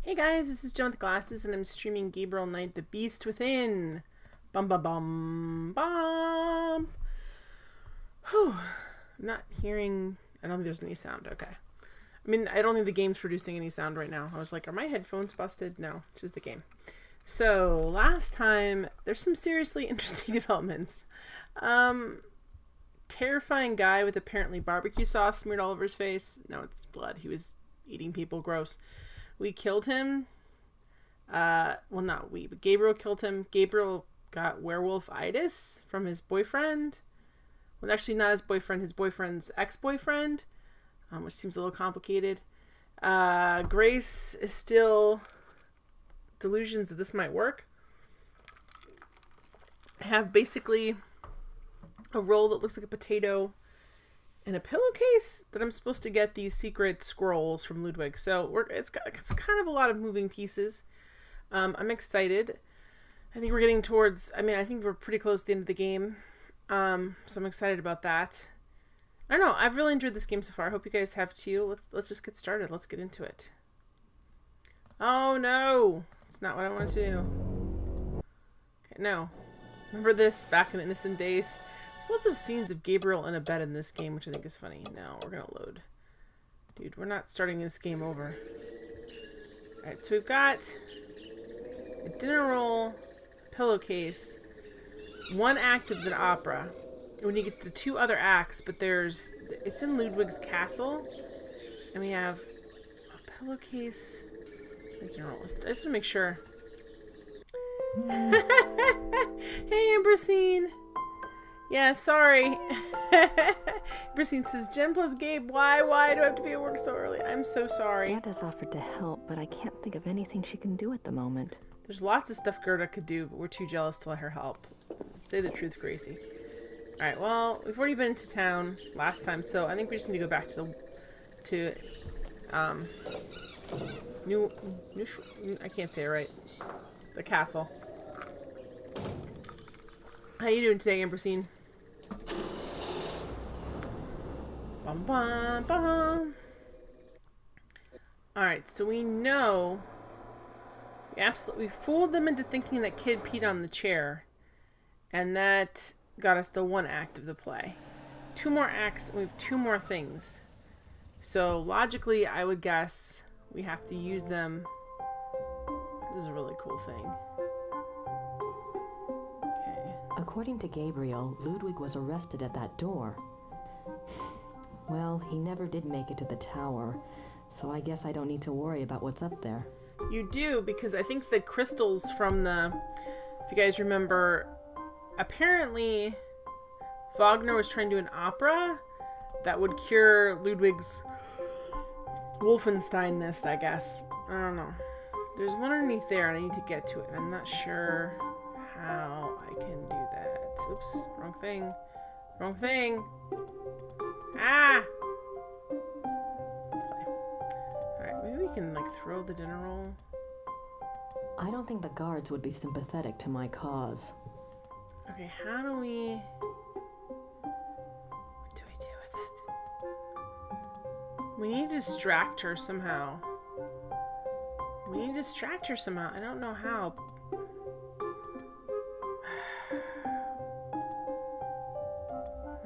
Hey guys, this is Jen with Glasses, and I'm streaming Gabriel Knight, the Beast Within. Bum bum bum bum. Whew. I'm not hearing. I don't think there's any sound. Okay. I mean, I don't think the game's producing any sound right now. I was like, are my headphones busted? No, it's just the game. So last time, there's some seriously interesting developments. Terrifying guy with apparently barbecue sauce smeared all over his face. No, it's blood. He was eating people. Gross. We killed him. Well, not we, but Gabriel killed him. Gabriel got werewolf-itis from his boyfriend. Well, actually not his boyfriend, his boyfriend's ex-boyfriend, which seems a little complicated. Grace is still delusions that this might work. I have basically a roll that looks like a potato and a pillowcase that I'm supposed to get these secret scrolls from Ludwig. So it's kind of a lot of moving pieces. I'm excited. I think we're getting towards, I think we're pretty close to the end of the game. So I'm excited about that. I don't know. I've really enjoyed this game so far. I hope you guys have too. Let's just get started. Let's get into it. Oh no. It's not what I wanted to do. Okay, no. Remember this back in the innocent days? There's lots of scenes of Gabriel in a bed in this game, which I think is funny. No, we're going to load. Dude, we're not starting this game over. Alright, so we've got a dinner roll, pillowcase, one act of the opera. And you get the two other acts, but it's in Ludwig's castle. And we have a pillowcase, a dinner roll. I just want to make sure. Hey, Ambrosine. Yeah, sorry. Brissine says, Jen plus Gabe, why do I have to be at work so early? I'm so sorry. Dad has offered to help, but I can't think of anything she can do at the moment. There's lots of stuff Gerda could do, but we're too jealous to let her help. Say the truth, Gracie. Alright, well, we've already been to town last time, so I think we just need to go back to I can't say it right. The castle. How you doing today, Ambrosine? Bum, bum, bum. Alright, so we know we fooled them into thinking that kid peed on the chair, and that got us the one act of the play. Two more acts, and we have two more things. So logically, I would guess we have to use them. This is a really cool thing. Okay. According to Gabriel, Ludwig was arrested at that door. Well, he never did make it to the tower, so I guess I don't need to worry about what's up there. You do, because I think the crystals from if you guys remember, apparently Wagner was trying to do an opera that would cure Ludwig's Wolfenstein-ness, I guess. I don't know. There's one underneath there, and I need to get to it, and I'm not sure how I can do that. Oops, wrong thing. Wrong thing. Ah! Alright, maybe we can, throw the dinner roll. I don't think the guards would be sympathetic to my cause. Okay, how do we... What do I do with it? We need to distract her somehow. I don't know how.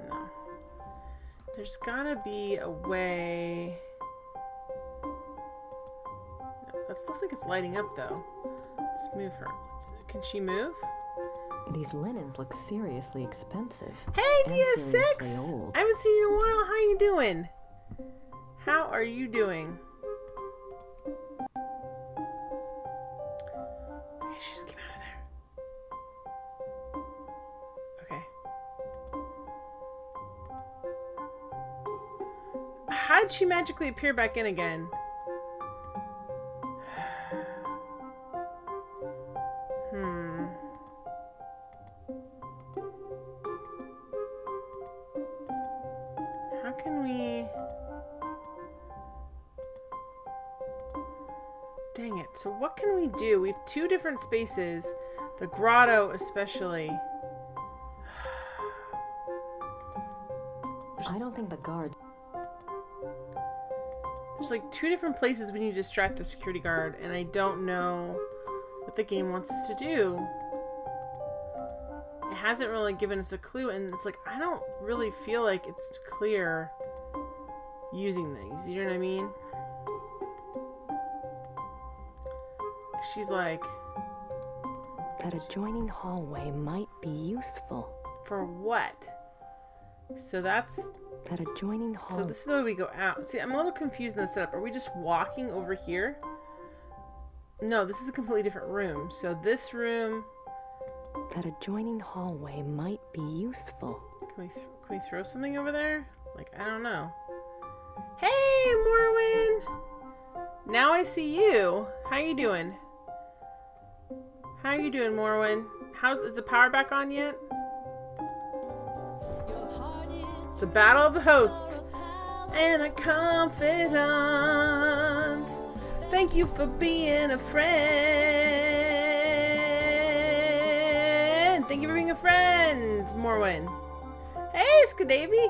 No. There's gotta be a way... No, that looks like it's lighting up, though. Let's move her. Can she move? These linens look seriously expensive. Hey, and DS6! seriously old. I haven't seen you in a while. How you doing? How are you doing? Okay, she just came out of there. Okay. How did she magically appear back in again? How can we... Dang it. So what can we do? We have two different spaces. The grotto especially. I don't think the guards... There's like 2 different places we need to distract the security guard, and I don't know what the game wants us to do. It hasn't really given us a clue, and it's like, I don't really feel like it's clear using these, you know what I mean? She's like, That adjoining hallway might be useful. for what? So that's, That adjoining so hall. this is the way we go out. See, I'm a little confused in the setup. Are we just walking over here? No, this is a completely different room. So this room, That adjoining hallway might be useful. can we throw something over there? Like, I don't know. Hey, Morwen! Now I see you. How you doing? How you doing, Morwen? Is the power back on yet? It's the battle of the hosts. And a confidant. Thank you for being a friend. Thank you for being a friend, Morwen. Hey, Skadavy.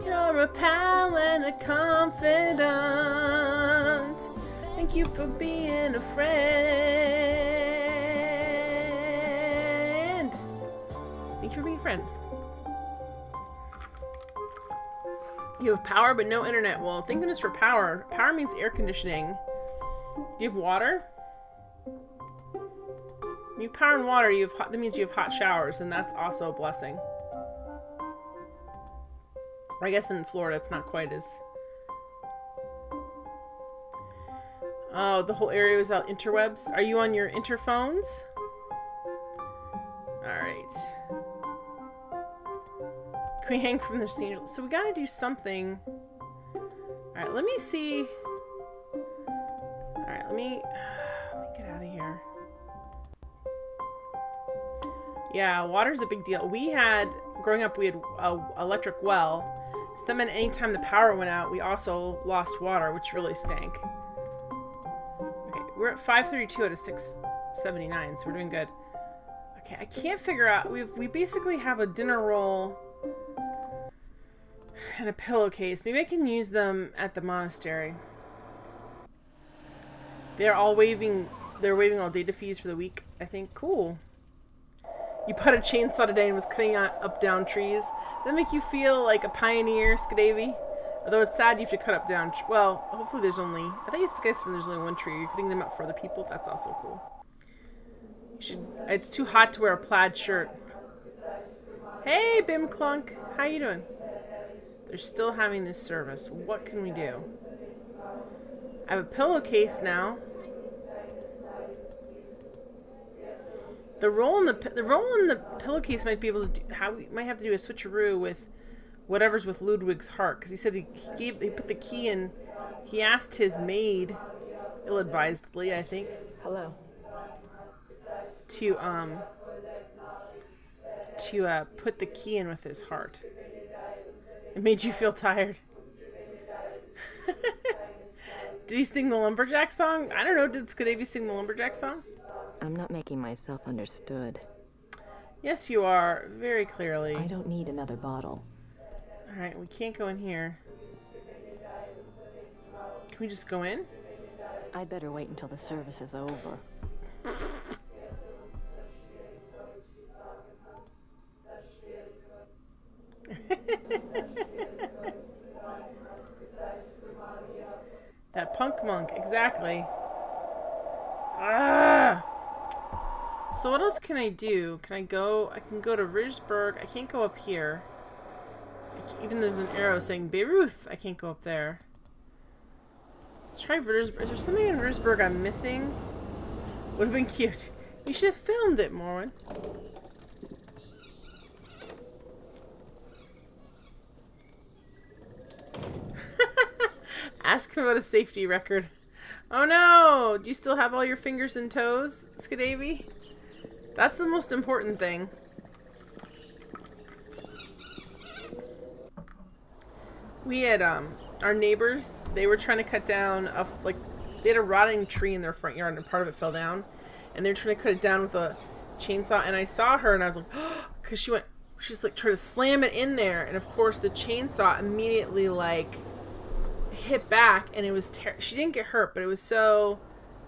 You're a pal and a confidant. Thank you for being a friend. Thank you for being a friend. You have power but no internet. Well, thank goodness for power. Power means air conditioning. Do you have water? You have power and water. That means you have hot showers, and that's also a blessing. I guess in Florida it's not quite as... Oh, the whole area was out interwebs. Are you on your interphones? Alright. Can we hang from the stage? So we gotta do something. Alright, let me see. Alright, let me get out of here. Yeah, water's a big deal. Growing up, we had an electric well. So that meant anytime the power went out, we also lost water, which really stank. Okay, we're at 532 out of 679, so we're doing good. Okay, I can't figure out... We basically have a dinner roll and a pillowcase. Maybe I can use them at the monastery. They're waiving all data fees for the week, I think. Cool. You put a chainsaw today and was cutting up down trees. Does that make you feel like a pioneer, Skadavy? Although it's sad you have to cut up down... Well, hopefully there's only... I think it's guys when there's only one tree. You're cutting them up for other people. That's also cool. It's too hot to wear a plaid shirt. Hey, Bim Clunk. How you doing? They're still having this service. What can we do? I have a pillowcase now. The roll in the pillowcase might be able to do... We might have to do a switcheroo with whatever's with Ludwig's heart, because he said he put the key in. He asked his maid, ill-advisedly, I think. Hello. To put the key in with his heart. It made you feel tired. Did he sing the Lumberjack song? I don't know. Did Skadavy sing the Lumberjack song? I'm not making myself understood. Yes, you are. Very clearly. I don't need another bottle. Alright, we can't go in here. Can we just go in? I'd better wait until the service is over. That punk monk, exactly. Ah! So what else can I do? I can go to Ridgeburg. I can't go up here. Even there's an arrow saying Beirut. I can't go up there. Let's try Ridgeburg. Is there something in Ridgeburg I'm missing? Would have been cute. You should have filmed it, Morwen. Ask him about a safety record. Oh no! Do you still have all your fingers and toes, Skadavy? That's the most important thing. We had, our neighbors, they were trying to cut down they had a rotting tree in their front yard and part of it fell down. And they were trying to cut it down with a chainsaw. And I saw her and I was like, because she went, She's like trying to slam it in there, and of course the chainsaw immediately like hit back, and it was she didn't get hurt, but it was so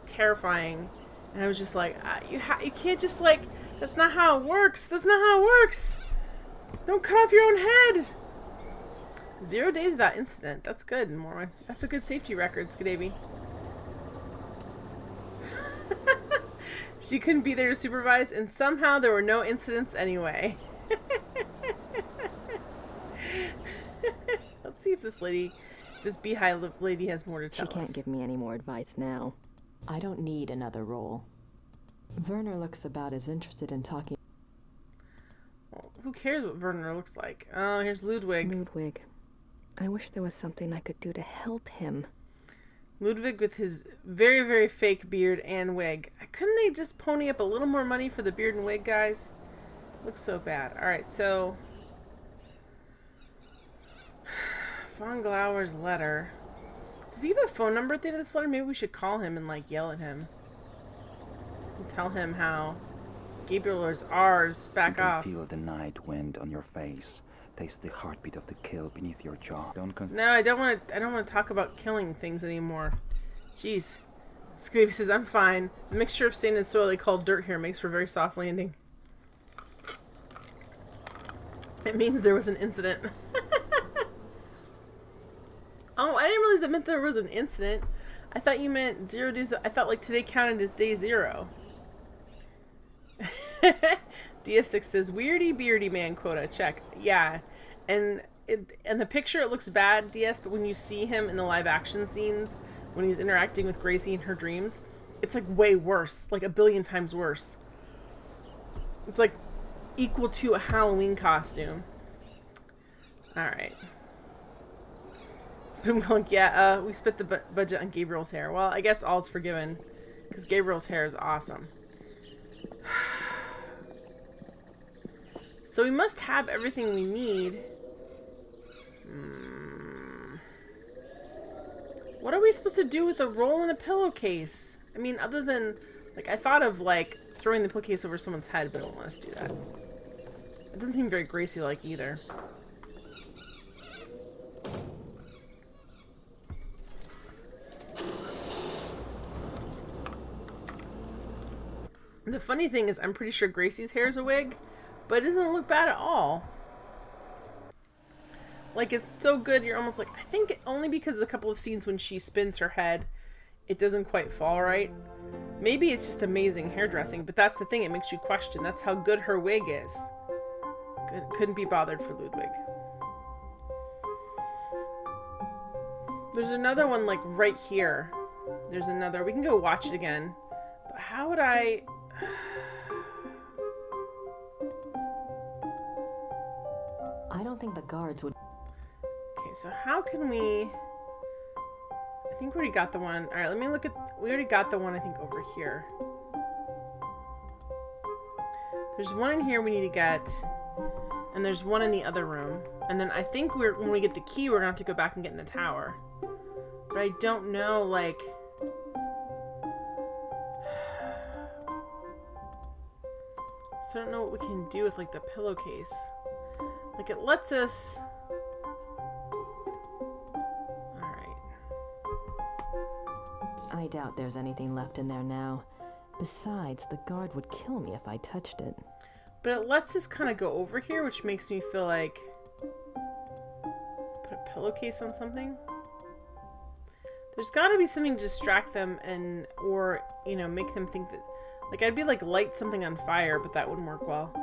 terrifying. And I was just like, you can't just like, that's not how it works. That's not how it works. Don't cut off your own head. 0 days without incident. That's good, Mormon. That's a good safety record, Skadaby. She couldn't be there to supervise, and somehow there were no incidents anyway. Let's see if this beehive lady has more to tell us. She can't give me any more advice now. I don't need another role. Werner looks about as interested in talking. Well, who cares what Werner looks like? Oh, here's Ludwig. Ludwig. I wish there was something I could do to help him. Ludwig with his very, very fake beard and wig. Couldn't they just pony up a little more money for the beard and wig, guys? Looks so bad. Alright, so... Von Glauer's letter. Does he have a phone number at the end of this letter? Maybe we should call him and, like, yell at him. And tell him how Gabriel is ours. Back off. Feel the night wind on your face. Taste the heartbeat of the kill beneath your jaw. No, I don't want to talk about killing things anymore. Jeez. Scrape says, I'm fine. The mixture of sand and soil they call dirt here makes for a very soft landing. It means there was an incident. Oh, I didn't realize that meant there was an incident. I thought you meant 0 days. I thought like today counted as day 0. DS6 says, weirdy beardy man quota. Check. Yeah. And the picture it looks bad, DS, but when you see him in the live action scenes, when he's interacting with Gracie in her dreams, it's like way worse. Like a billion times worse. It's like equal to a Halloween costume. Alright. Boom Clunk, yeah, we spent the budget on Gabriel's hair. Well, I guess all's forgiven, because Gabriel's hair is awesome. So we must have everything we need. What are we supposed to do with a roll in a pillowcase? I mean, other than, like, I thought of, like, throwing the pillowcase over someone's head, but I don't want us to do that. It doesn't seem very Gracie-like either. The funny thing is, I'm pretty sure Gracie's hair is a wig, but it doesn't look bad at all. Like, it's so good, you're almost like, I think only because of a couple of scenes when she spins her head, it doesn't quite fall right. Maybe it's just amazing hairdressing, but that's the thing, it makes you question. That's how good her wig is. Couldn't be bothered for Ludwig. There's another one, like, right here. There's another. We can go watch it again. But how would I... I don't think the guards would... Okay, so how can we... I think we already got the one. Alright, let me look at... We already got the one, I think, over here. There's one in here we need to get. And there's one in the other room. And then I think when we get the key, we're going to have to go back and get in the tower. But I don't know, like... So I don't know what we can do with, like, the pillowcase. Like, it lets us... Alright. I doubt there's anything left in there now. Besides, the guard would kill me if I touched it. But it lets us kind of go over here, which makes me feel like... Put a pillowcase on something? There's got to be something to distract them and... Or, you know, make them think that... Like, I'd be like, light something on fire, but that wouldn't work well.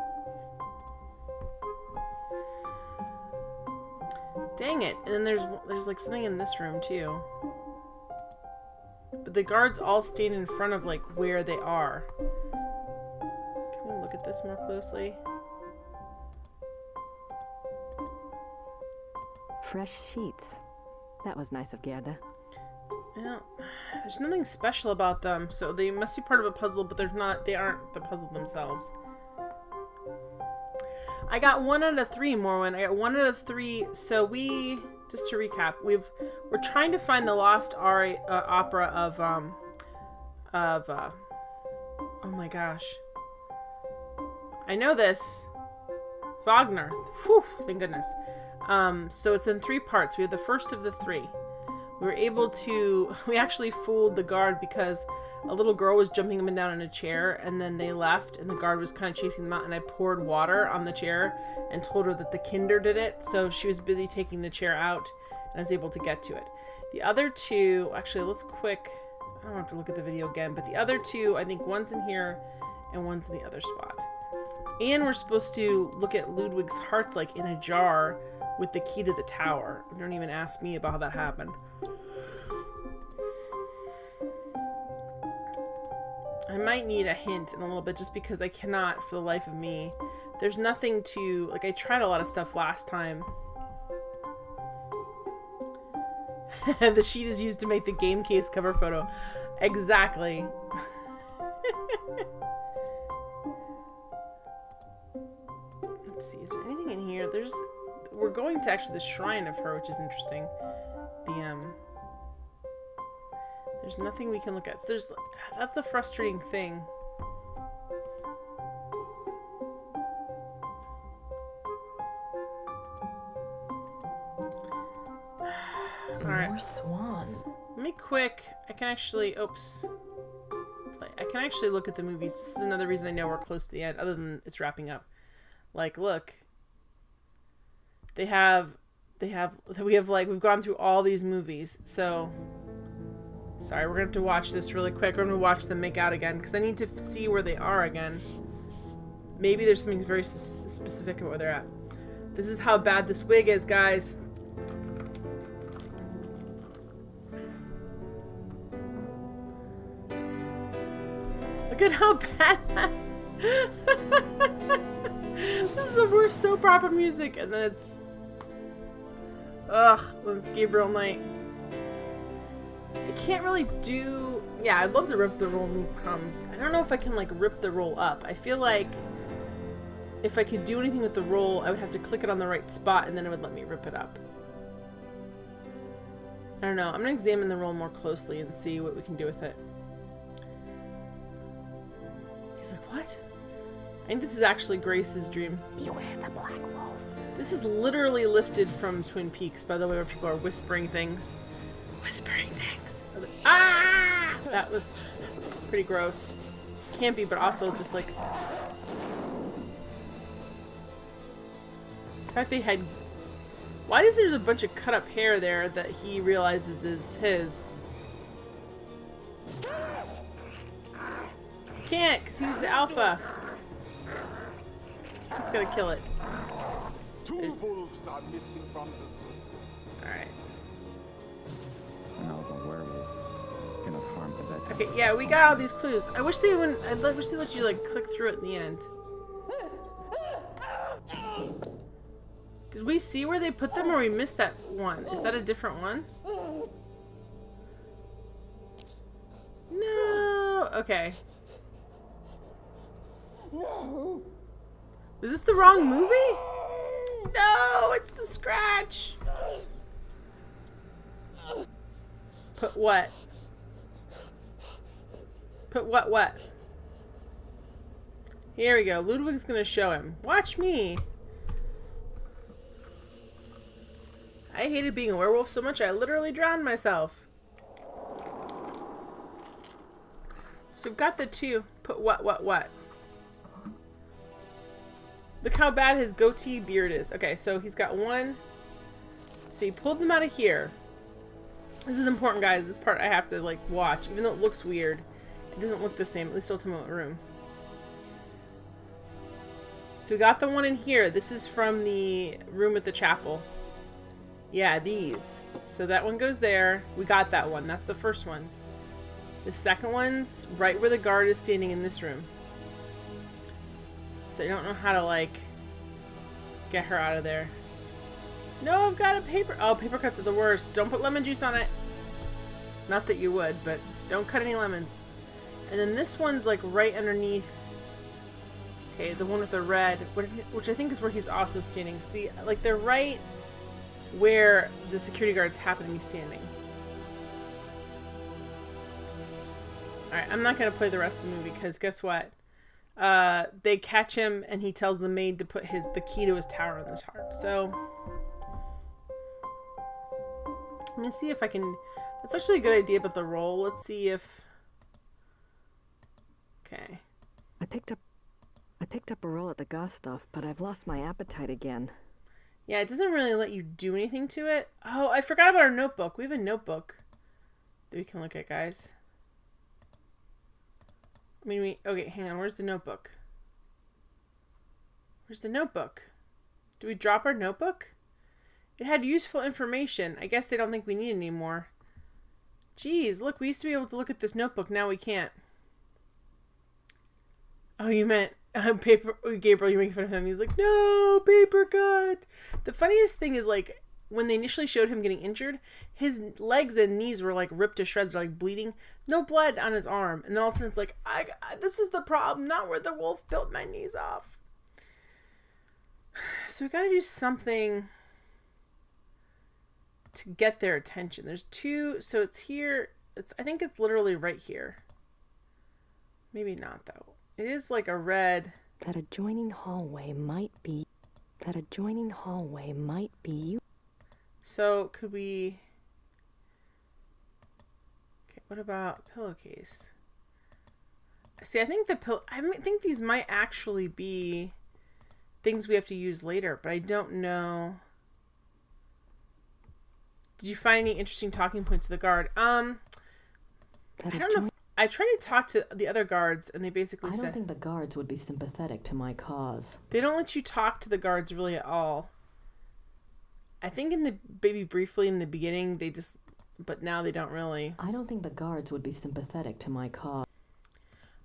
Dang it. And then there's like something in this room, too. But the guards all stand in front of, like, where they are. Can we look at this more closely? Fresh sheets. That was nice of Gerda. Yeah, there's nothing special about them, so they must be part of a puzzle, but they aren't the puzzle themselves. I got 1 out of 3, Morwen. I got 1 out of 3, so we, just to recap, we're trying to find the lost opera of, oh my gosh. I know this. Wagner. Whew, thank goodness. So it's in 3 parts. We have the first of the 3. We actually fooled the guard because a little girl was jumping up and down in a chair, and then they left, and the guard was kind of chasing them out, and I poured water on the chair and told her that the kinder did it, so she was busy taking the chair out, and I was able to get to it. The other 2, actually, I don't have to look at the video again, but the other 2, I think one's in here, and one's in the other spot. And we're supposed to look at Ludwig's hearts, like, in a jar with the key to the tower. Don't even ask me about how that happened. I might need a hint in a little bit just because I cannot for the life of me. There's nothing to... Like, I tried a lot of stuff last time. The sheet is used to make the game case cover photo. Exactly. Let's see, is there anything in here? We're going to actually the shrine of her, which is interesting. There's nothing we can look at. That's the frustrating thing. Alright. More swan. Let me quick. I can actually look at the movies. This is another reason I know we're close to the end, other than it's wrapping up. Like, look. We've gone through all these movies, so sorry, we're gonna have to watch this really quick. We're gonna watch them make out again because I need to see where they are again. Maybe there's something very specific about where they're at. This is how bad this wig is, guys. Look at how bad that... This is the worst soap opera music, and then it's... Ugh, when it's Gabriel night. I can't really do... Yeah, I'd love to rip the roll when it comes. I don't know if I can, like, rip the roll up. I feel like if I could do anything with the roll, I would have to click it on the right spot, and then it would let me rip it up. I don't know. I'm gonna examine the roll more closely and see what we can do with it. He's like, what? I think this is actually Grace's dream. Beware the black wolf. This is literally lifted from Twin Peaks, by the way, where people are whispering things. Whispering things. Ah! That was pretty gross. Campy, but also just like... The fact they had... Why is there a bunch of cut up hair there that he realizes is his? Can't, because he's the alpha. He's gotta kill it. Two wolves are missing from the zoo. Alright. Now the werewolf cannot harm the dead. Okay, yeah, we got all these clues. I wish they wouldn't... I wish they let you, like, click through it in the end. Did we see where they put them, or we missed that one? Is that a different one? No! Okay. No. Was this the wrong movie? No, it's the scratch. Put what? Put what? Here we go. Ludwig's gonna show him. Watch me. I hated being a werewolf so much I literally drowned myself. So we've got the 2. Put what? Look how bad his goatee beard is. Okay, so he's got 1. So he pulled them out of here. This is important, guys. This part I have to, like, watch. Even though it looks weird, it doesn't look the same. At least don't tell me what room. So we got the 1 in here. This is from the room at the chapel. Yeah, these. So that one goes there. We got that one. That's the first one. The second one's right where the guard is standing in this room. So I don't know how to, like, get her out of there. No, I've got a paper... Oh, paper cuts are the worst. Don't put lemon juice on it. Not that you would, but don't cut any lemons. And then this one's, like, right underneath... Okay, the one with the red, which I think is where he's also standing. See, like, they're right where the security guards happen to be standing. Alright, I'm not going to play the rest of the movie, because guess what? they catch him and he tells the maid to put the key to his tower in his heart. So let me see if I can. That's actually a good idea about the roll. Let's see if. Okay. I picked up a roll at the Gustav, but I've lost my appetite again. Yeah, it doesn't really let you do anything to it. Oh, I forgot about our notebook. We have a notebook that we can look at, guys. Okay, hang on. Where's the notebook? Where's the notebook? Do we drop our notebook? It had useful information. I guess they don't think we need it anymore. Jeez, look, we used to be able to look at this notebook. Now we can't. Oh, you meant paper. Gabriel, you're making fun of him. He's like, no, paper cut. The funniest thing is, like, when they initially showed him getting injured, his legs and knees were like ripped to shreds, like bleeding. No blood on his arm. And then all of a sudden it's like, this is the problem, not where the wolf built my knees off. So we gotta do something to get their attention. There's two, so it's here. I think it's literally right here. Maybe not though. It is like a red. That adjoining hallway might be you. So could we? Okay, what about pillowcase? See, I think I think these might actually be things we have to use later, but I don't know. Did you find any interesting talking points of the guard? I don't know. I tried to talk to the other guards, and they basically said... I don't think the guards would be sympathetic to my cause. They don't let you talk to the guards really at all. I think maybe briefly in the beginning, they just... But now they don't really. I don't think the guards would be sympathetic to my cause.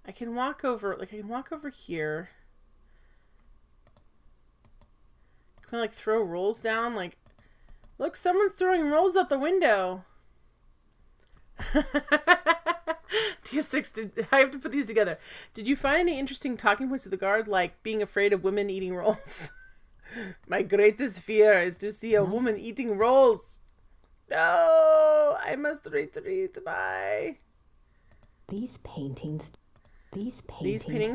I can walk over... Like, I can walk over here. Can I, like, throw rolls down? Like, look, someone's throwing rolls out the window. T6, I have to put these together. Did you find any interesting talking points of the guard, like being afraid of women eating rolls? My greatest fear is to see a woman eating rolls. No, I must retreat. Bye. These paintings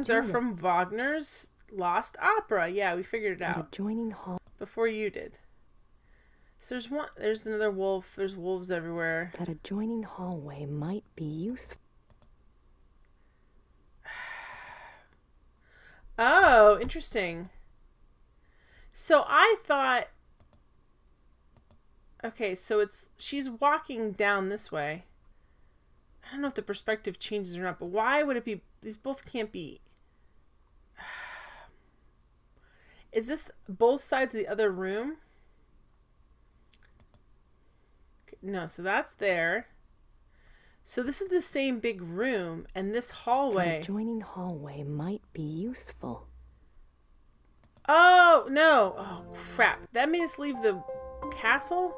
are from Wagner's Lost Opera. Yeah, we figured it out. Adjoining hall. Before you did. So there's another wolf. There's wolves everywhere. That adjoining hallway might be useful. Oh, interesting. So I thought... Okay, so she's walking down this way. I don't know if the perspective changes or not, but why would it be... These both can't be... Is this both sides of the other room? Okay, no, so that's there. So this is the same big room, and this hallway... The adjoining hallway might be useful. Oh, no. Oh, crap. That made us leave the castle?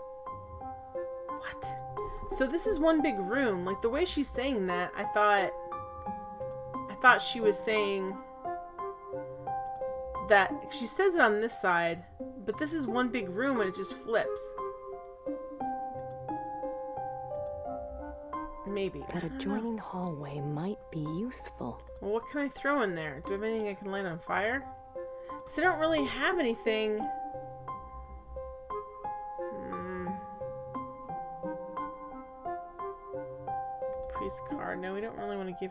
What? So this is one big room. Like, the way she's saying that, I thought she was saying that... She says it on this side, but this is one big room, and it just flips. Maybe. That adjoining hallway might be useful. Well, what can I throw in there? Do I have anything I can light on fire? So I don't really have anything. Priest card. No, we don't really want to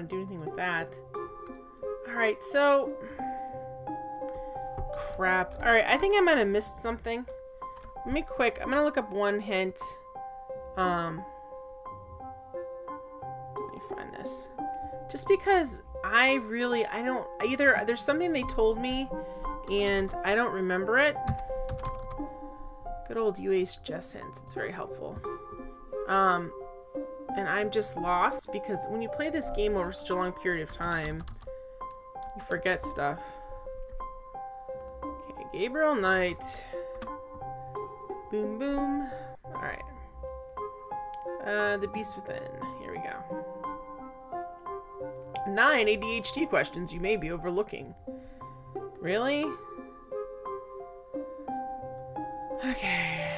do anything with that. Alright, so... Crap. Alright, I think I might have missed something. Let me quick. I'm gonna look up one hint. Just because there's something they told me and I don't remember it. Good old UA suggest hints. It's very helpful. And I'm just lost because when you play this game over such a long period of time, you forget stuff. Okay, Gabriel Knight. Boom, boom. Alright. The Beast Within. Here we go. 9 ADHD questions you may be overlooking. Really? Okay.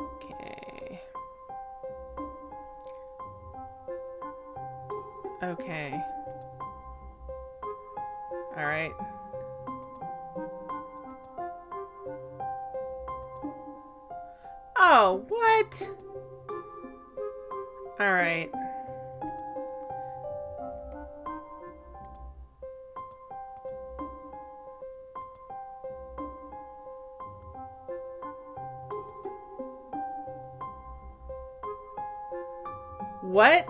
Okay. Okay. Alright. Oh, what? Alright. What?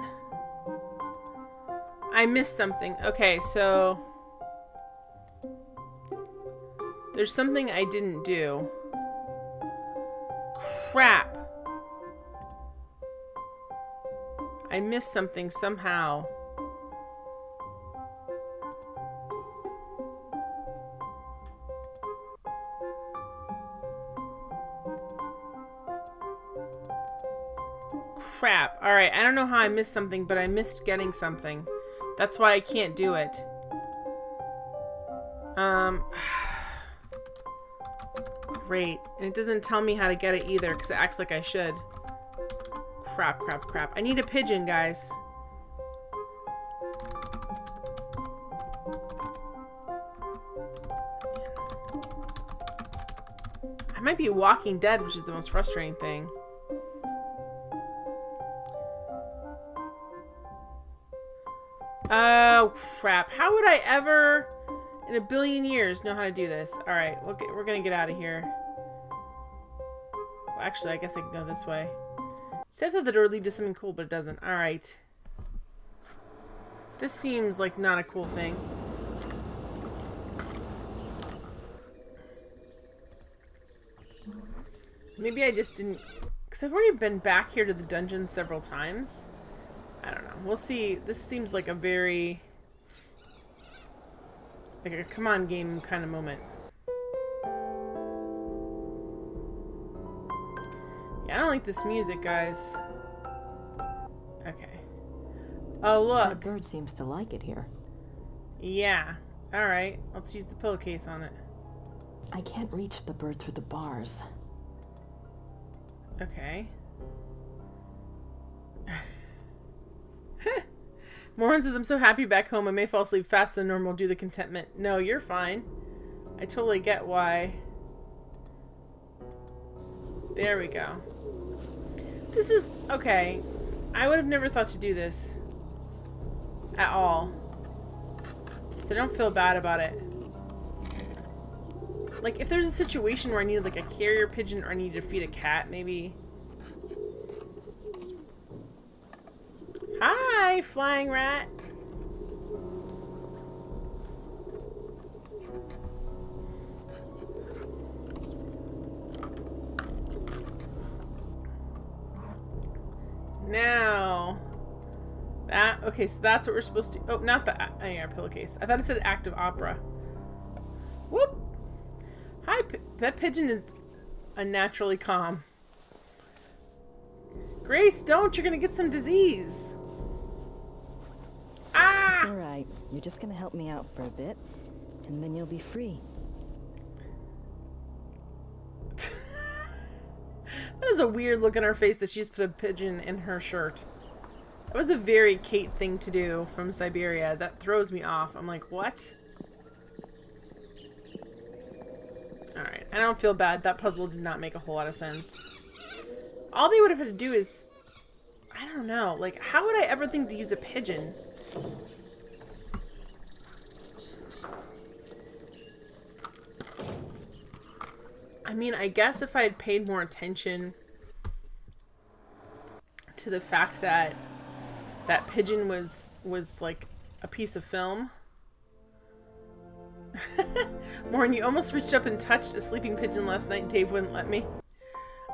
I missed something. Okay, so there's something I didn't do. Crap. I missed something somehow. Crap. Alright, I don't know how I missed something, but I missed getting something. That's why I can't do it. Great. And it doesn't tell me how to get it either, because it acts like I should. Crap, crap, crap. I need a pigeon, guys. I might be Walking Dead, which is the most frustrating thing. Oh, crap. How would I ever, in a billion years, know how to do this? Alright, we're gonna get out of here. Well, actually, I guess I can go this way. Said that the door lead to something cool, but it doesn't. Alright. This seems like not a cool thing. Maybe I just didn't... Because I've already been back here to the dungeon several times. I don't know. We'll see. This seems like a very... like a come on game kind of moment. Yeah, I don't like this music, guys. Okay. Oh, look. That bird seems to like it here. Yeah. Alright. Let's use the pillowcase on it. I can't reach the bird through the bars. Okay. Morin says, I'm so happy back home. I may fall asleep faster than normal due to the contentment. No, you're fine. I totally get why. There we go. This is... okay. I would have never thought to do this. At all. So don't feel bad about it. Like, if there's a situation where I need, like, a carrier pigeon or I need to feed a cat, maybe... Hi, flying rat. Now, that, okay, so that's what we're supposed to, oh, not the, oh yeah, pillowcase. I thought it said active opera. Whoop. Hi, that pigeon is unnaturally calm. Grace, don't, you're gonna get some disease. Ah! It's alright. You're just gonna help me out for a bit, and then you'll be free. That is a weird look on her face that she just put a pigeon in her shirt. That was a very Kate thing to do from Siberia. That throws me off. I'm like, what? Alright, I don't feel bad. That puzzle did not make a whole lot of sense. All they would have had to do is... I don't know. Like, how would I ever think to use a pigeon? I mean, I guess if I had paid more attention to the fact that that pigeon was like a piece of film. Maureen, you almost reached up and touched a sleeping pigeon last night. Dave wouldn't let me.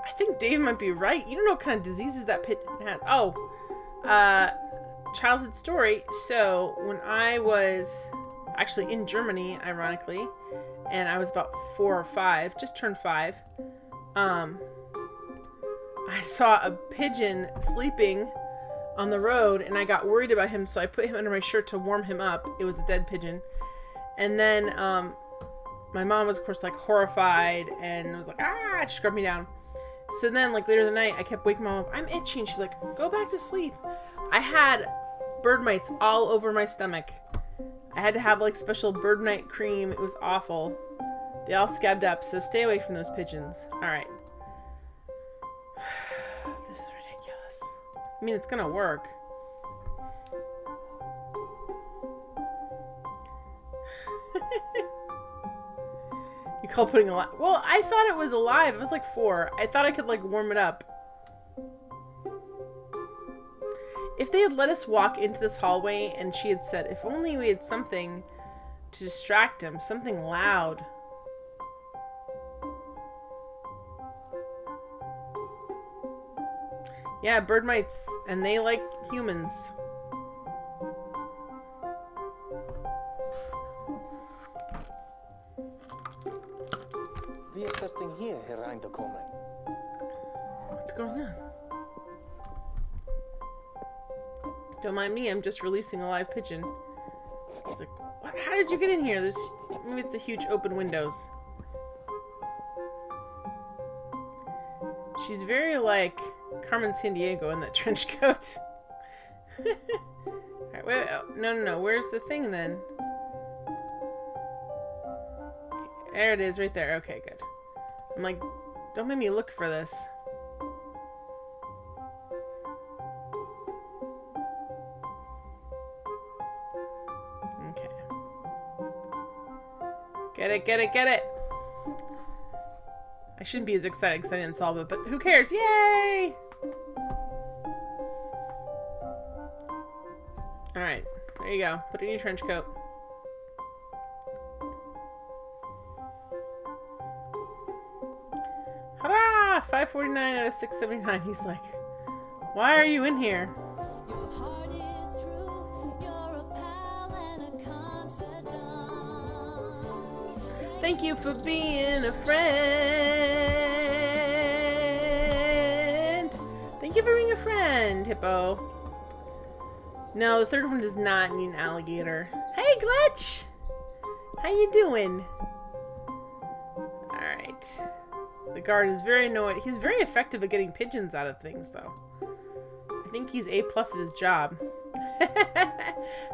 I think Dave might be right. You don't know what kind of diseases that pigeon has. Oh, childhood story. So when I was actually in Germany, ironically, and I was about 4 or 5, just turned 5, I saw a pigeon sleeping on the road, and I got worried about him, so I put him under my shirt to warm him up. It was a dead pigeon. And then my mom was, of course, like horrified and was like, ah, she scrubbed me down. So then, like later in the night, I kept waking my mom up. I'm itchy, and she's like, go back to sleep. I had bird mites all over my stomach. I had to have like special bird mite cream. It was awful. They all scabbed up, so stay away from those pigeons. Alright. This is ridiculous. I mean, it's gonna work. You call putting alive? Well, I thought it was alive. It was like 4. I thought I could like warm it up. If they had let us walk into this hallway and she had said, if only we had something to distract him, something loud. Yeah, bird mites, and they like humans. Wie ist das Ding hier hereingekommen? What's going on? Don't mind me, I'm just releasing a live pigeon. He's like, what? How did you get in here? Maybe it's the huge open windows. She's very like Carmen Sandiego in that trench coat. Alright, wait, oh, no. Where's the thing then? There it is, right there. Okay, good. I'm like, don't make me look for this. Okay. Get it! I shouldn't be as excited because I didn't solve it, but who cares? Yay! Alright, there you go. Put it in your trench coat. Hurrah! 549 out of 679. He's like, why are you in here? Thank you for being a friend. Thank you for being a friend, Hippo. No, the third one does not need an alligator. Hey, Glitch! How you doing? Alright. The guard is very annoyed. He's very effective at getting pigeons out of things, though. I think he's A+ at his job.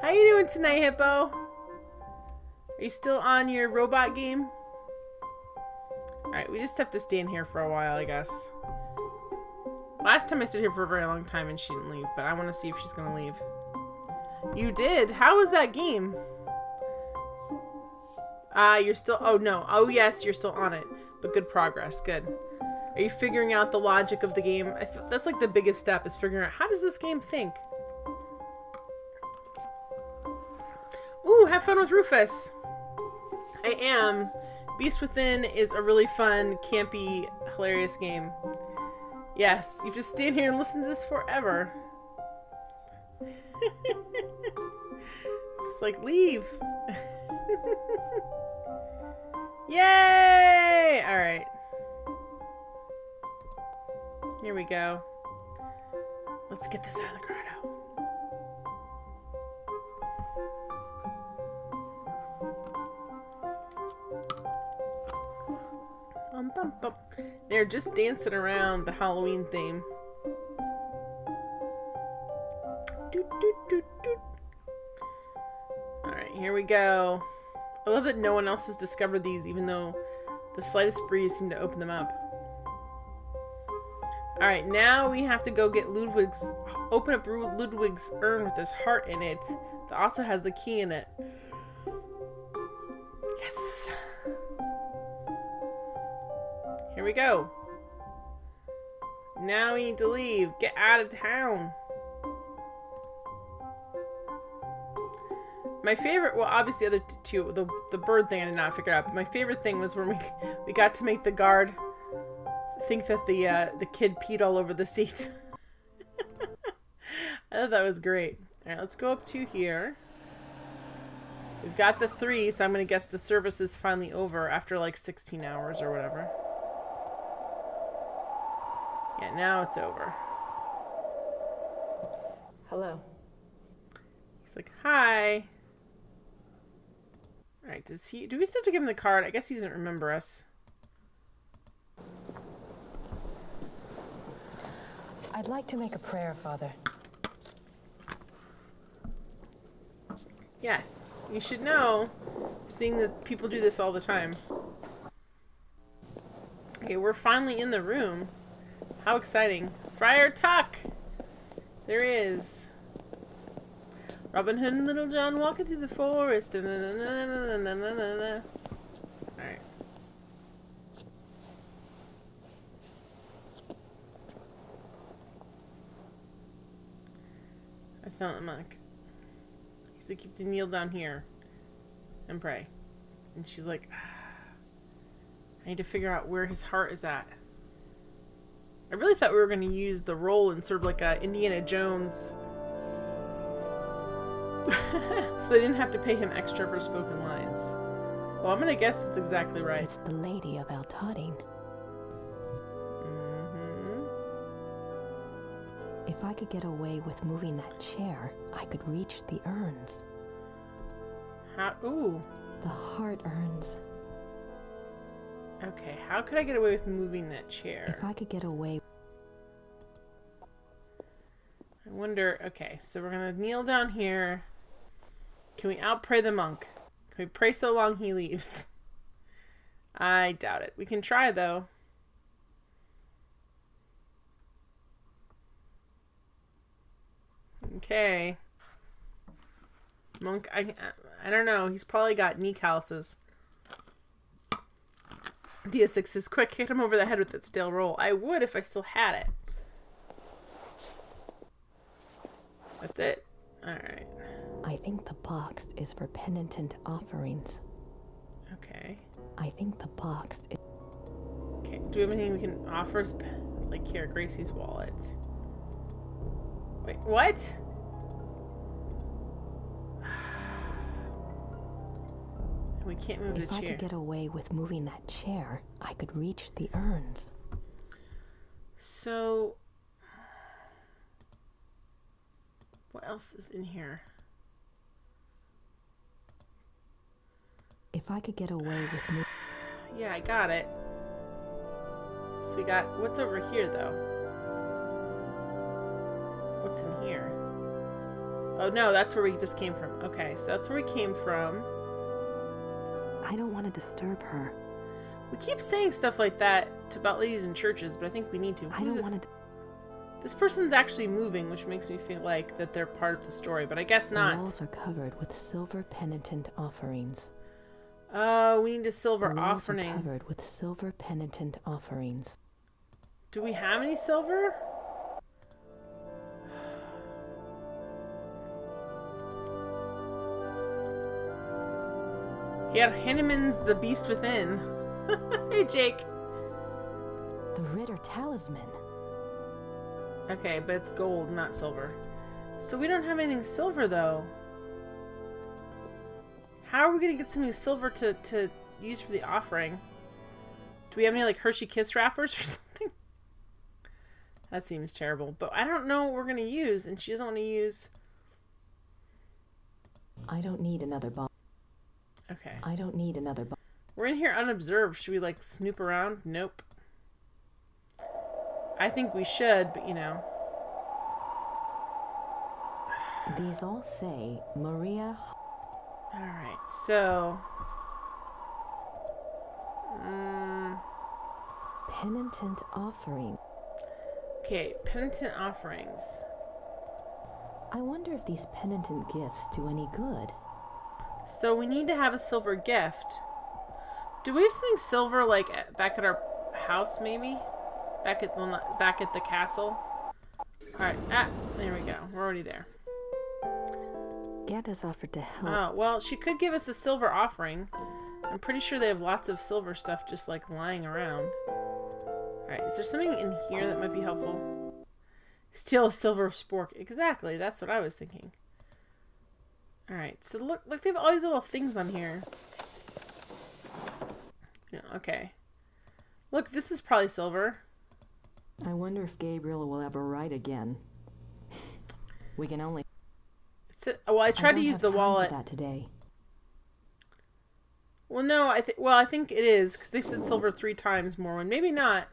How you doing tonight, Hippo? Are you still on your robot game? Alright, we just have to stand here for a while, I guess. Last time I stood here for a very long time and she didn't leave, but I want to see if she's going to leave. You did? How was that game? You're still... Oh, no. Oh, yes, you're still on it. But good progress. Good. Are you figuring out the logic of the game? That's like the biggest step, is figuring out how does this game think? Ooh, have fun with Rufus. I am. Beast Within is a really fun, campy, hilarious game. Yes, you just stand here and listen to this forever. Just like, leave. Yay! Alright. Here we go. Let's get this out of the grotto. They're just dancing around the Halloween theme. Alright, here we go. I love that no one else has discovered these, even though the slightest breeze seemed to open them up. Alright, now we have to go get Ludwig's... Open up Ludwig's urn with his heart in it. That also has the key in it. Yes! Here we go. Now we need to leave. Get out of town. My favorite, well, obviously the other two, the bird thing I did not figure out, but my favorite thing was when we got to make the guard think that the kid peed all over the seat. I thought that was great. Alright, let's go up to here. We've got the 3, so I'm going to guess the service is finally over after like 16 hours or whatever. Yeah, now it's over. Hello. He's like, hi. Alright, do we still have to give him the card? I guess he doesn't remember us. I'd like to make a prayer, Father. Yes, you should know, seeing that people do this all the time. Okay, we're finally in the room. How exciting. Friar Tuck! There he is. Robin Hood and Little John walking through the forest. Alright. I sound like monk. He's like, you have to kneel down here and pray. And she's like, I need to figure out where his heart is at. I really thought we were going to use the role in sort of like a Indiana Jones. So they didn't have to pay him extra for spoken lines. Well, I'm going to guess that's exactly right. It's the Lady of Altadine. If I could get away with moving that chair, I could reach the urns. How? Ooh. The heart urns. Okay, how could I get away with moving that chair? If I could get away... I wonder... Okay, so we're going to kneel down here. Can we outpray the monk? Can we pray so long he leaves? I doubt it. We can try, though. Okay. Monk, I don't know. He's probably got knee calluses. Dia6 says, quick, hit him over the head with that stale roll. I would if I still had it. That's it? Alright. I think the box is for penitent offerings. Okay. I think the box is... Okay, do we have anything we can offer us? Like here, Gracie's wallet. Wait, what? We can't move the chair. If I could get away with moving that chair, I could reach the urns. So... what else is in here? If I could get away with moving... Yeah, I got it. So we got... what's over here, though? What's in here? Oh, no, that's where we just came from. Okay, so that's where we came from. I don't want to disturb her. We keep saying stuff like that about ladies in churches, but I think we need to. I don't want to... This person's actually moving, which makes me feel like that they're part of the story, but I guess not. The walls are covered with silver penitent offerings. Oh, we need a silver The walls offering. are covered with silver penitent offerings. Do we have any silver? Yeah, Hanneman's The Beast Within. Hey, Jake. The Ritter Talisman. Okay, but it's gold, not silver. So we don't have anything silver, though. How are we going to get something silver to use for the offering? Do we have any, like, Hershey Kiss wrappers or something? That seems terrible. But I don't know what we're going to use, and she doesn't want to use... I don't need another box. Okay. I don't need another box. We're in here unobserved. Should we, like, snoop around? Nope. I think we should, but, you know. These all say Maria... Alright, so... Penitent offering. Okay, penitent offerings. I wonder if these penitent gifts do any good. So we need to have a silver gift. Do we have something silver, like, back at our house, maybe? Back at the castle? Alright, there we go. We're already there. Gadda's offered to help. Oh, well, she could give us a silver offering. I'm pretty sure they have lots of silver stuff just, like, lying around. Alright, is there something in here that might be helpful? Steal a silver spork. Exactly, that's what I was thinking. Alright, so look, they have all these little things on here. Yeah, okay. Look, this is probably silver. I wonder if Gabriel will ever write again. We can only... Well, I tried to use the wallet. That today. Well, no, I think it is, because they've said silver 3 times, Morwen. Maybe not,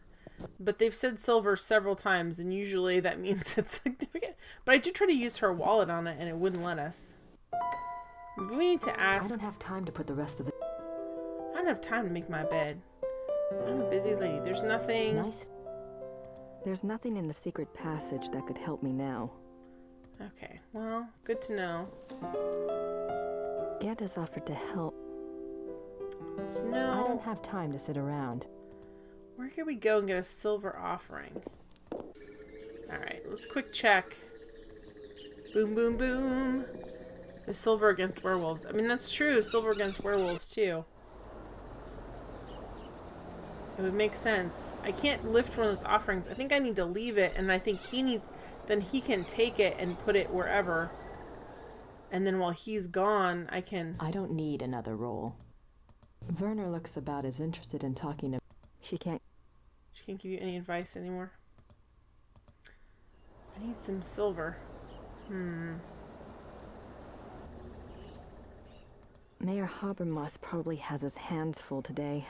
but they've said silver several times, and usually that means it's significant. But I did try to use her wallet on it, and it wouldn't let us. We need to I ask. don't have time to put the rest of the I don't have time to make my bed. I'm a busy lady. There's nothing. nice. There's nothing in the secret passage that could help me now. Okay, well, good to know. Gant has offered to help. There's I no. don't have time to sit around. Where can we go and get a silver offering? Alright, let's quick check. Boom, boom, boom. The silver against werewolves. I mean, that's true. Silver against werewolves, too. It would make sense. I can't lift one of those offerings. I think I need to leave it, and I think he needs... Then he can take it and put it wherever. And then while he's gone, I can... I don't need another roll. Werner looks about as interested in talking to... She can't. She can't give you any advice anymore. I need some silver. Mayor Habermas probably has his hands full today.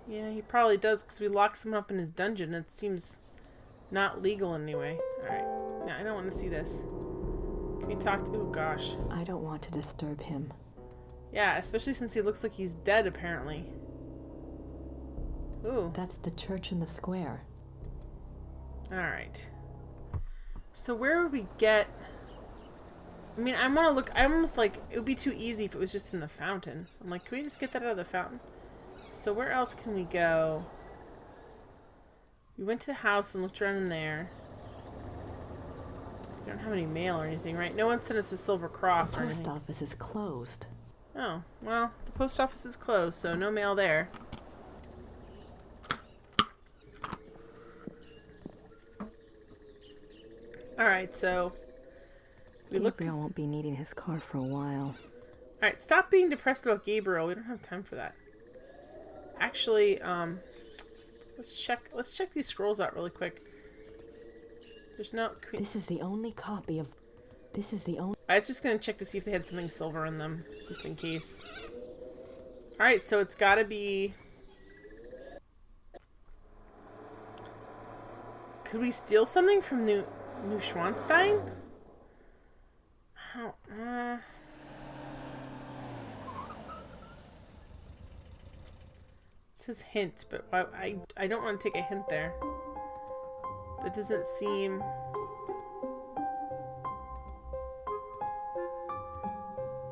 Yeah, he probably does, because we locked someone up in his dungeon. It seems not legal anyway. Alright. No, I don't want to see this. Can we talk to... Oh, gosh. I don't want to disturb him. Yeah, especially since he looks like he's dead, apparently. Ooh. That's the church in the square. Alright. So where would we get... I mean, I want to look... I almost like... It would be too easy if it was just in the fountain. I'm like, can we just get that out of the fountain? So where else can we go? We went to the house and looked around in there. We don't have any mail or anything, right? No one sent us a silver cross The or post anything. office is closed. Oh, well, the post office is closed, so no mail there. Alright, so... We looked... Gabriel won't be needing his car for a while. Alright, stop being depressed about Gabriel. We don't have time for that. Actually, let's check these scrolls out really quick. There's no... This is the only copy of... This is the only... I was just gonna check to see if they had something silver in them, just in case. Alright, so it's gotta be... Could we steal something from New Schwanstein? How... It says hint, but I don't want to take a hint there. That doesn't seem...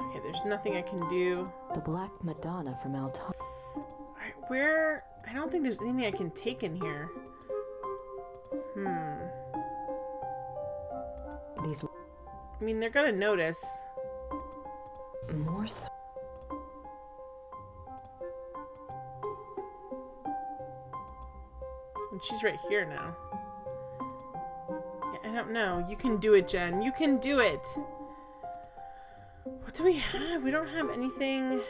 Okay, there's nothing I can do. The Black Madonna from Alton. Alright, where... I don't think there's anything I can take in here. These I mean, they're gonna notice. more... And she's right here now. Yeah, I don't know. You can do it, Jen. You can do it! What do we have? We don't have anything...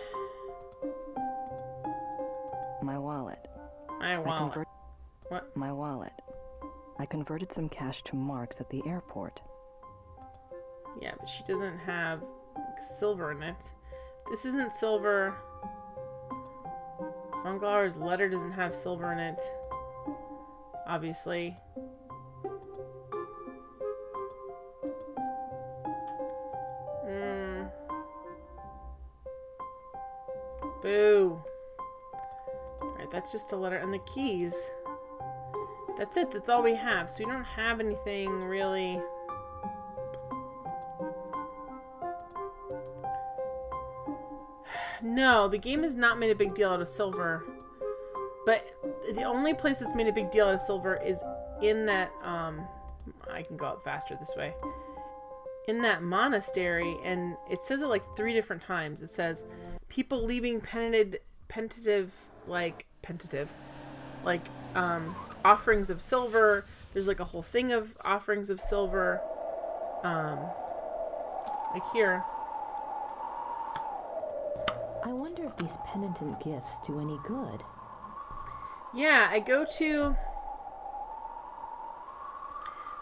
My wallet. My wallet. What? My wallet. I converted some cash to Mark's at the airport. Yeah, but she doesn't have silver in it. This isn't silver. Von Glauer's letter doesn't have silver in it. Obviously. Boo. Alright, that's just a letter. And the keys. That's it. That's all we have. So we don't have anything really... No, the game has not made a big deal out of silver. But the only place that's made a big deal out of silver is in that, I can go out faster this way. In that monastery, and it says it like 3 different times. It says, people leaving pentative, offerings of silver. There's like a whole thing of offerings of silver. Like here. I wonder if these penitent gifts do any good. Yeah, I go to...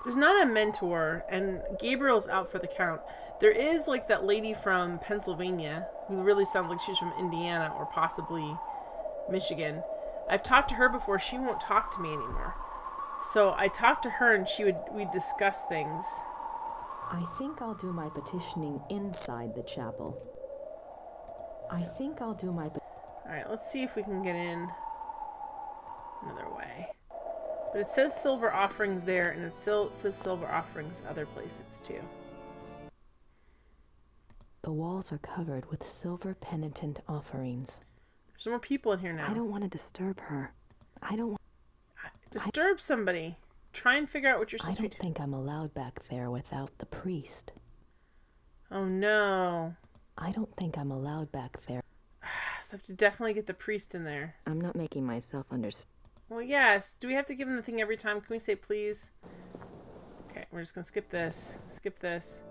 There's not a mentor, and Gabriel's out for the count. There is, like, that lady from Pennsylvania, who really sounds like she's from Indiana, or possibly Michigan. I've talked to her before. She won't talk to me anymore. So I talked to her, and we'd discuss things. I think I'll do my petitioning inside the chapel. I think I'll do my best. Alright, let's see if we can get in another way. But it says silver offerings there, and it still says silver offerings other places too. The walls are covered with silver penitent offerings. There's more people in here now. I don't want to disturb her. I don't want... Disturb somebody. Try and figure out what you're I supposed to be don't doing. think I'm allowed back there without the priest. Oh no. I don't think I'm allowed back there. So I have to definitely get the priest in there. I'm not making myself understand. Well, yes. Do we have to give him the thing every time? Can we say please? Okay, we're just gonna skip this. Skip this.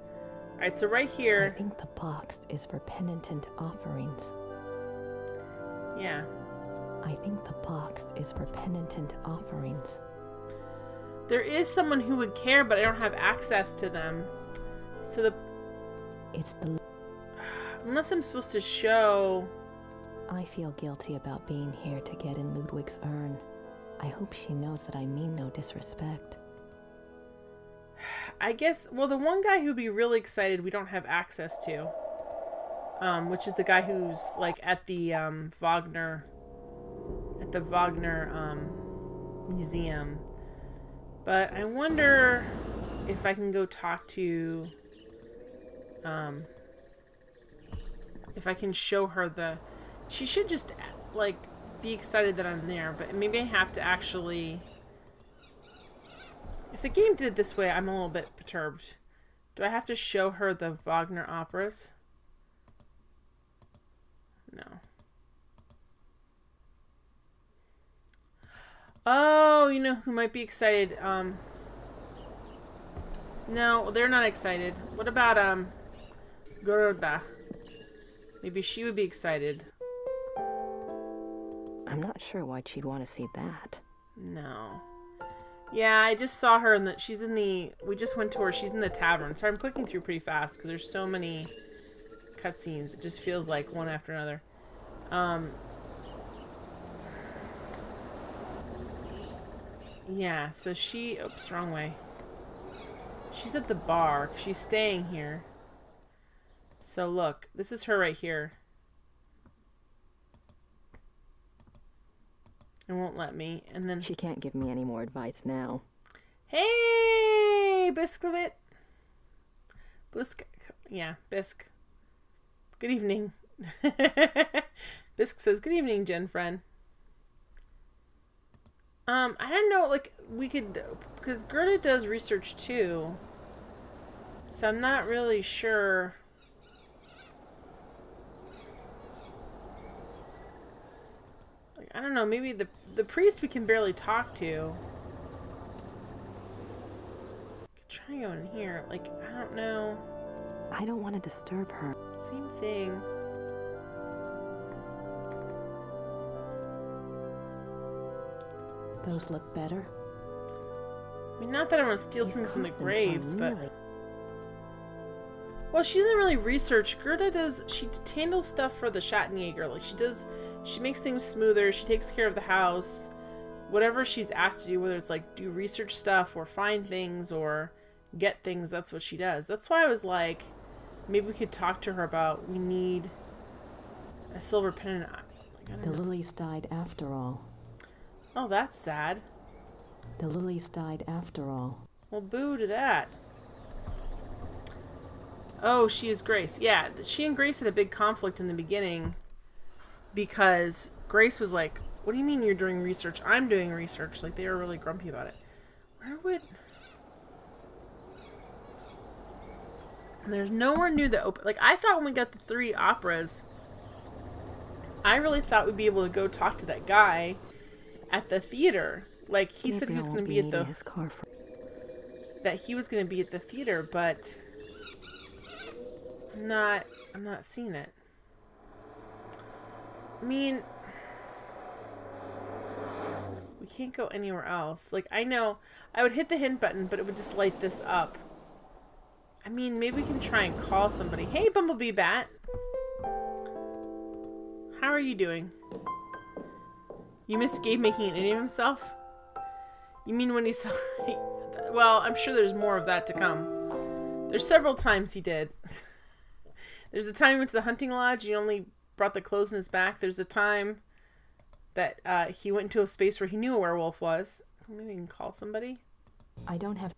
Alright, so right I here. think the box is for penitent offerings. Yeah. I think the box is for penitent offerings. There is someone who would care, but I don't have access to them. So the... It's the... Unless I'm supposed to show... I feel guilty about being here to get in Ludwig's urn. I hope she knows that I mean no disrespect. I guess... Well, the one guy who'd be really excited we don't have access to. Which is the guy who's, like, at the, Wagner... At the Wagner, museum. But I wonder if I can go talk to... if I can show her the... She should just, like, be excited that I'm there, but maybe I have to actually... If the game did it this way, I'm a little bit perturbed. Do I have to show her the Wagner operas? No. Oh, you know who might be excited? No, they're not excited. What about, Gerda? Maybe she would be excited. I'm not sure why she'd want to see that. No. Yeah, I just saw her in the... She's in the... We just went to her. She's in the tavern. So I'm clicking through pretty fast because there's so many cutscenes. It just feels like one after another. Yeah, so she... Oops, wrong way. She's at the bar. She's staying here. So look, this is her right here. It won't let me. And then... She can't give me any more advice now. Hey, Biscuit. Blisk. Yeah, Bisk. Good evening. Bisk says, good evening, Jen friend. I don't know, like, we could... Because Gerda does research, too. So I'm not really sure... I don't know, maybe the priest we can barely talk to. Could try going in here. Like, I don't know. I don't want to disturb her. Same thing. Those look better. I mean, not that I want to steal These something from the coffins are graves, but... really- Well, she doesn't really research. Gerda does... She handles stuff for the Schattenjäger. Like, she does... She makes things smoother. She takes care of the house. Whatever she's asked to do, whether it's like do research stuff or find things or get things, that's what she does. That's why I was like, maybe we could talk to her about we need a silver pendant. Like, I don't The know. lilies died after all. Oh, that's sad. The lilies died after all. Well, boo to that. Oh, she is Grace. Yeah, she and Grace had a big conflict in the beginning. Because Grace was like, what do you mean you're doing research? I'm doing research. Like, they were really grumpy about it. Where would... There's nowhere near the open... Like, I thought when we got the 3 operas, I really thought we'd be able to go talk to that guy at the theater. Like, he said he was going to be at the... His car for... That he was going to be at the theater, but... I'm not seeing it. I mean, we can't go anywhere else. Like, I know I would hit the hint button, but it would just light this up. I mean, maybe we can try and call somebody. Hey, Bumblebee Bat. How are you doing? You missed Gabe making an idiot of himself? You mean when he saw... Well, I'm sure there's more of that to come. There's several times he did. There's a time he went to the hunting lodge, he only brought the clothes in his back. There's a time that he went into a space where he knew a werewolf was. Maybe we can call somebody. I don't have...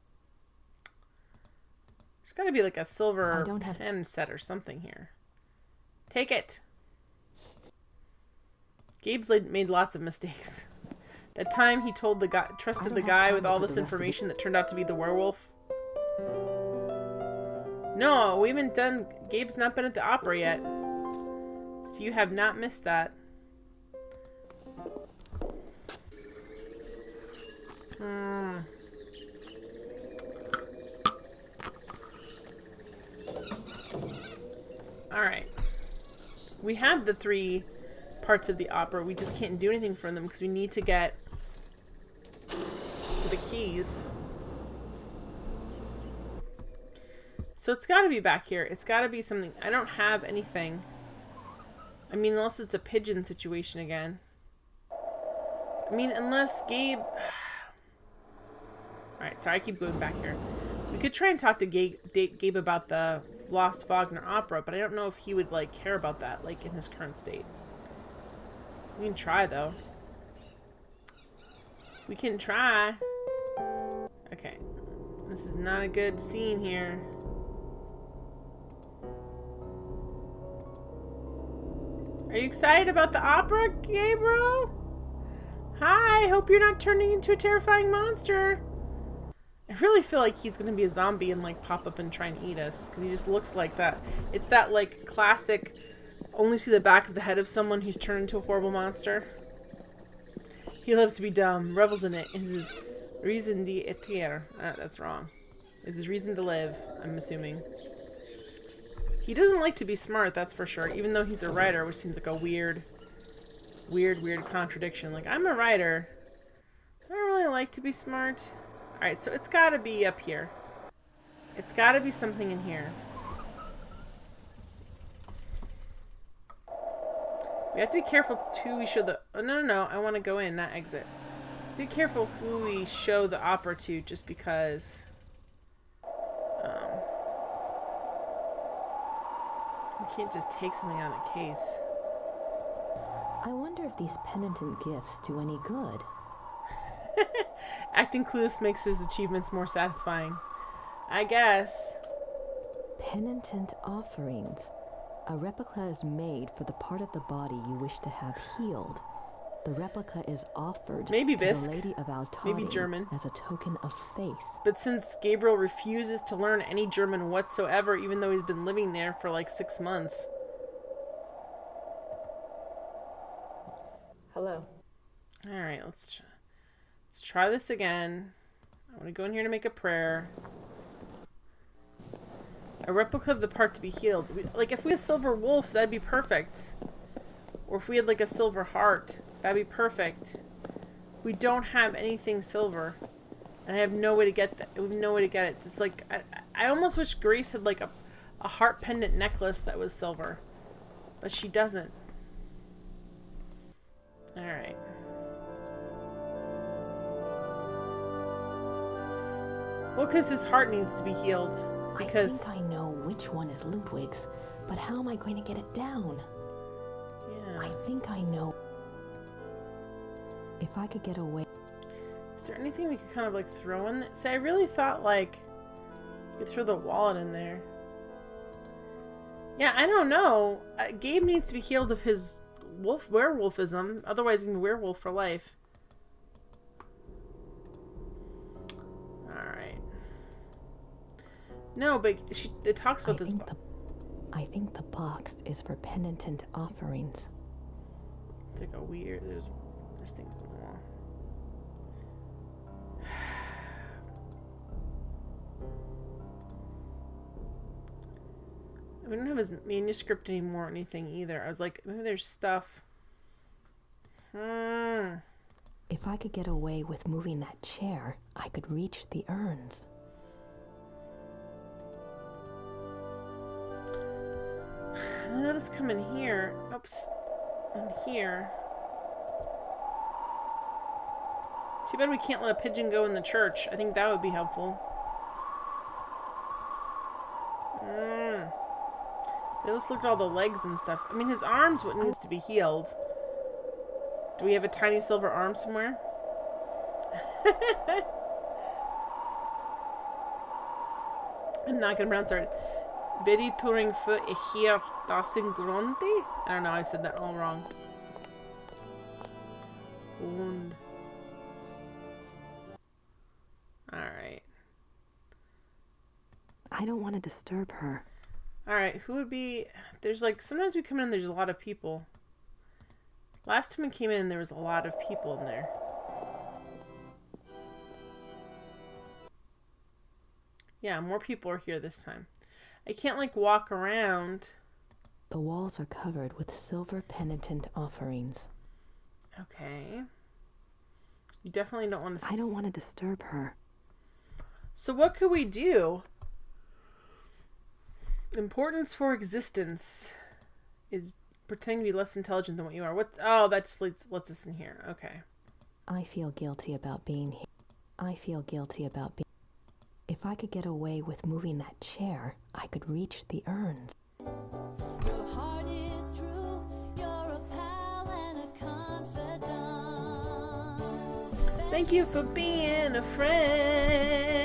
There's got to be like a silver pen set or something here. Take it. Gabe's made lots of mistakes. That time he told the guy, trusted the guy with all this information that turned out to be the werewolf. No, we haven't done... Gabe's not been at the opera yet. So you have not missed that. Alright. We have the 3 parts of the opera. We just can't do anything from them because we need to get the keys. So it's got to be back here. It's got to be something. I don't have anything. I mean, unless it's a pigeon situation again. I mean, unless Gabe... Alright, sorry, I keep going back here. We could try and talk to Gabe about the Lost Wagner opera, but I don't know if he would, like, care about that, like, in his current state. We can try, though. We can try. Okay. This is not a good scene here. Are you excited about the opera, Gabriel? Hi, hope you're not turning into a terrifying monster. I really feel like he's gonna be a zombie and like pop up and try and eat us because he just looks like that. It's that like classic only see the back of the head of someone who's turned into a horrible monster. He loves to be dumb, revels in it. Is his reason d'être. That's wrong. Is his reason to live, I'm assuming. He doesn't like to be smart, that's for sure, even though he's a writer, which seems like a weird contradiction. Like, I'm a writer. I don't really like to be smart. Alright, so it's gotta be up here. It's gotta be something in here. We have to be careful who we show the... Oh, no. I want to go in, not exit. We have to be careful who we show the opera to, just because... we can't just take something out of the case. I wonder if these penitent gifts do any good. Acting clueless makes his achievements more satisfying. I guess. Penitent offerings. A replica is made for the part of the body you wish to have healed. The replica is offered maybe to Bisque. the Lady of Altari Maybe German. as a token of faith. But since Gabriel refuses to learn any German whatsoever, even though he's been living there for like 6 months. Hello. Alright, let's try this again. I want to go in here to make a prayer. A replica of the part to be healed. Like, if we had a silver wolf, that'd be perfect. Or if we had, like, a silver heart, that'd be perfect. We don't have anything silver. And I have no way to get that. We have no way to get it. Just, like, I almost wish Grace had, like, a heart pendant necklace that was silver. But she doesn't. Alright. Well, because his heart needs to be healed. Because... I think I know which one is Ludwig's, but how am I going to get it down? Yeah. I think I know. If I could get away... Is there anything we could kind of, like, throw in there? See, I really thought, like, you could throw the wallet in there. Yeah, I don't know. Gabe needs to be healed of his werewolfism. Otherwise, he's a werewolf for life. Alright. No, but it talks about this. I think the box is for penitent offerings. It's like a weird... There's things on the wall. We don't have his manuscript anymore or anything either. I was like, maybe there's stuff. If I could get away with moving that chair, I could reach the urns. Let us come in here. Oops. In here. Too bad we can't let a pigeon go in the church. I think that would be helpful. Let's look at all the legs and stuff. I mean, his arm's what needs to be healed. Do we have a tiny silver arm somewhere? I'm not gonna pronounce it. Betty Turing für hier dasin Gronte? I don't know, I said that all wrong. Und. Alright. I don't want to disturb her. Alright, who would be... There's like... Sometimes we come in and there's a lot of people. Last time we came in, there was a lot of people in there. Yeah, more people are here this time. I can't, like, walk around. The walls are covered with silver penitent offerings. Okay. You definitely don't want to... I don't want to disturb her. So what could we do? Importance for existence is pretending to be less intelligent than what you are. What? Oh, that just lets us in here. Okay. I feel guilty about being here. I feel guilty about being... If I could get away with moving that chair, I could reach the urns. Your heart is true. You're a pal and a confidant. Thank you for being a friend.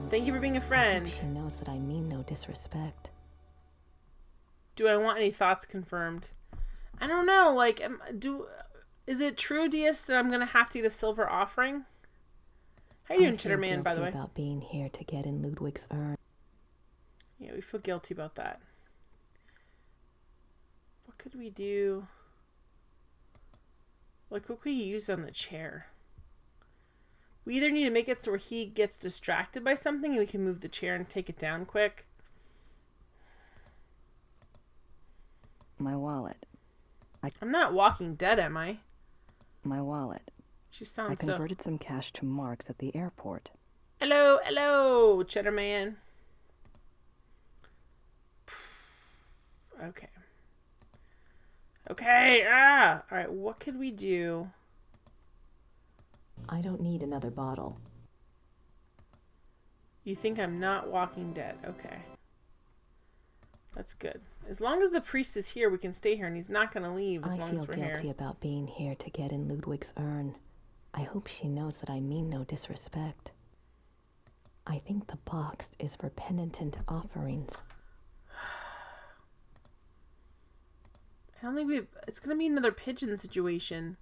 Thank you for being a friend. She knows that I mean no disrespect. Do I want any thoughts confirmed? I don't know. Like, is it true, DS, that I'm gonna have to get a silver offering? How you doing, Chitterman, by the way? About being here to get in Ludwig's urn. Yeah, we feel guilty about that. What could we do? Like, what could we use on the chair? We either need to make it so where he gets distracted by something and we can move the chair and take it down quick. My wallet. I'm not Walking Dead, am I? My wallet. She sounds I converted some cash to marks at the airport. Hello, hello, Cheddarman. Okay. Okay, Alright, what could we do? I don't need another bottle. You think I'm not Walking Dead. Okay. That's good. As long as the priest is here, we can stay here, and he's not going to leave as long as we're here. I feel guilty about being here to get in Ludwig's urn. I hope she knows that I mean no disrespect. I think the box is for penitent offerings. I don't think it's going to be another pigeon situation,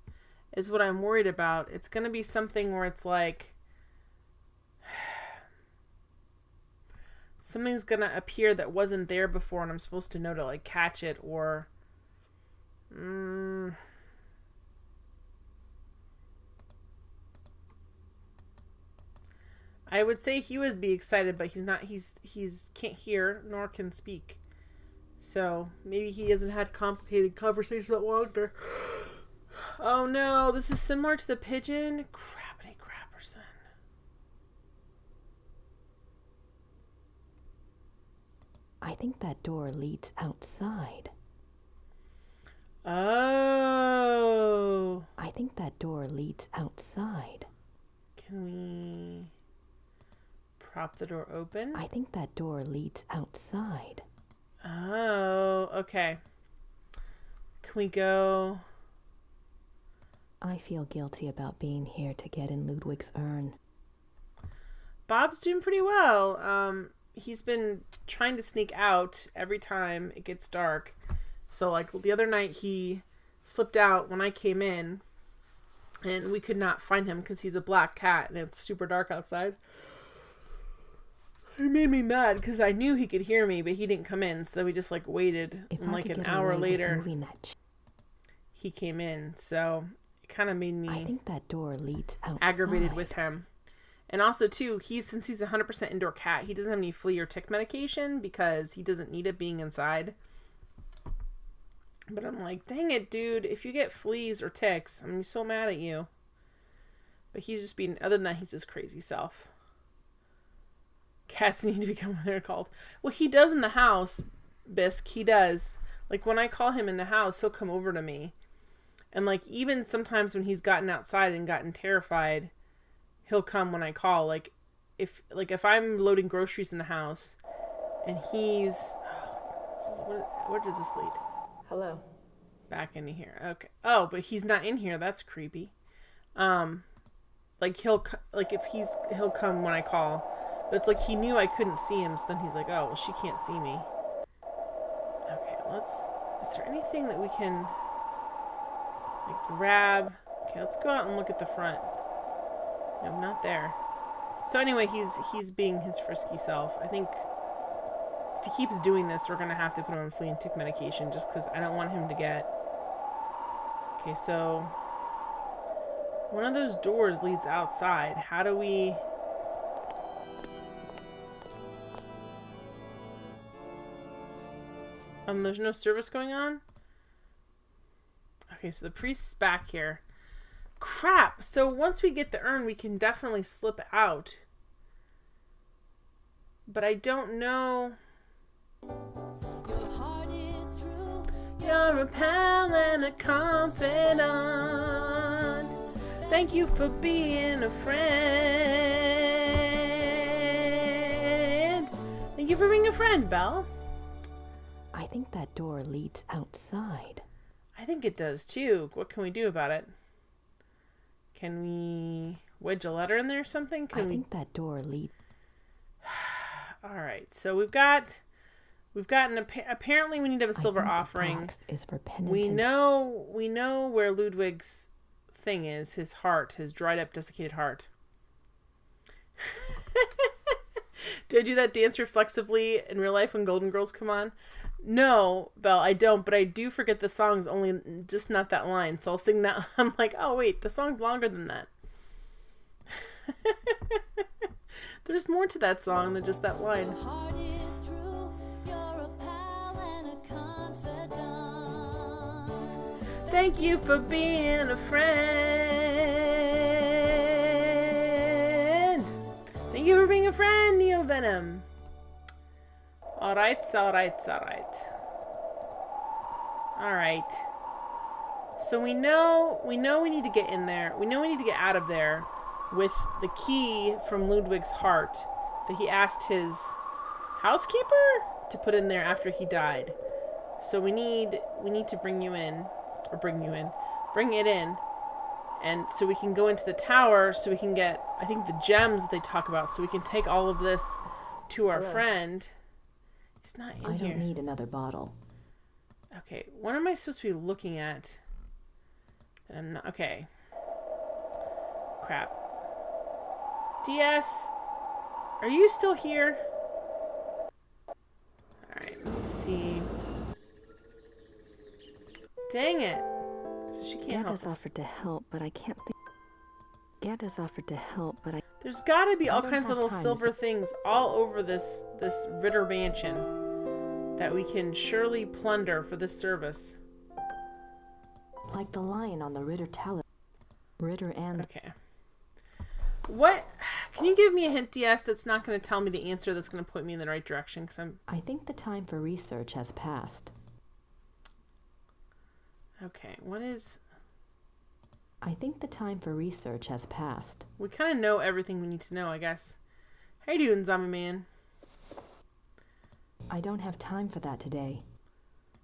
is what I'm worried about. It's going to be something where it's like... something's going to appear that wasn't there before, and I'm supposed to know to, like, catch it, or... I would say he would be excited, but he's not. He's can't hear nor can speak. So maybe he hasn't had complicated conversations about Wagner. Oh no, this is similar to the pigeon. Crappity crapperson. I think that door leads outside. Oh. I think that door leads outside. Can we prop the door open? I think that door leads outside. Oh, okay. Can we go? I feel guilty about being here to get in Ludwig's urn. Bob's doing pretty well. He's been trying to sneak out every time it gets dark. So, like, the other night he slipped out when I came in, and we could not find him because he's a black cat and it's super dark outside. It made me mad because I knew he could hear me, but he didn't come in. So then we just, like, waited. And, like, an hour later, he came in. So it kind of made me I think that door leads outside. Aggravated with him. And also, too, since he's a 100% indoor cat, he doesn't have any flea or tick medication because he doesn't need it being inside. But I'm like, dang it, dude. If you get fleas or ticks, I'm going to be so mad at you. But he's just being, other than that, he's his crazy self. Cats need to become what they're called. Well, he does in the house, Bisque. He does. Like, when I call him in the house, he'll come over to me. And, like, even sometimes when he's gotten outside and gotten terrified, he'll come when I call. Like if I'm loading groceries in the house And he's... where does this lead? Hello. Back into here. Okay. Oh, but he's not in here. That's creepy. Like he'll come when I call. But it's like he knew I couldn't see him, so then he's like, oh, well, she can't see me. Okay, is there anything that we can like grab? Okay, let's go out and look at the front. No, not there. So anyway, he's being his frisky self. I think if he keeps doing this, we're gonna have to put him on flea and tick medication just because I don't want him to get... Okay, so one of those doors leads outside. How do we... There's no service going on? Okay, so the priest's back here. Crap! So once we get the urn, we can definitely slip out. But I don't know... Your heart is true. You're a pal and a confidant. Thank you for being a friend. Thank you for being a friend, Belle. I think that door leads outside. I think it does too. What can we do about it? Can we wedge a letter in there or something? I think that door leads... Alright, so we've gotten apparently we need to have a silver offering. The box is for penitent. We know where Ludwig's thing is, his heart, his dried up, desiccated heart. Do I do that dance reflexively in real life when Golden Girls come on? No, Belle, I don't, but I do forget the song's only just not that line, so I'll sing that. I'm like, oh wait, the song's longer than that. There's more to that song than just that line. Your heart is true. You're a pal and a confidant. Thank you for being a friend. Thank you for being a friend, Neo Venom. Alright. Alright. So we know we need to get in there. We know we need to get out of there with the key from Ludwig's heart that he asked his housekeeper to put in there after he died. So we need to bring it in, and so we can go into the tower so we can get, I think, the gems that they talk about, so we can take all of this to our friend. He's not in here. I don't need another bottle. Okay, what am I supposed to be looking at? That I'm not... Okay. Crap. DS, are you still here? Alright, let's see. Dang it. So she can't help us. offered to help, but I can't think. Gadda's offered to help, but I... There's gotta be all don't kinds of have little time, silver things all over this Ritter mansion that we can surely plunder for this service. Like the lion on the Ritter Talent. Ritter and... Okay. What? Can you give me a hint, DS, that's not going to tell me the answer that's going to point me in the right direction? Because I think the time for research has passed. Okay, what is... I think the time for research has passed. We kind of know everything we need to know, I guess. How you doing, Zombie Man? I don't have time for that today.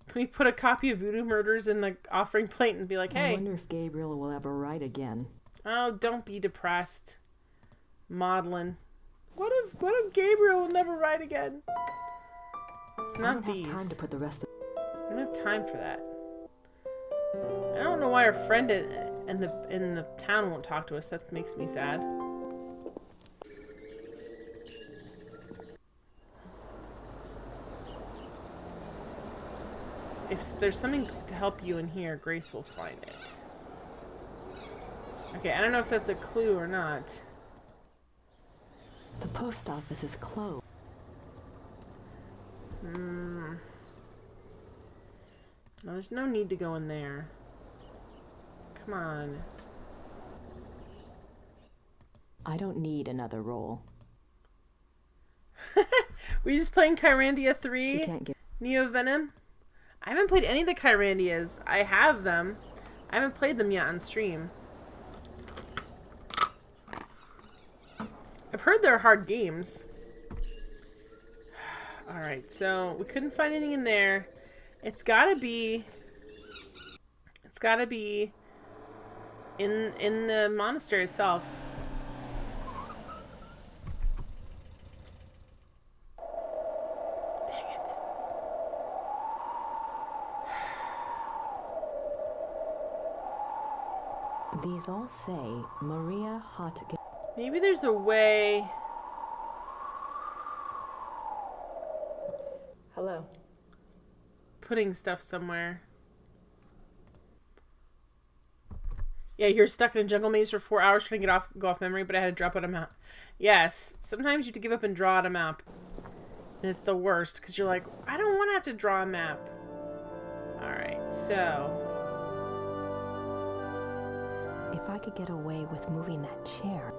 Can we put a copy of Voodoo Murders in the offering plate and be like, hey... I wonder if Gabriel will ever write again. Oh, don't be depressed. Maudlin. What if Gabriel will never write again? It's not these. I don't have time to put the rest of... I don't have time for that. I don't know why our friend in the town won't talk to us. That makes me sad. If there's something to help you in here, Grace will find it. Okay, I don't know if that's a clue or not. The post office is closed. No, there's no need to go in there. Come on. I don't need another roll. Were you just playing Kyrandia 3? She can't get... Neo Venom? I haven't played any of the Kyrandias. I have them. I haven't played them yet on stream. I've heard they're hard games. Alright, so we couldn't find anything in there. It's gotta be in the monastery itself. Dang it. These all say Maria Hot. Maybe there's a way. Hello. Putting stuff somewhere. Yeah, you're stuck in a jungle maze for 4 hours trying to go off memory, but I had to drop out a map. Yes, sometimes you have to give up and draw out a map. And it's the worst, because you're like, I don't want to have to draw a map. Alright, so... If I could get away with moving that chair.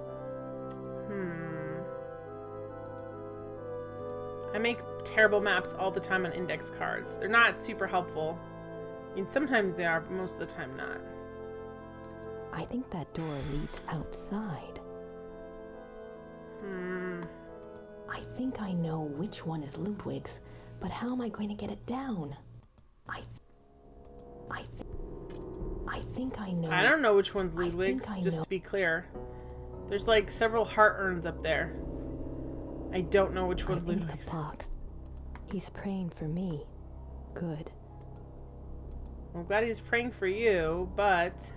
I make terrible maps all the time on index cards. They're not super helpful. I mean, sometimes they are, but most of the time not. I think that door leads outside. I think I know which one is Ludwig's, but how am I going to get it down? I think I know. I don't know which one's Ludwig's, just to be clear. There's like several heart urns up there. I don't know which one's Ludwig's. The box. He's praying for me. Good. I'm glad he's praying for you, but...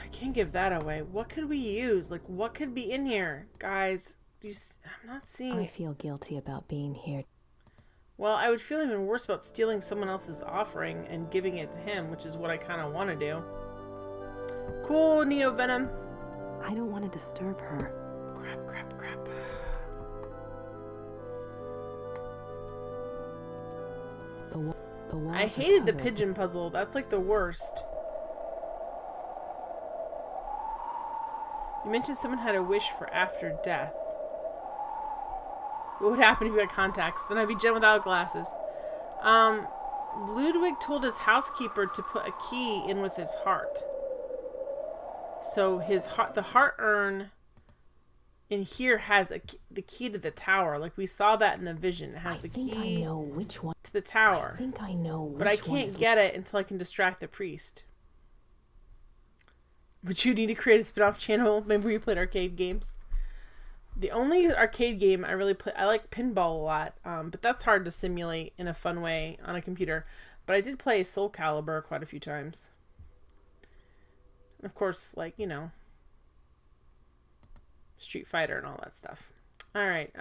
I can't give that away. What could we use? Like, what could be in here? Guys, I'm not seeing... I feel guilty about being here. Well, I would feel even worse about stealing someone else's offering and giving it to him, which is what I kind of want to do. Cool, Neo Venom. I don't want to disturb her. Crap. I hated the pigeon puzzle. That's like the worst. You mentioned someone had a wish for after death. What would happen if you had contacts? Then I'd be Jen without glasses. Ludwig told his housekeeper to put a key in with his heart. So the heart urn in here has the key to the tower. Like we saw that in the vision. It has the key I know which one. to the tower. I think I know which but I can't get it until I can distract the priest. Would you need to create a spin-off channel? Remember you played arcade games? The only arcade game I really play, I like pinball a lot, but that's hard to simulate in a fun way on a computer. But I did play Soul Calibur quite a few times. And of course, like, you know, Street Fighter and all that stuff. Alright,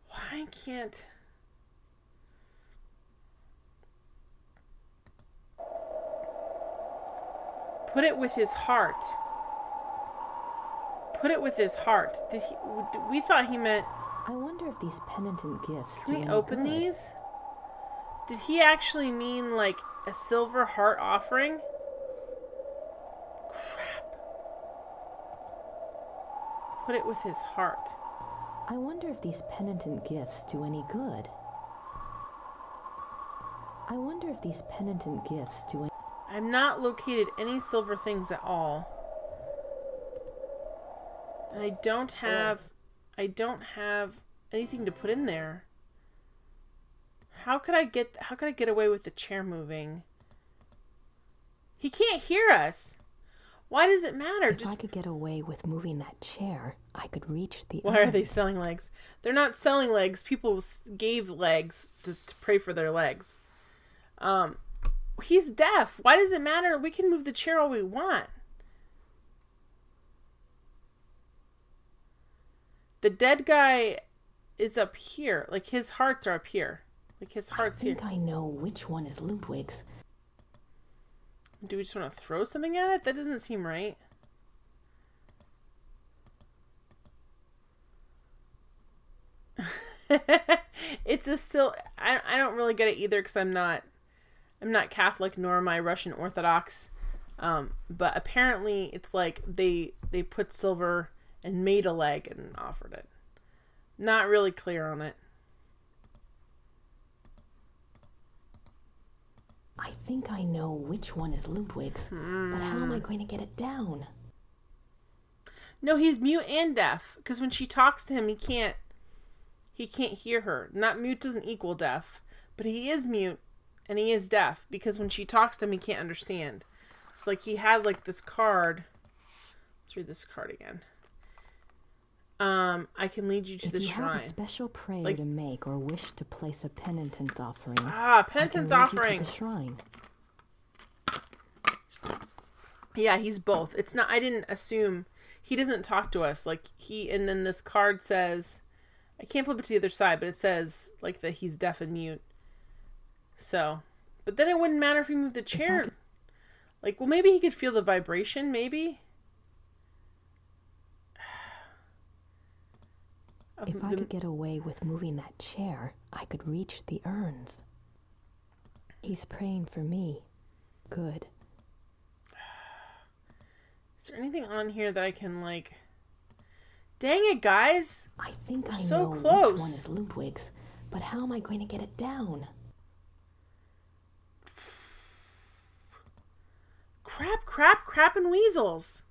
why can't... Put it with his heart. Put it with his heart. We thought he meant... I wonder if these penitent gifts... Can we open these? Did he actually mean, like, a silver heart offering? Crap. Put it with his heart. I wonder if these penitent gifts do any good. I wonder if these penitent gifts do any... I've not located any silver things at all. And I don't have anything to put in there. How could I get away with the chair moving? He can't hear us. Why does it matter? If I could get away with moving that chair, I could reach the... Why are they selling legs? They're not selling legs. People gave legs to pray for their legs. He's deaf. Why does it matter? We can move the chair all we want. The dead guy is up here. Like, his hearts are up here. Like, his heart's here. I think I know which one is Ludwig's. Do we just want to throw something at it? That doesn't seem right. It's a still... I don't really get it either because I'm not Catholic, nor am I Russian Orthodox. But apparently it's like they put silver and made a leg and offered it. Not really clear on it. I think I know which one is Ludwig's, but how am I going to get it down? No, he's mute and deaf. Because when she talks to him, he can't hear her. Not mute doesn't equal deaf. But he is mute and he is deaf. Because when she talks to him, he can't understand. So, like, he has, like, this card. Let's read this card again. I can lead you to the shrine. If you have a special prayer like, to make or wish to place a penitence offering, penitence I can lead offering. you to the shrine. Yeah, he's both. It's not. I didn't assume he doesn't talk to us. Like and then this card says, I can't flip it to the other side, but it says like that he's deaf and mute. So, but then it wouldn't matter if we moved the chair. Like, well, maybe he could feel the vibration. Maybe. If I could get away with moving that chair, I could reach the urns. He's praying for me. Good. Is there anything on here that I can, like... Dang it, guys! I think I so know close. which one is Ludwig's, but how am I going to get it down? Crap and weasels!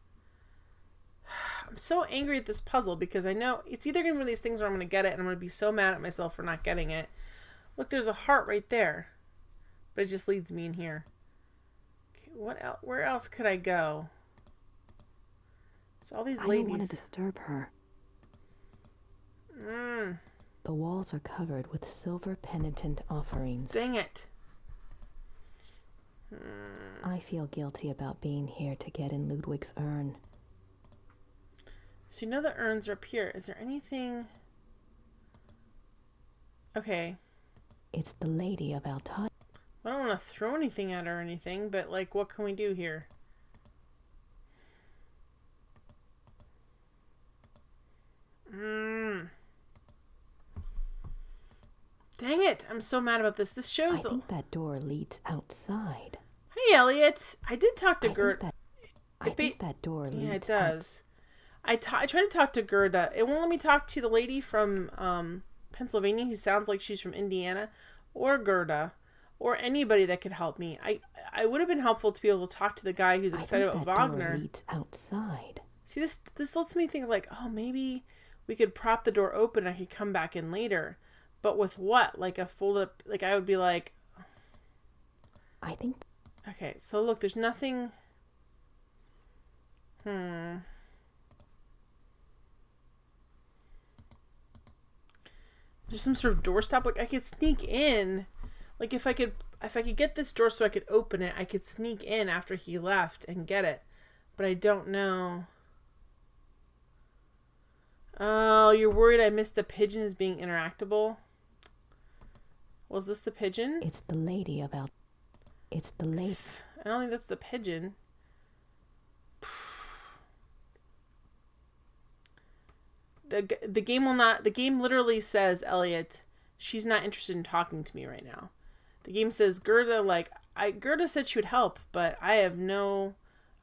I'm so angry at this puzzle because I know it's either going to be one of these things where I'm going to get it and I'm going to be so mad at myself for not getting it. Look, there's a heart right there. But it just leads me in here. Okay, what else? Where else could I go? So all these ladies. I don't want to disturb her. The walls are covered with silver penitent offerings. Dang it. I feel guilty about being here to get in Ludwig's urn. So you know the urns are up here. Is there anything... Okay. It's the Lady of Altad. I don't want to throw anything at her or anything, but, like, what can we do here? Dang it! I'm so mad about this. This shows... I think that door leads outside. Hey, Elliot! I did talk to Gerda. I think that door leads Yeah, it does. I tried to talk to Gerda. It won't let me talk to the lady from Pennsylvania who sounds like she's from Indiana, or Gerda, or anybody that could help me. I would have been helpful to be able to talk to the guy who's excited about Wagner. Door leads outside. See, this lets me think like, oh, maybe we could prop the door open and I could come back in later. But with what? Like a fold up, like I would be like... I think... Okay, so look, there's nothing... There's some sort of doorstop. Like I could sneak in. Like if I could get this door so I could open it, I could sneak in after he left and get it. But I don't know. Oh, you're worried I missed the pigeon as being interactable? Was this the pigeon? It's the Lady of Altad. It's the lady. I don't think that's the pigeon. The game will not... The game literally says, Elliot, she's not interested in talking to me right now. The game says, Gerda, like... Gerda said she would help, but I have no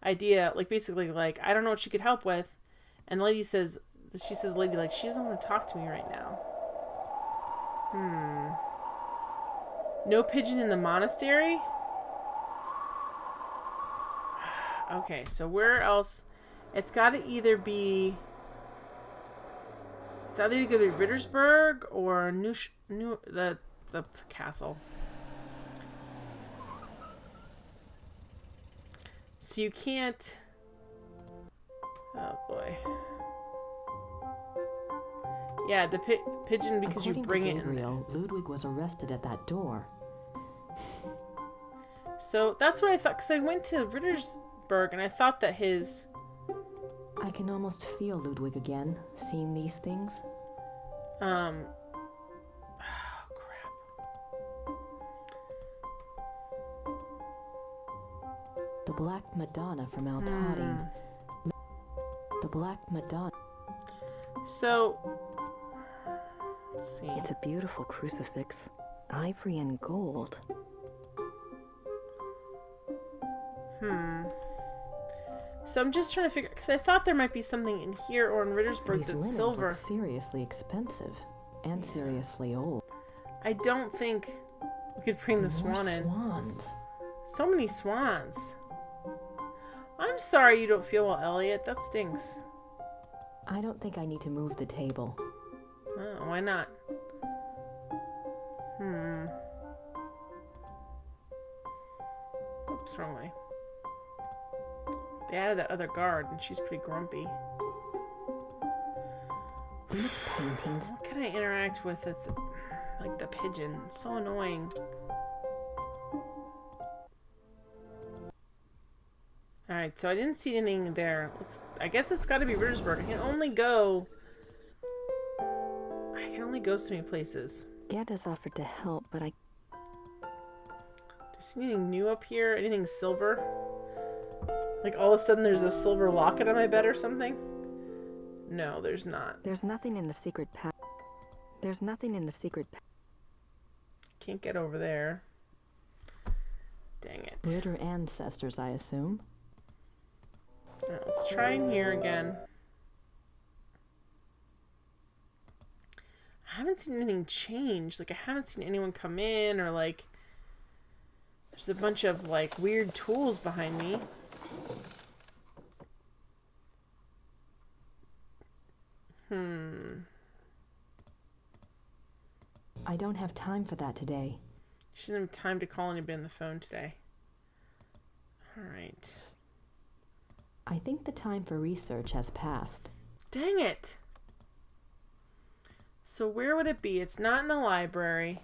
idea. Like, basically, like, I don't know what she could help with. And the lady says... She says, lady, like, she doesn't want to talk to me right now. No pigeon in the monastery? Okay, so where else? It's got to either be... It's either going to be Rittersburg or the castle. So you can't... Oh boy. Yeah, the pigeon because According you bring to it in. Gabriel, Ludwig was arrested at that door. So that's what I thought, because I went to Rittersburg and I thought that his... I can almost feel Ludwig again, seeing these things. Oh, crap. The Black Madonna from Altading. The Black Madonna. So, let's see. It's a beautiful crucifix. Ivory and gold. So I'm just trying to figure, because I thought there might be something in here or in Rittersburg These that's linens silver. look seriously expensive and seriously old. I don't think we could bring the More swan in. swans. So many swans. I'm sorry you don't feel well, Elliot. That stinks. I don't think I need to move the table. Oh, why not? Oops, wrong way. They added that other guard, and she's pretty grumpy. These paintings. What can I interact with that's like the pigeon? It's so annoying. Alright, so I didn't see anything there. I guess it's gotta be Rittersburg. I can only go so many places. Gad has offered to help, but Do you see anything new up here? Anything silver? Like all of a sudden there's a silver locket on my bed or something? No, there's not. There's nothing in the secret path. There's nothing in the secret path. Can't get over there. Dang it. Ritter ancestors, I assume. Alright, let's try in here again. I haven't seen anything change. Like, I haven't seen anyone come in or, like... There's a bunch of, like, weird tools behind me. I don't have time for that today. She doesn't have time to call anybody on the phone today. Alright. I think the time for research has passed. Dang it! So where would it be? It's not in the library.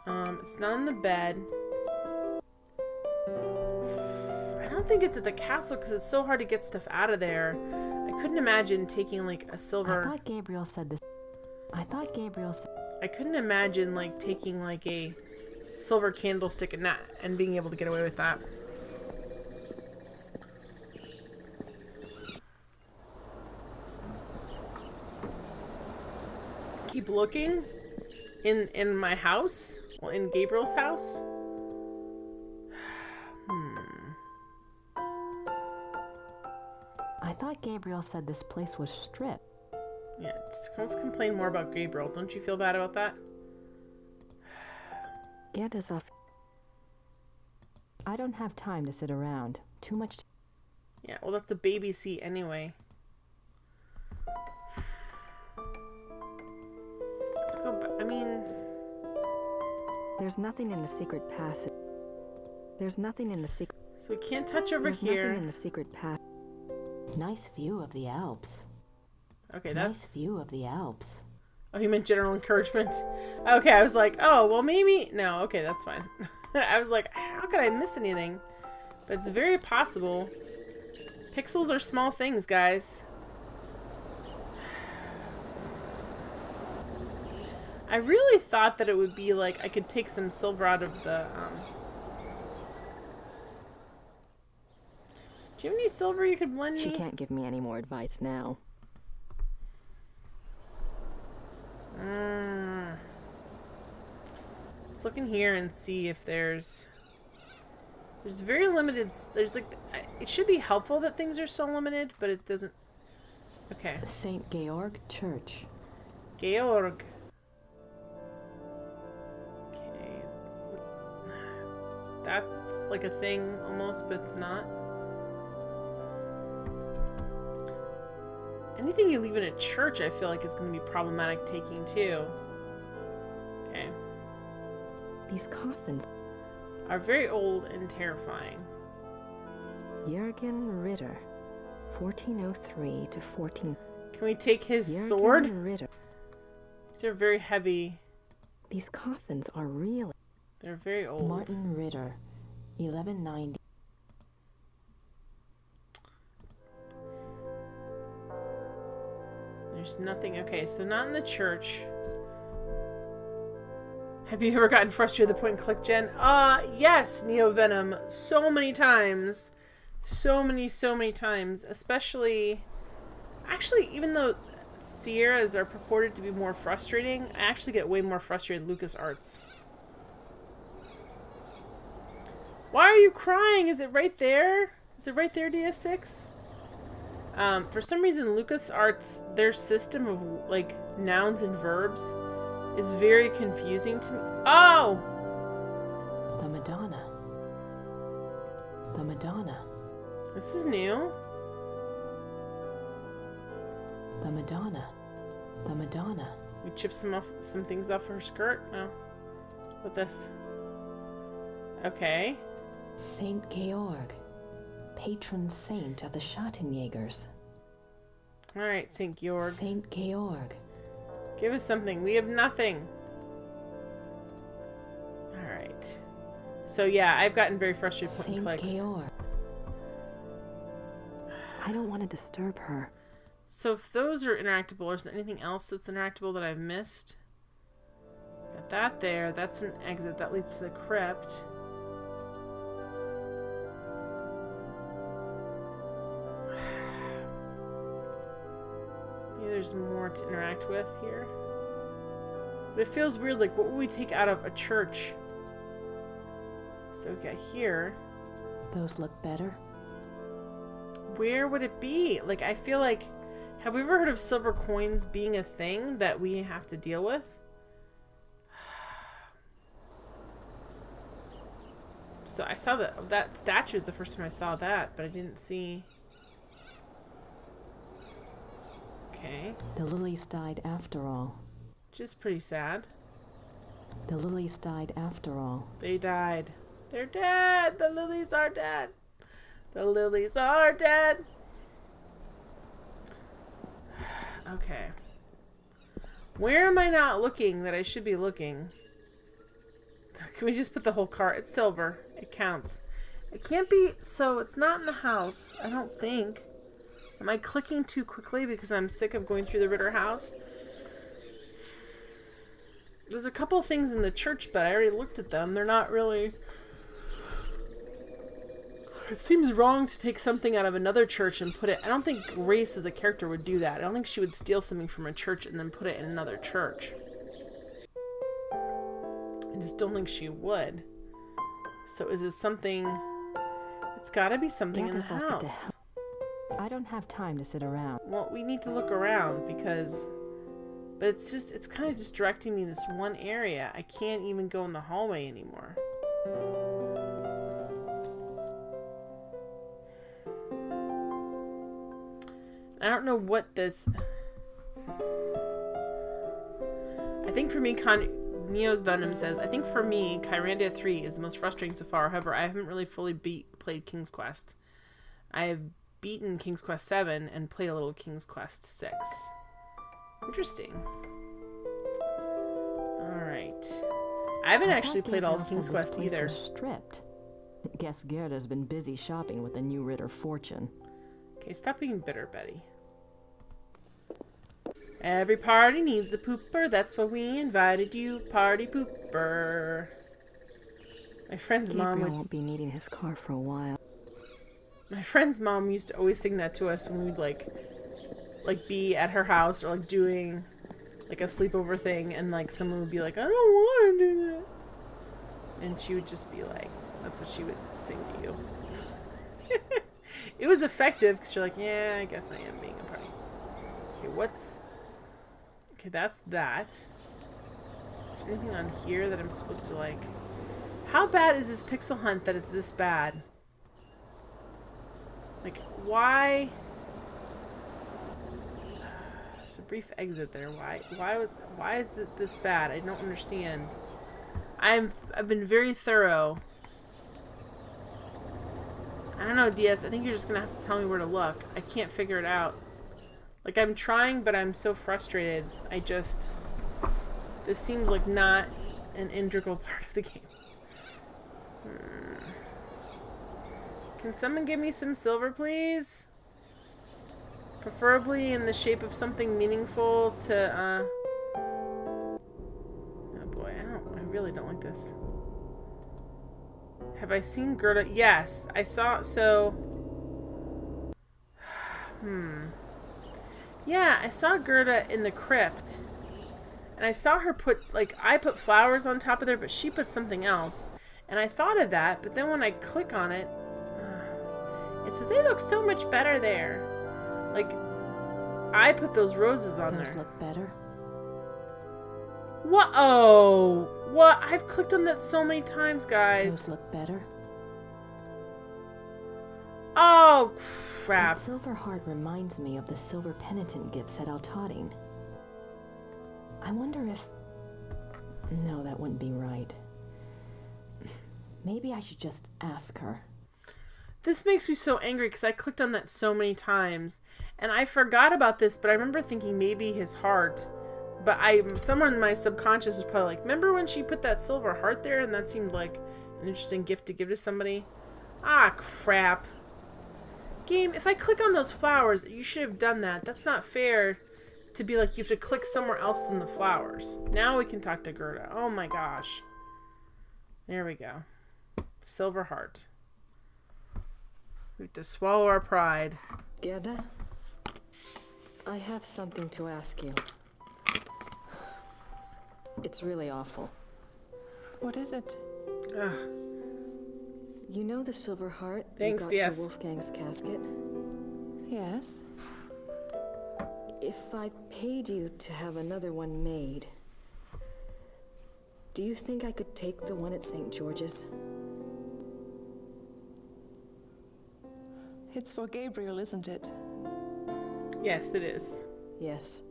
It's not in the bed. I don't think it's at the castle because it's so hard to get stuff out of there. I couldn't imagine taking like a silver... I thought Gabriel said this. I couldn't imagine like taking like a silver candlestick and being able to get away with that. Keep looking in my house, well, in Gabriel's house. I thought Gabriel said this place was stripped. Yeah, let's complain more about Gabriel. Don't you feel bad about that? Gad has offered. I don't have time to sit around. Too much. Yeah, well, that's a baby seat anyway. Let's go back. I mean... There's nothing in the secret passage. There's nothing in the secret. So we can't touch over There's here. nothing in the secret path. Nice view of the Alps. Okay, that's... Nice view of the Alps. Oh, you meant general encouragement? Okay, I was like, oh, well, maybe... No, okay, that's fine. I was like, how could I miss anything? But it's very possible. Pixels are small things, guys. I really thought that it would be like I could take some silver out of the... Do you have any silver you could lend me? She can't give me any more advice now. Let's look in here and see if there's very limited. There's like, it should be helpful that things are so limited, but it doesn't. Okay. St. Georg Church. Georg. Okay. That's like a thing almost, but it's not. Anything you leave in a church, I feel like is going to be problematic taking too. Okay. These coffins Are very old and terrifying. Jürgen Ritter, 1403 to 14. Can we take his Jürgen sword? Ritter. These are very heavy. These coffins are really. They're very old. Martin Ritter, 1190. There's nothing. Okay, so not in the church. Have you ever gotten frustrated at the point and click, Jen? Yes, Neo Venom. So many times. So many times. Especially... Actually, even though Sierras are purported to be more frustrating, I actually get way more frustrated with LucasArts. Why are you crying? Is it right there? Is it right there, DS6? For some reason, LucasArts, their system of, like, nouns and verbs is very confusing to me. Oh! The Madonna. The Madonna. This is new. The Madonna. The Madonna. We chip some things off her skirt? No. With this. Okay. Saint Georg, patron saint of the Schattenjägers. Alright, St. Georg. Saint Georg. Give us something. We have nothing. Alright. So yeah, I've gotten very frustrated putting Saint clicks. Georg. I don't want to disturb her. So if those are interactable, is there anything else that's interactable that I've missed? Got that there. That's an exit. That leads to the crypt. Maybe there's more to interact with here. But it feels weird, like what would we take out of a church? So we got here. Those look better. Where would it be? Like, I feel like, have we ever heard of silver coins being a thing that we have to deal with? So I saw that statue is the first time I saw that, but I didn't see. Okay. The lilies died after all. Which is pretty sad. The lilies died after all. They died. They're dead. The lilies are dead. The lilies are dead. Okay. Where am I not looking that I should be looking? Can we just put the whole cart? It's silver. It counts. It can't be... So, it's not in the house. I don't think. Am I clicking too quickly because I'm sick of going through the Ritter house? There's a couple things in the church, but I already looked at them. They're not really... It seems wrong to take something out of another church and put it... I don't think Grace as a character would do that. I don't think she would steal something from a church and then put it in another church. I just don't think she would. So is it something... It's gotta be something in the house. I don't have time to sit around. Well, we need to look around because... But it's just... It's kind of just directing me this one area. I can't even go in the hallway anymore. I don't know what this... I think for me, Neo's Venom says, I think for me, Kyrandia 3 is the most frustrating so far. However, I haven't really fully played King's Quest. I have beaten King's Quest 7 and played a little King's Quest 6. Interesting. Alright. I haven't actually played all of King's Quest either. Stripped. Guess Gerda's been busy shopping with the new Ritter fortune. Okay, stop being bitter, Betty. Every party needs a pooper. That's why we invited you, party pooper. My friend's mom won't be needing his car for a while. My friend's mom used to always sing that to us when we'd like be at her house or like doing like a sleepover thing, and like someone would be like, I don't want to do that, and she would just be like, that's what she would sing to you. It was effective because you're like, yeah, I guess I am being a party. Okay, what's... Okay, that's that. Is there anything on here that I'm supposed to, like... How bad is this pixel hunt that it's this bad? Like, why... There's a brief exit there. Why is it this bad? I don't understand. I've been very thorough. I don't know, DS. I think you're just gonna have to tell me where to look. I can't figure it out. Like, I'm trying, but I'm so frustrated. This seems like not an integral part of the game. Can someone give me some silver, please? Preferably in the shape of something meaningful to, Oh boy, I really don't like this. Have I seen Gerda? Yes, I saw, so... Yeah, I saw Gerda in the crypt. And I saw her put, like, I put flowers on top of there, but she put something else. And I thought of that, but then when I click on it, it says, they look so much better there. Like, I put those roses on there. Those look better. What? Oh, what? I've clicked on that so many times, guys. Those look better. Oh, That crap. silver heart reminds me of the silver penitent gifts at Altadin. I wonder if... No, that wouldn't be right. Maybe I should just ask her. This makes me so angry because I clicked on that so many times. And I forgot about this, but I remember thinking maybe his heart. But someone in my subconscious was probably like, remember when she put that silver heart there and that seemed like an interesting gift to give to somebody? Ah, crap. Game, if I click on those flowers, you should have done that. That's not fair to be like, you have to click somewhere else than the flowers. Now we can talk to Gerda. Oh my gosh. There we go. Silver heart. We have to swallow our pride. Gerda, I have something to ask you. It's really awful. What is it? Ugh. You know the silver heart Thanks, you got yes. for Wolfgang's casket? Yes. If I paid you to have another one made, do you think I could take the one at St. George's? It's for Gabriel, isn't it? Yes, it is. Yes.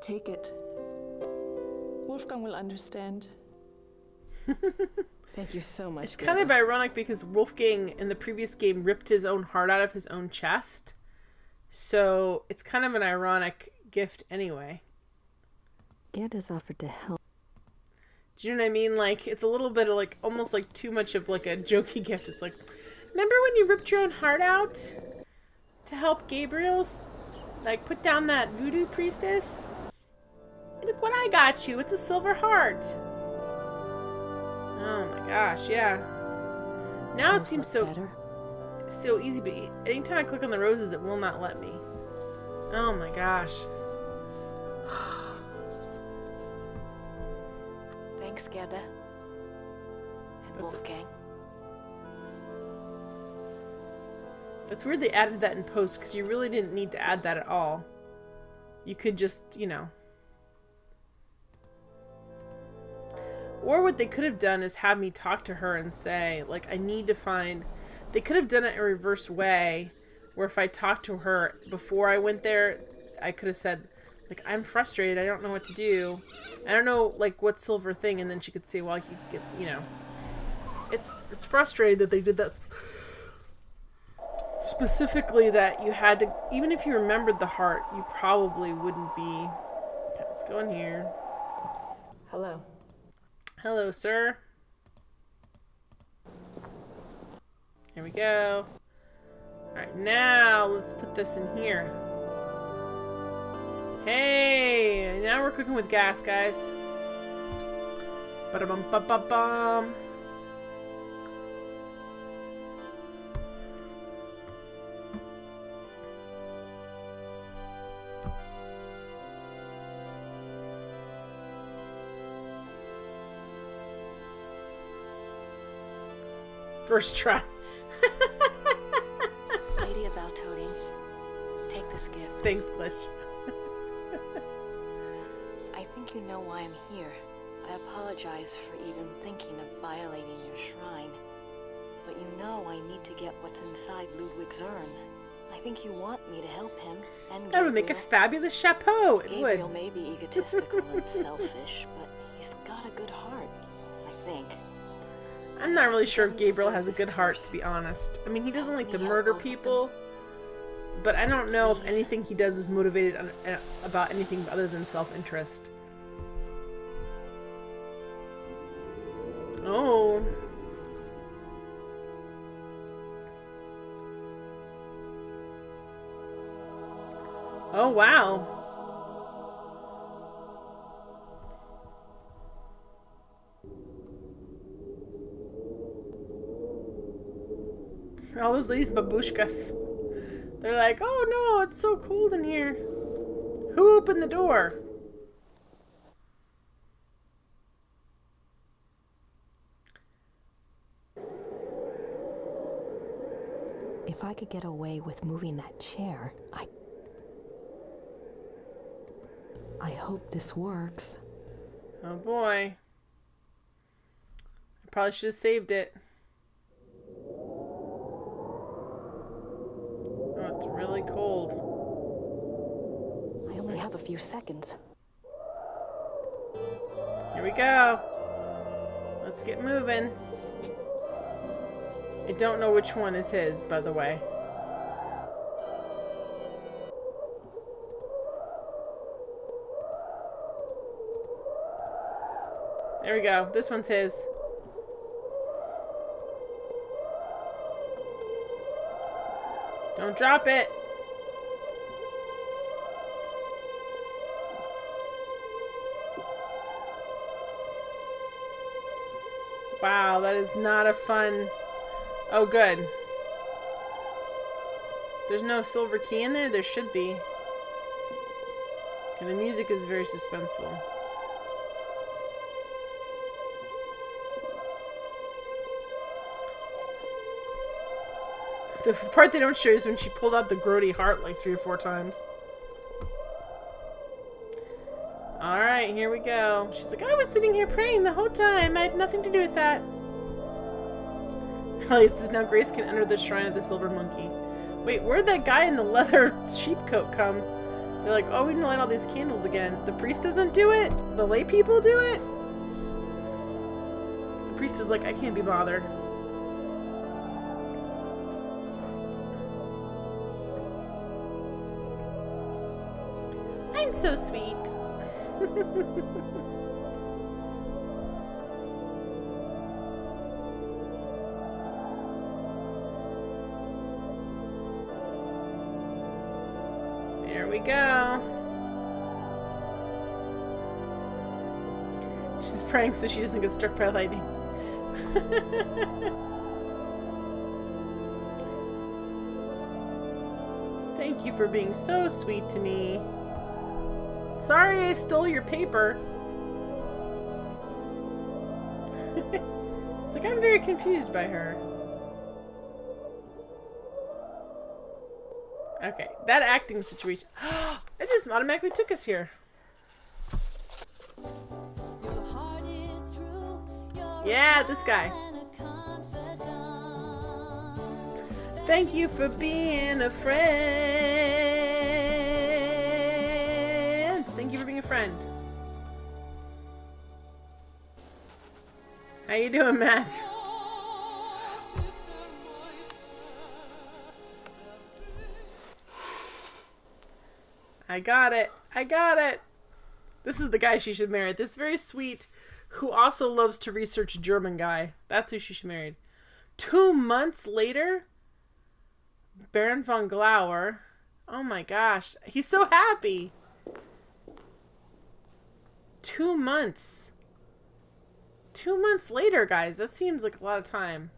Take it. Wolfgang will understand. Thank you so much. It's kind of ironic because Wolfgang in the previous game ripped his own heart out of his own chest. So it's kind of an ironic gift anyway. Gerda's offered to help. Do you know what I mean? Like, it's a little bit of like, almost like too much of like a jokey gift. It's like, remember when you ripped your own heart out to help Gabriel's, like, put down that voodoo priestess? Look what I got you. It's a silver heart. Oh my gosh, yeah. Now it seems so easy, but anytime I click on the roses, it will not let me. Oh my gosh. Thanks, Gerda. And Wolfgang. That's weird they added that in post, because you really didn't need to add that at all. You could just, you know. Or what they could have done is have me talk to her and say, like, I need to find... They could have done it in a reverse way, where if I talked to her before I went there, I could have said, like, I'm frustrated, I don't know what to do. I don't know, like, what silver thing, and then she could say, well, you get, you know. It's frustrating that they did that. Specifically that you had to, even if you remembered the heart, you probably wouldn't be... Okay, let's go in here. Hello. Hello, sir. Here we go. Alright, now let's put this in here. Hey! Now we're cooking with gas, guys. Ba-da-bum-ba-ba-bum. First try. Lady of Altoding, take this gift. Thanks, Glitch. I think you know why I'm here. I apologize for even thinking of violating your shrine. But you know I need to get what's inside Ludwig's urn. I think you want me to help him, and That would make a fabulous chapeau. It Gabriel would. may be egotistical and selfish, but he's got a good heart, I think. I'm not really sure if Gabriel has a good heart, to be honest. I mean, he doesn't like to murder people, but I don't know if anything he does is motivated about anything other than self-interest. Oh. Oh, wow. All those ladies babushkas. They're like, oh no, it's so cold in here. Who opened the door? If I could get away with moving that chair, I hope this works. Oh boy. I probably should have saved it. really cold. I only have a few seconds. Here we go. Let's get moving. I don't know which one is his, by the way. There we go. This one's his. Don't drop it. Wow, that is not a fun... Oh, good. There's no silver key in there? There should be. And the music is very suspenseful. The part they don't show is when she pulled out the grody heart like 3 or 4 times. Alright, here we go. She's like, I was sitting here praying the whole time. I had nothing to do with that. Elliot says, now Grace can enter the shrine of the silver monkey. Wait, where'd that guy in the leather sheep coat come? They're like, oh, we need to light all these candles again. The priest doesn't do it? The lay people do it? The priest is like, I can't be bothered. I'm so sweet. There we go. She's praying so she doesn't get struck by lightning. Thank you for being so sweet to me. Sorry I stole your paper. It's like I'm very confused by her. Okay, that acting situation. It just automatically took us here. Yeah, this guy. Thank you for being a friend. Thank you for being a friend. How you doing, Matt? I got it. I got it. This is the guy she should marry. This very sweet, who also loves to research German guy. That's who she should marry. 2 months later, Baron von Glauer. Oh my gosh. He's so happy. 2 months. 2 months later, guys. That seems like a lot of time.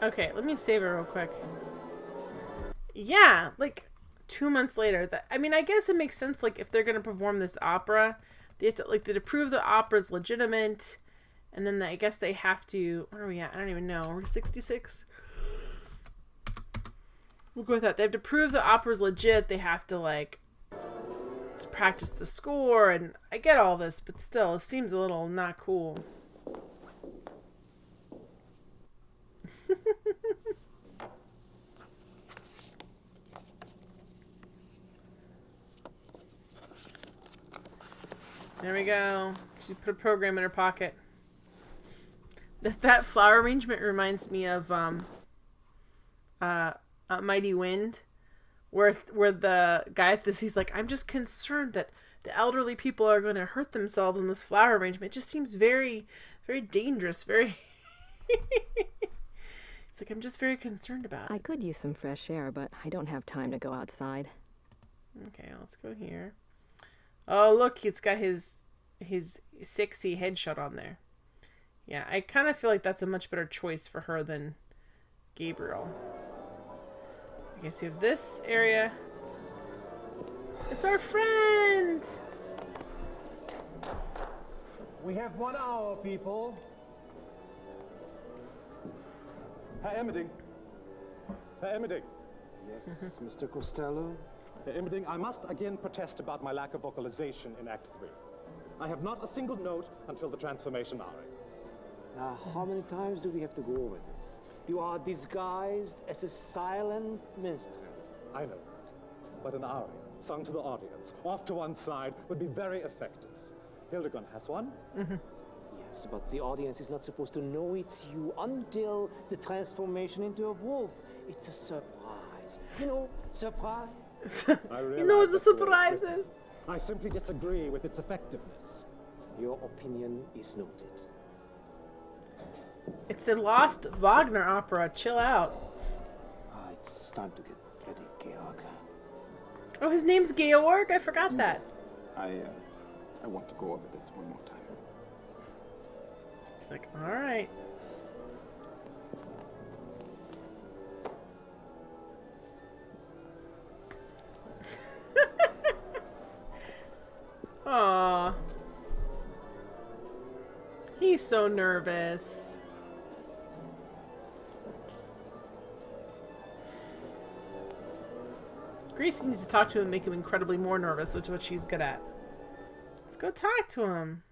Okay, let me save it real quick. Yeah, like 2 months later. That, I mean, I guess it makes sense. Like, if they're gonna perform this opera, they have to, like, to prove the opera's legitimate, and then I guess they have to. Where are we at? I don't even know. Are we 66? We'll go with that. They have to prove the opera's legit. They have to, like, practice the score, and I get all this, but still, it seems a little not cool. There we go. She put a program in her pocket. That flower arrangement reminds me of Mighty Wind, where the guy at this, he's like, I'm just concerned that the elderly people are going to hurt themselves in this flower arrangement. It just seems very, very dangerous. Very. It's like, I'm just very concerned about it. I could use some fresh air, but I don't have time to go outside. Okay, let's go here. Oh, look, it's got his sexy headshot on there. Yeah, I kind of feel like that's a much better choice for her than Gabriel. Okay, so we have this area. It's our friend! We have 1 hour, people. Herr Emmerding. Herr Emmerding. Yes, Mr. Costello? Herr Emmerding, I must again protest about my lack of vocalization in Act 3. I have not a single note until the transformation hour. How many times do we have to go over this? You are disguised as a silent minstrel. I know that. But an aria, sung to the audience, off to one side, would be very effective. Hildegard has one. Yes, but the audience is not supposed to know it's you until the transformation into a wolf. It's a surprise. You know, surprise. You know what the surprise is? I simply disagree with its effectiveness. Your opinion is noted. It's the Lost Wagner opera. Chill out. It's time to get ready, Georg. Oh, his name's Georg? I forgot that. I want to go over this one more time. It's like, alright. Aww. He's so nervous. Gracie needs to talk to him and make him incredibly more nervous, which is what she's good at. Let's go talk to him.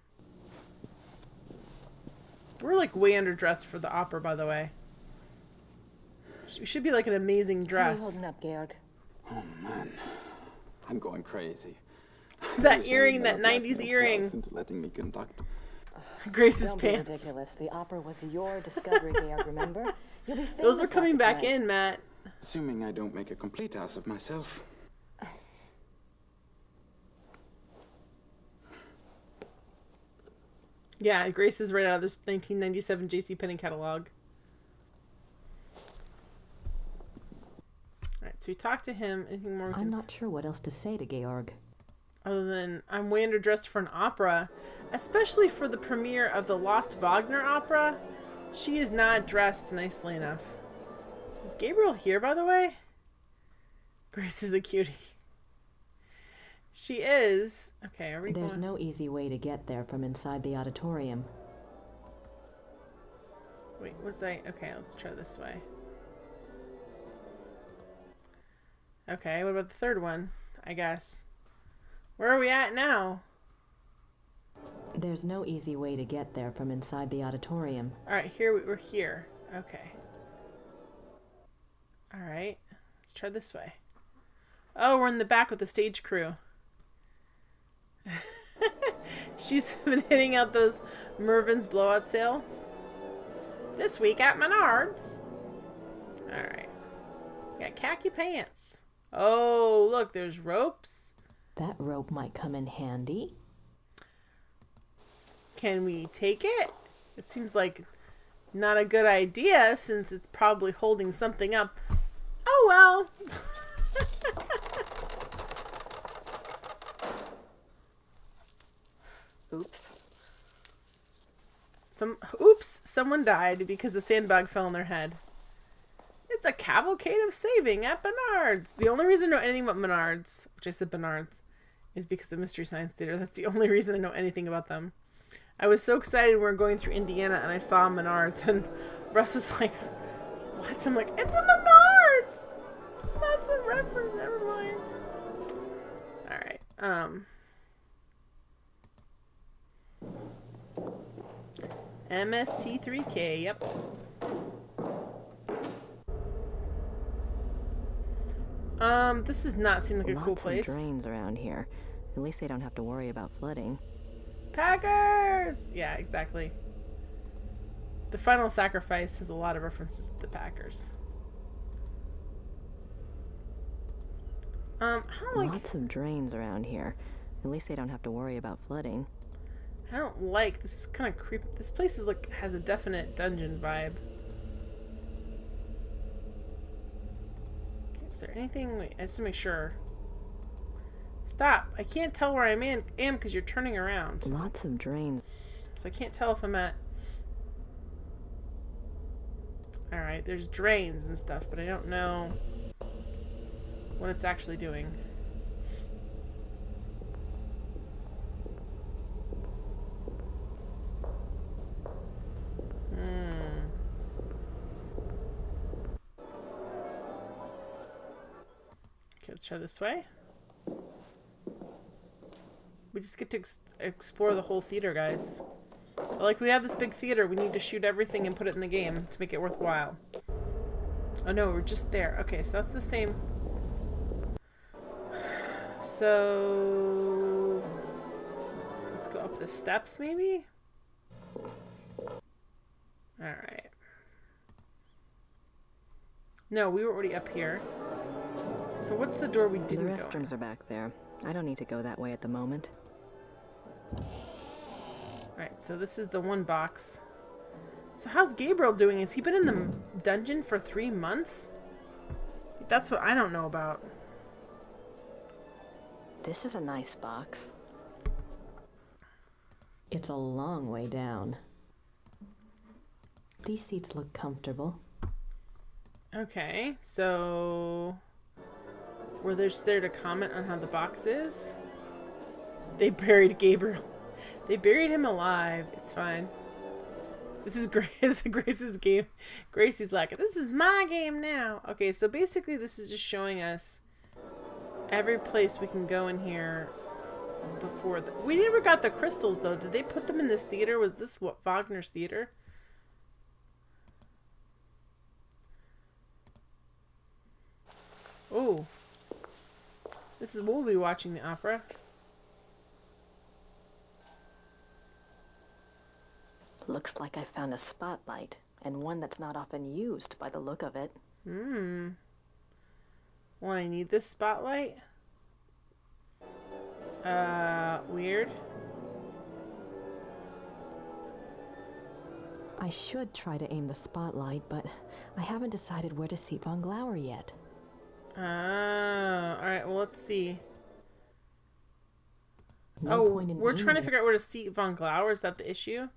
We're like way underdressed for the opera, by the way. We should be like an amazing dress. How are you holding up, Georg? Oh man, I'm going crazy. That earring, that 90s earring. Into letting me conduct. Grace's Don't pants. be ridiculous. The opera was your discovery, Georg, remember? You'll be famous. Those are coming after back tonight. in, Matt. Assuming I don't make a complete ass of myself. Yeah, Grace is right out of this 1997 JCPenney catalog. Alright, so we talked to him. Anything more? I'm not sure what else to say to Georg. Other than, I'm way underdressed for an opera. Especially for the premiere of the Lost Wagner opera. She is not dressed nicely enough. Is Gabriel here, by the way? Grace is a cutie. She is. Okay, are we There's going? no easy way to get there from inside the auditorium. Wait, what's that? Okay, let's try this way. Okay, what about the third one? I guess. Where are we at now? There's no easy way to get there from inside the auditorium. Alright, here we're here. Okay. Alright, let's try this way. Oh, we're in the back with the stage crew. She's been hitting out those Mervin's blowout sale. This week at Menards. Alright. Got khaki pants. Oh, look, there's ropes. That rope might come in handy. Can we take it? It seems like not a good idea since it's probably holding something up. Oh well. Oops. Someone died because a sandbag fell on their head. It's a cavalcade of saving at Menards. The only reason I know anything about Menards, which I said Menards, is because of Mystery Science Theater. That's the only reason I know anything about them. I was so excited when we were going through Indiana and I saw Menards and Russ was like, what? I'm like, it's a Menards! That's a reference, never mind. Alright, MST3K, yep. This does not seem like a cool place. Lots of drains around here. At least they don't have to worry about flooding. Packers! Yeah, exactly. The Final Sacrifice has a lot of references to the Packers. I don't like... Lots of drains around here. At least they don't have to worry about flooding. I don't like... This is kind of creepy. This place is like, has a definite dungeon vibe. Okay, is there anything... Wait, I just to make sure. Stop! I can't tell where I am because you're turning around. Lots of drains. So I can't tell if I'm at... Alright, there's drains and stuff, but I don't know what it's actually doing. Okay, let's try this way. We just get to explore the whole theater, guys. Like, we have this big theater. We need to shoot everything and put it in the game to make it worthwhile. Oh no, we're just there. Okay, so that's the same. So... let's go up the steps, maybe? Alright. No, we were already up here. So what's the door we didn't go in? The restrooms are back there. I don't need to go that way at the moment. Alright, so this is the one box. So how's Gabriel doing? Has he been in the dungeon for 3 months? That's what I don't know about. This is a nice box. It's a long way down. These seats look comfortable. Okay, so... were they just there to comment on how the box is? They buried Gabriel. They buried him alive. It's fine. This is Grace's game. Gracie's like, this is my game now. Okay, so basically this is just showing us every place we can go in here before. We never got the crystals, though. Did they put them in this theater? Was this what, Wagner's theater? Oh. This is, we'll be watching the opera. Looks like I found a spotlight, and one that's not often used by the look of it. Well, I need this spotlight. Weird. I should try to aim the spotlight, but I haven't decided where to seat Von Glauer yet. Alright, well, let's see. No point in we're trying to aiming. figure out where to seat Von Glauer. Is that the issue?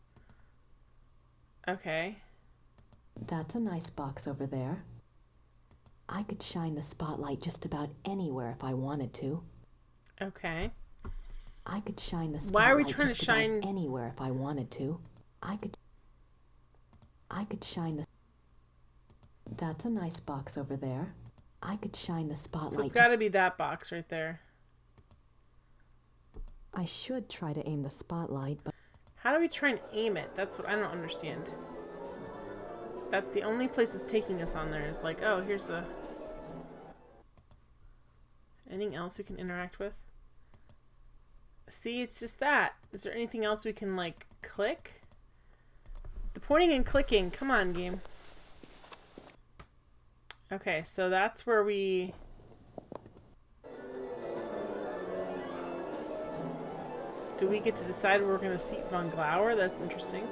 Okay. That's a nice box over there. I could shine the spotlight just about anywhere if I wanted to. Okay. I could shine the spotlight Why are we trying to just about shine anywhere if I wanted to. I could shine the... That's a nice box over there. I could shine the spotlight. So it's got to be that box right there. I should try to aim the spotlight, but... How do we try and aim it? That's what I don't understand. That's the only place it's taking us on there. Is like, oh, here's the... Anything else we can interact with? See, it's just that. Is there anything else we can, like, click? The pointing and clicking. Come on, game. Okay, so that's where we... Do we get to decide where we're going to seat Von Glauer? That's interesting.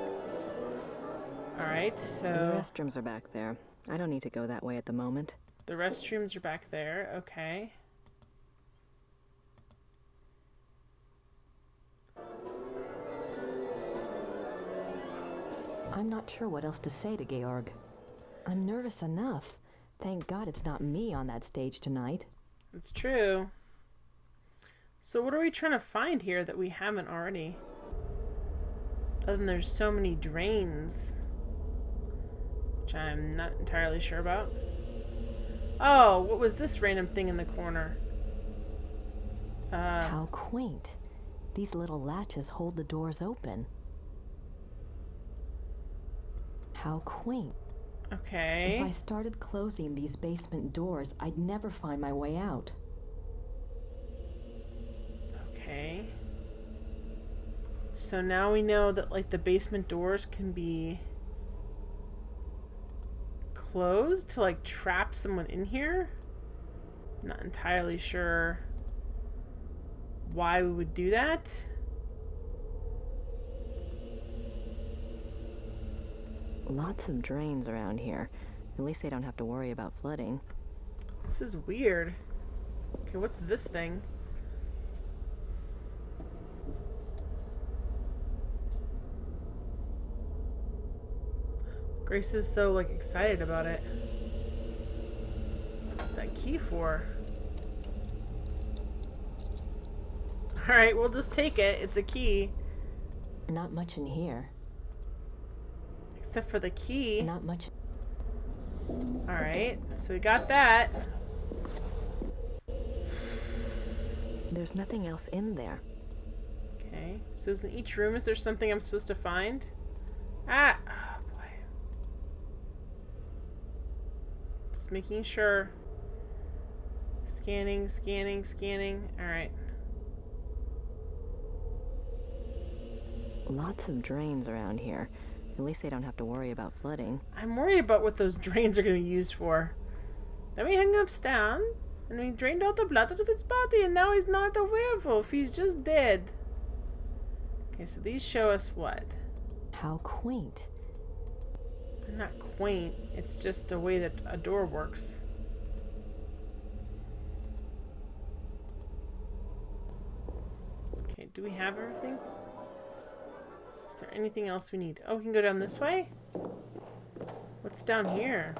Alright, The so... restrooms are back there. I don't need to go that way at the moment. The restrooms are back there. Okay. I'm not sure what else to say to Georg. I'm nervous enough. Thank God it's not me on that stage tonight. It's true. So what are we trying to find here that we haven't already? Other than there's so many drains. Which I'm not entirely sure about. Oh, what was this random thing in the corner? How quaint. These little latches hold the doors open. How quaint. Okay. If I started closing these basement doors, I'd never find my way out. Okay. So now we know that, like, the basement doors can be closed to, like, trap someone in here. Not entirely sure why we would do that. Lots of drains around here. At least they don't have to worry about flooding. This is weird. Okay, what's this thing? Grace is so, like, excited about it. What's that key for? Alright, we'll just take it. It's a key. Not much in here. Except for the key. Not much. Alright, so we got that. There's nothing else in there. Okay, so in each room, is there something I'm supposed to find? Ah! Oh, boy. Just making sure. Scanning, scanning, scanning. Alright. Lots of drains around here. At least they don't have to worry about flooding. I'm worried about what those drains are going to be used for. Then we hung up Stan, and we drained all the blood out of his body, and now he's not a werewolf. He's just dead. Okay, so these show us what? How quaint. They're not quaint. It's just a way that a door works. Okay, do we have everything? Is there anything else we need? Oh, we can go down this way? What's down here?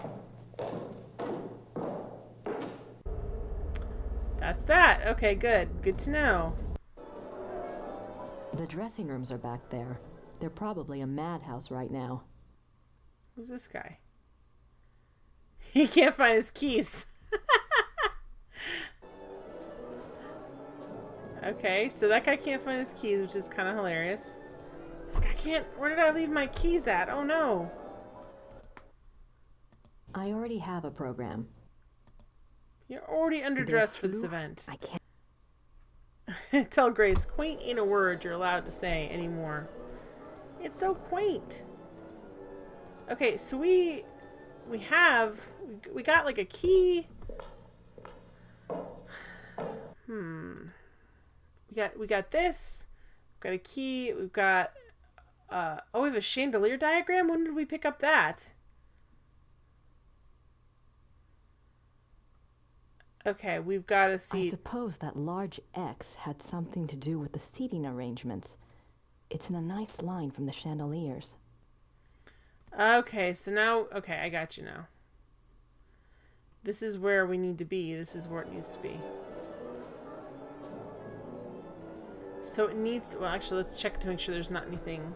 That's that. Okay, good. Good to know. The dressing rooms are back there. They're probably a madhouse right now. Who's this guy? He can't find his keys. Okay, so that guy can't find his keys, which is kind of hilarious. He's like, I can't... Where did I leave my keys at? Oh, no. I already have a program. You're already underdressed for this event. I can't. Tell Grace, quaint ain't a word you're allowed to say anymore. It's so quaint. Okay, so we got like a key. We got this. We've got a key. We've got oh, we have a chandelier diagram. When did we pick up that? Okay, we've got a seat. I suppose that large X had something to do with the seating arrangements. It's in a nice line from the chandeliers. Okay, so now... Okay, I got you now. This is where we need to be. This is where it needs to be. So it needs... Well, actually, let's check to make sure there's not anything.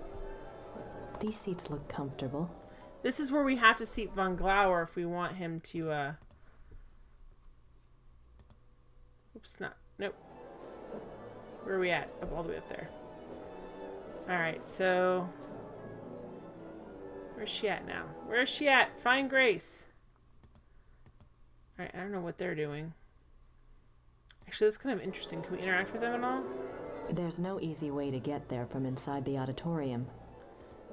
These seats look comfortable. This is where we have to seat Von Glauer if we want him to, Oops, not... Nope. Where are we at? Up all the way up there. Alright, so... Where's she at now? Where's she at? Find Grace. Alright, I don't know what they're doing. Actually, that's kind of interesting. Can we interact with them at all? There's no easy way to get there from inside the auditorium.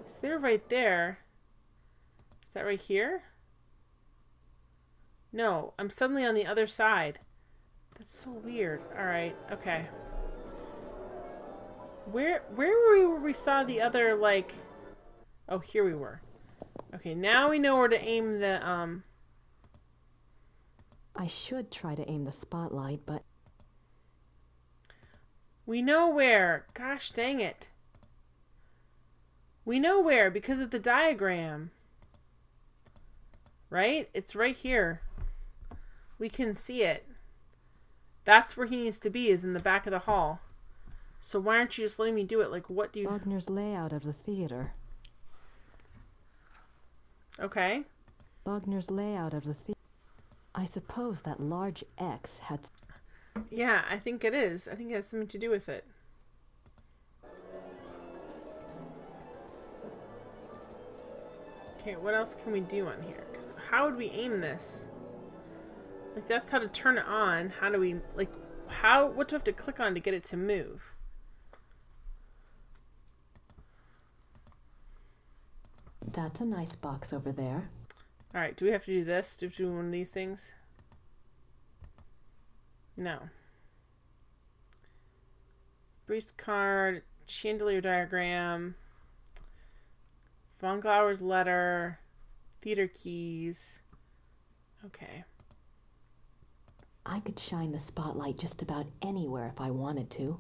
So they're right there. Is that right here? No, I'm suddenly on the other side. That's so weird. Alright, okay. Where were we where we saw the other, like... Oh, here we were. Okay, now we know where to aim the, I should try to aim the spotlight, but... We know where. Gosh dang it. We know where because of the diagram. Right? It's right here. We can see it. That's where he needs to be, is in the back of the hall. So why aren't you just letting me do it? Like, what do you... Wagner's layout of the theater. Okay. Wagner's layout of the theater. I suppose that large X had... Yeah, I think it is. I think it has something to do with it. Okay, what else can we do on here? 'Cause how would we aim this? Like, that's how to turn it on. How do we, like, what do we have to click on to get it to move? That's a nice box over there. Alright, do we have to do this? Do we have to do one of these things? No. Priest card, chandelier diagram, Von Glauer's letter, theater keys. Okay. I could shine the spotlight just about anywhere if I wanted to.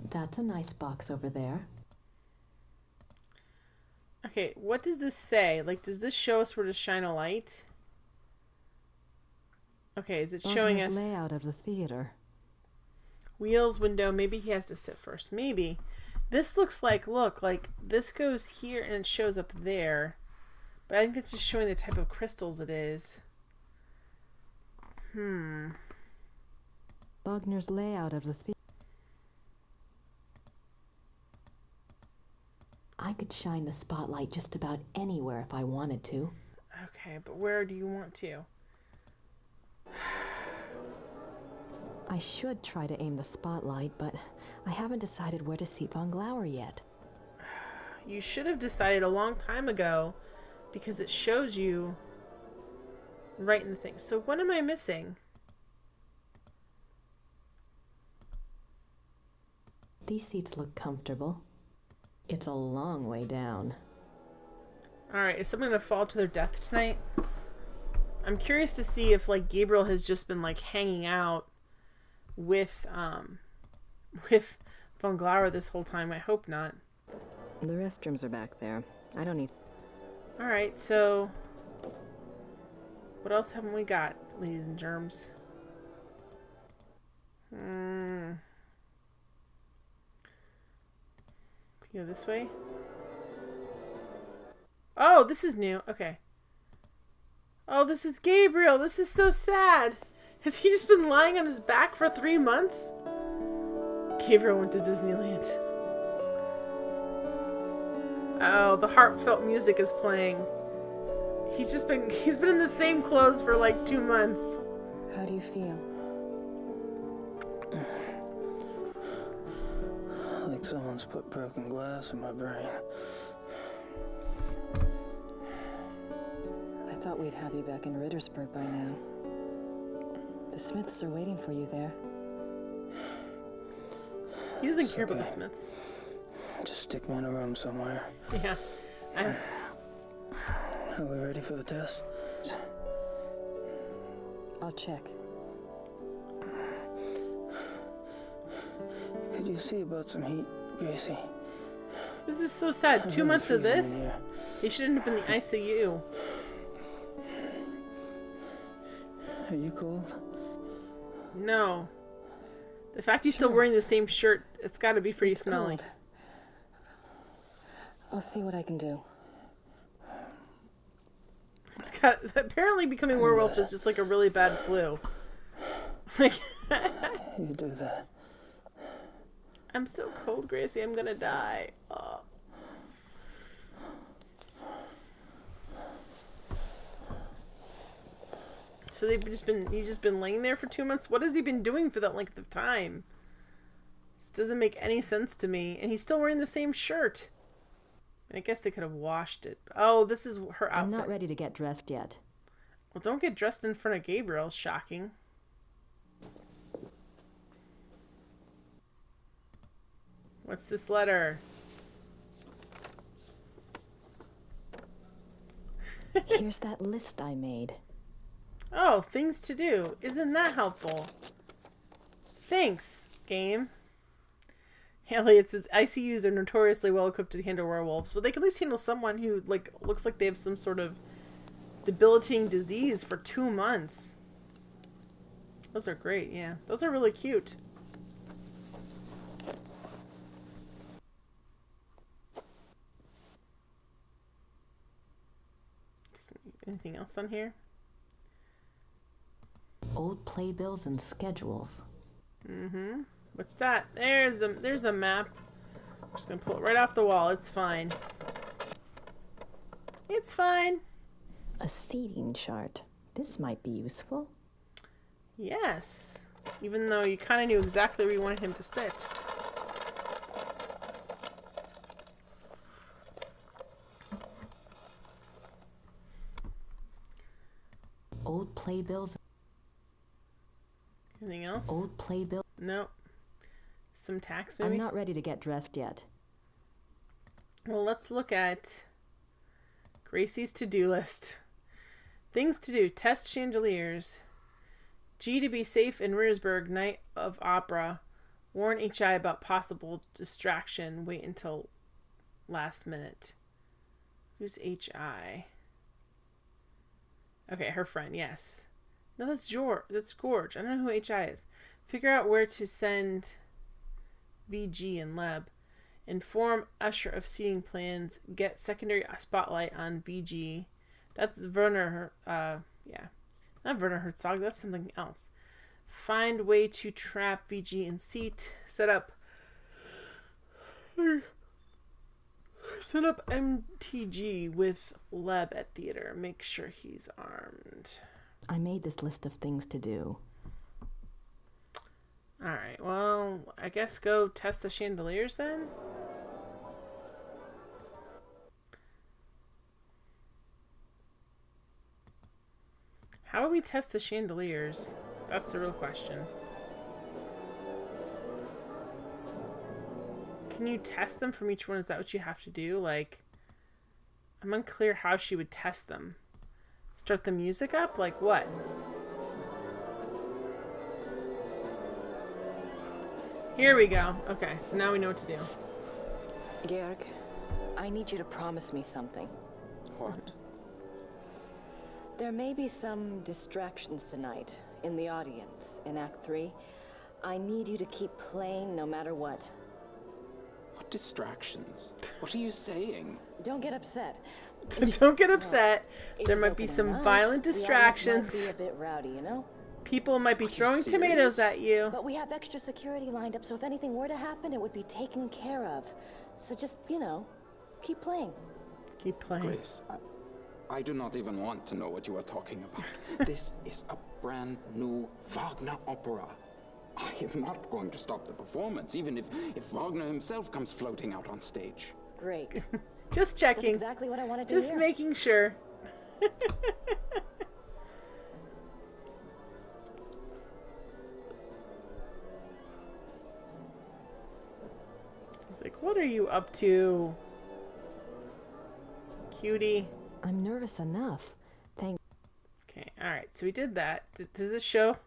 That's a nice box over there. Okay, what does this say? Like, does this show us where to shine a light? Okay, is it showing us... layout of the theater. Wheels, window, maybe he has to sit first. Maybe. This looks like, look, like, this goes here and it shows up there. But I think it's just showing the type of crystals it is. Wagner's layout of the theater. I could shine the spotlight just about anywhere if I wanted to. Okay, but where do you want to? I should try to aim the spotlight, but I haven't decided where to seat Von Glauer yet. You should have decided a long time ago, because it shows you right in the thing. So what am I missing? These seats look comfortable. It's a long way down. Alright, is someone gonna fall to their death tonight? I'm curious to see if, like, Gabriel has just been, like, hanging out with Von Glauer this whole time. I hope not. The restrooms are back there. I don't need... Alright, so... what else haven't we got, ladies and germs? We go this way? Oh, this is new. Okay. Oh, this is Gabriel. This is so sad. Has he just been lying on his back for 3 months? Gabriel went to Disneyland. Oh, the heartfelt music is playing. He's been in the same clothes for like 2 months. How do you feel? Like someone's put broken glass in my brain. I thought we'd have you back in Rittersburg by now. The Smiths are waiting for you there. He doesn't care about the Smiths. Just stick me in a room somewhere. Yeah. Are we ready for the test? I'll check. Could you see about some heat, Gracie? This is so sad. 2 months of this? He should end up in the ICU. Are you cold? No. The fact he's still wearing the same shirt, it's got to be pretty smelly. Cold. I'll see what I can do. It's got apparently becoming werewolf is just like a really bad flu. Like you do that. I'm so cold, Gracie. I'm gonna die. Oh. So he's just been laying there for 2 months. What has he been doing for that length of time? This doesn't make any sense to me. And he's still wearing the same shirt. I guess they could have washed it. Oh, this is her outfit. I'm not ready to get dressed yet. Well, don't get dressed in front of Gabriel. Shocking. What's this letter? Here's that list I made. Oh, things to do. Isn't that helpful? Thanks, game. Haley, it says ICUs are notoriously well equipped to handle werewolves, but they can at least handle someone who looks like they have some sort of debilitating disease for 2 months. Those are great, yeah. Those are really cute. Anything else on here? Old playbills and schedules. Mm-hmm. What's that? There's a map. I'm just gonna pull it right off the wall. It's fine. It's fine. A seating chart. This might be useful. Yes. Even though you kind of knew exactly where you wanted him to sit. Old playbills. Anything else? Old playbill. Nope. Some tax maybe? I'm not ready to get dressed yet. Well, let's look at Gracie's to-do list. Things to do. Test chandeliers. G to be safe in Rittersburg. Night of opera. Warn HI about possible distraction. Wait until last minute. Who's HI? Okay, her friend, yes. No, that's George. That's Gorge. I don't know who HI is. Figure out where to send VG and Leb. Inform Usher of seating plans. Get secondary spotlight on VG. That's Werner. Yeah, not Werner Herzog. That's something else. Find way to trap VG in seat. Set up. Set up MTG with Leb at theater. Make sure he's armed. I made this list of things to do. Alright, well, I guess go test the chandeliers then? How would we test the chandeliers? That's the real question. Can you test them from each one? Is that what you have to do? Like, I'm unclear how she would test them. Start the music up? Like what? Here we go. Okay, so now we know what to do. Georg, I need you to promise me something. What? There may be some distractions tonight in the audience in Act 3. I need you to keep playing no matter what. What distractions? What are you saying? Don't get upset. Don't get upset. It There is might be opening some night. violent The audience distractions. might be a bit rowdy, you know? People might be throwing serious? tomatoes at you. But we have extra security lined up, so if anything were to happen, it would be taken care of. So just, you know, keep playing. Keep playing. Grace, I do not even want to know what you are talking about. This is a brand new Wagner opera. I am not going to stop the performance, even if Wagner himself comes floating out on stage. Great. Just checking. That's exactly what I wanted to Just hear. making sure. He's like, what are you up to? Cutie. I'm nervous enough. Thank. Okay, alright, so we did that. Does it show?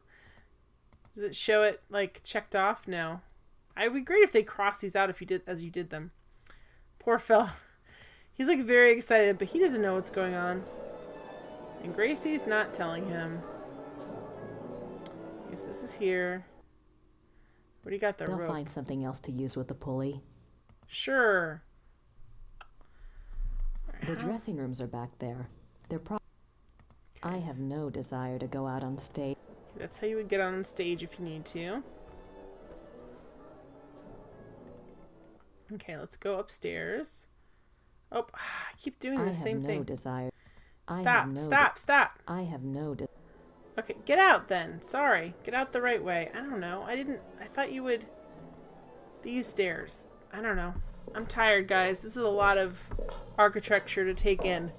Does it show it, like, checked off? No. It would be great if they cross these out if you did, as you did them. Poor fella. He's, like, very excited, but he doesn't know what's going on. And Gracie's not telling him. Guess this is here. What do you got, the They'll rope? find something else to use with the pulley. Sure. The dressing rooms are back there. They're I have no desire to go out on stage. That's how you would get on stage if you need to. Okay, let's go upstairs. Oh, I keep doing the same thing. Desire. Stop. I have no desire. Okay, get out then. Sorry. Get out the right way. I don't know. I thought you would... These stairs. I don't know. I'm tired, guys. This is a lot of architecture to take in.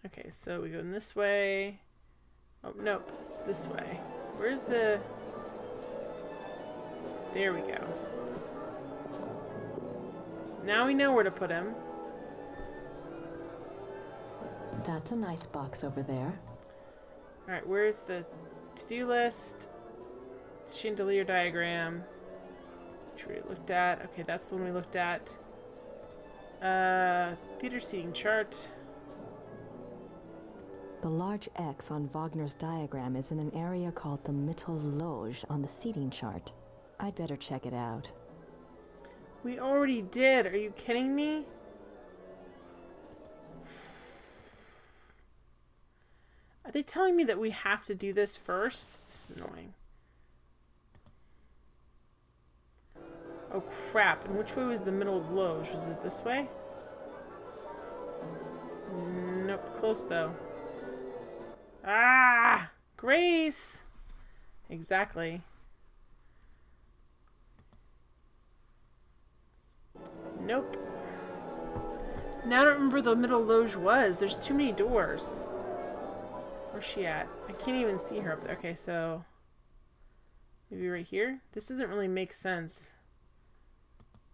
Okay, so we go in this way. Oh, nope. It's this way. Where's the... There we go. Now we know where to put him. That's a nice box over there. Alright, where's the to-do list? Chandelier diagram. Which we looked at. Okay, that's the one we looked at. Theater seating chart. The large X on Wagner's diagram is in an area called the Mittelloge on the seating chart. I'd better check it out. We already did. Are you kidding me? Are they telling me that we have to do this first? This is annoying. Oh crap. And which way was the middle loge? Was it this way? Nope. Close though. Ah! Grace! Exactly. Nope. Now I don't remember where the middle loge was. There's too many doors. Where's she at? I can't even see her up there. Okay, so... Maybe right here? This doesn't really make sense.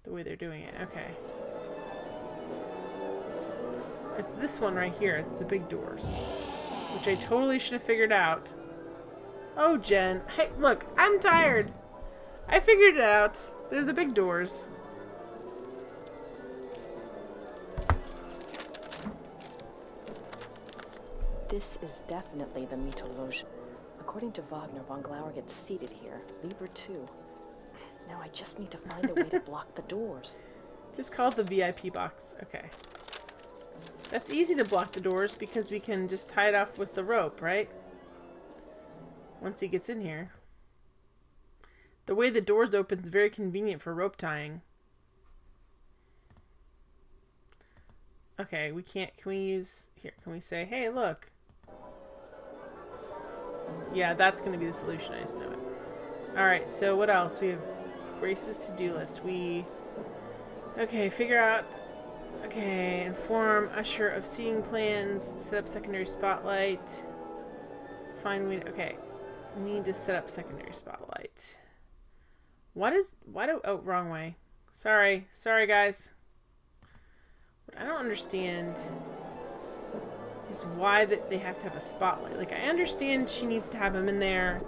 The way they're doing it. Okay. It's this one right here. It's the big doors. Which I totally should have figured out. Oh, Jen. Hey, look. I'm tired. I figured it out. They're the big doors. This is definitely the Mittelloge. According to Wagner, von Glauer gets seated here. Lieber too. Now I just need to find a way to block the doors. Just call it the VIP box. Okay. That's easy to block the doors because we can just tie it off with the rope, right? once he gets in here. The way the doors open is very convenient for rope tying. Okay, we can't... Can we use... Here, can we say, hey, look. Yeah, that's going to be the solution. I just know it. Alright, so what else? We have Grace's to-do list. Okay, figure out... Okay, inform Usher of seating plans. Set up secondary spotlight. Find way... Okay, we need to set up secondary spotlight. Oh, wrong way. Sorry, guys. What I don't understand is why they have to have a spotlight. Like, I understand she needs to have him in there,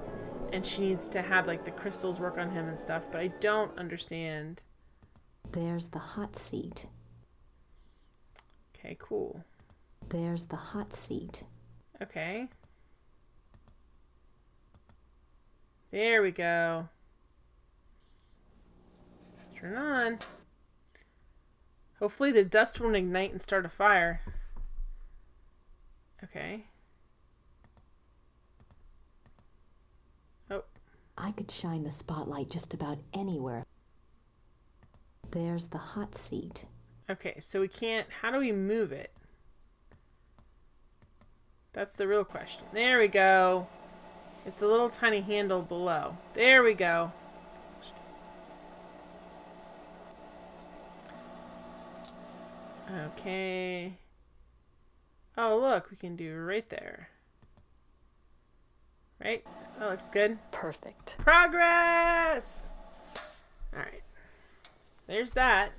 and she needs to have, like, the crystals work on him and stuff, but I don't understand. There's the hot seat. Okay, cool. There's the hot seat. Okay. There we go. Turn on. Hopefully the dust won't ignite and start a fire. Okay. Oh. I could shine the spotlight just about anywhere. There's the hot seat. Okay, so we can't... How do we move it? That's the real question. There we go. It's the little tiny handle below. There we go. Okay. Oh, look, we can do right there. Right? That looks good. Perfect. Progress! Alright. There's that.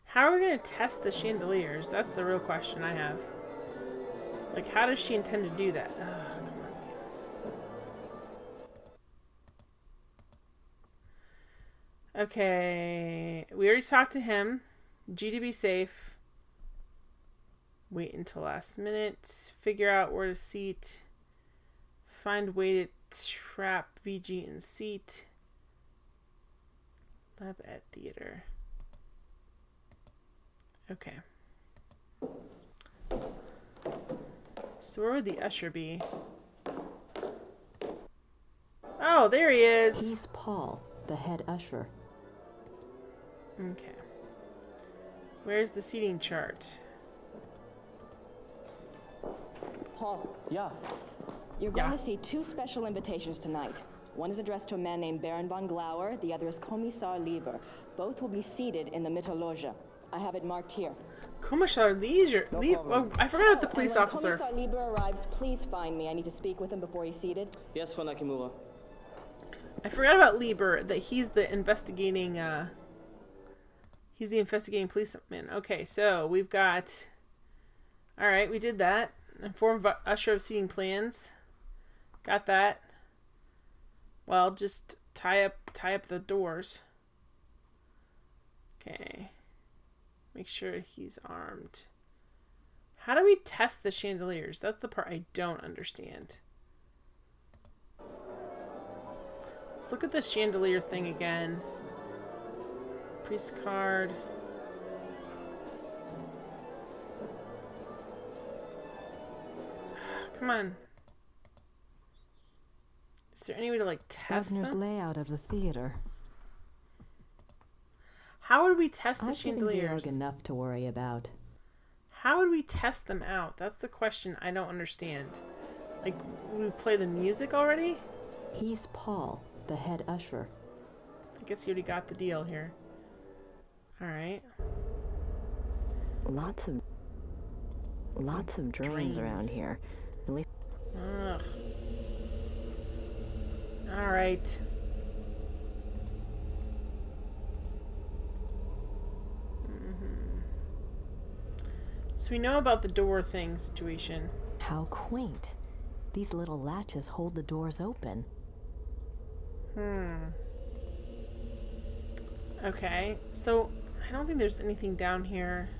How are we going to test the chandeliers? That's the real question I have. Like, how does she intend to do that? Ugh, come on. Okay. We already talked to him. G to be safe. Wait until last minute. Figure out where to seat. Find way to trap VG in seat. Lab at theater. Okay. So where would the usher be? Oh, there he is. He's Paul, the head usher. Okay. Where's the seating chart? Paul. Yeah. You're going to see 2 special invitations tonight. One is addressed to a man named Baron von Glauer, the other is Kommissar Lieber. Both will be seated in the Mittelloge. I have it marked here. Kommissar Lieber? Oh, I forgot about the police officer. When Kommissar Lieber arrives, please find me. I need to speak with him before he's seated. Yes, Frau Nakamura. I forgot about Lieber, that he's the investigating, he's the investigating policeman. Okay, so we've got... Alright, we did that. Inform usher of seating plans. Got that. Well, just tie up the doors. Okay. Make sure he's armed. How do we test the chandeliers? That's the part I don't understand. Let's look at the chandelier thing again. Priest card. Come on. Is there any way to, like, test Wagner's them? layout of the theater. How would we test the I've given chandeliers? Georg enough to worry about. How would we test them out? That's the question I don't understand. Like, would we play the music already? He's Paul, the head usher. I guess you already got the deal here. Alright. Lots of drains around here. At least. Ugh. Alright. So we know about the door thing situation. How quaint. These little latches hold the doors open. Okay, so I don't think there's anything down here.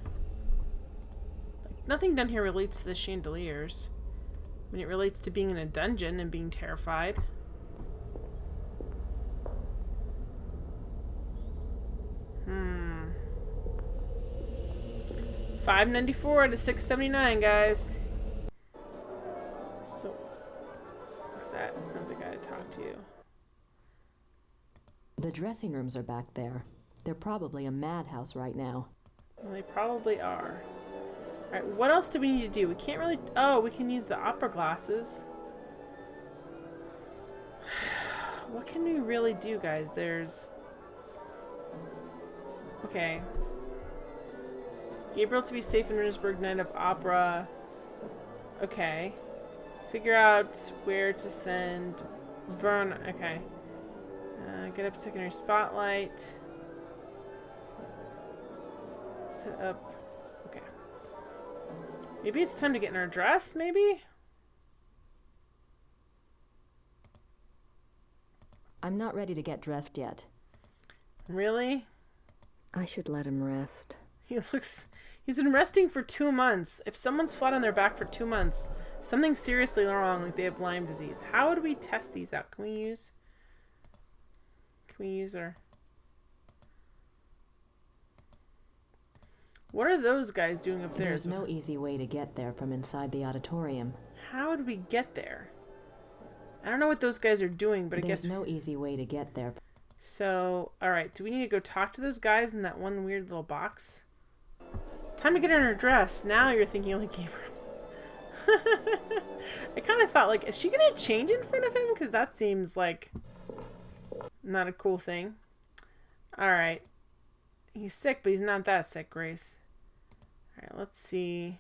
Like, nothing down here relates to the chandeliers. I mean, it relates to being in a dungeon and being terrified. $5.94 to $6.79, guys. So, That's not the guy to talk to. The dressing rooms are back there. They're probably a madhouse right now. Well, they probably are. Alright, what else do we need to do? We can't really... Oh, we can use the opera glasses. What can we really do, guys? There's... Okay. Gabriel to be safe in Ridgeburg, Night of Opera. Okay. Figure out where to send Vern. Okay. Get up secondary spotlight. Set up. Okay. Maybe it's time to get in our dress, maybe? I'm not ready to get dressed yet. Really? I should let him rest. He's been resting for 2 months. If someone's flat on their back for 2 months, something's seriously wrong, like they have Lyme disease. How would we test these out? Can we use our... What are those guys doing up there? There's no easy way to get there from inside the auditorium. How would we get there? I don't know what those guys are doing, but I guess... There's no easy way to get there. So, alright, do we need to go talk to those guys in that one weird little box? Time to get in her dress. Now you're thinking like Gabriel. I kind of thought, like, is she going to change in front of him? Because that seems like not a cool thing. Alright. He's sick, but he's not that sick, Grace. Alright, let's see.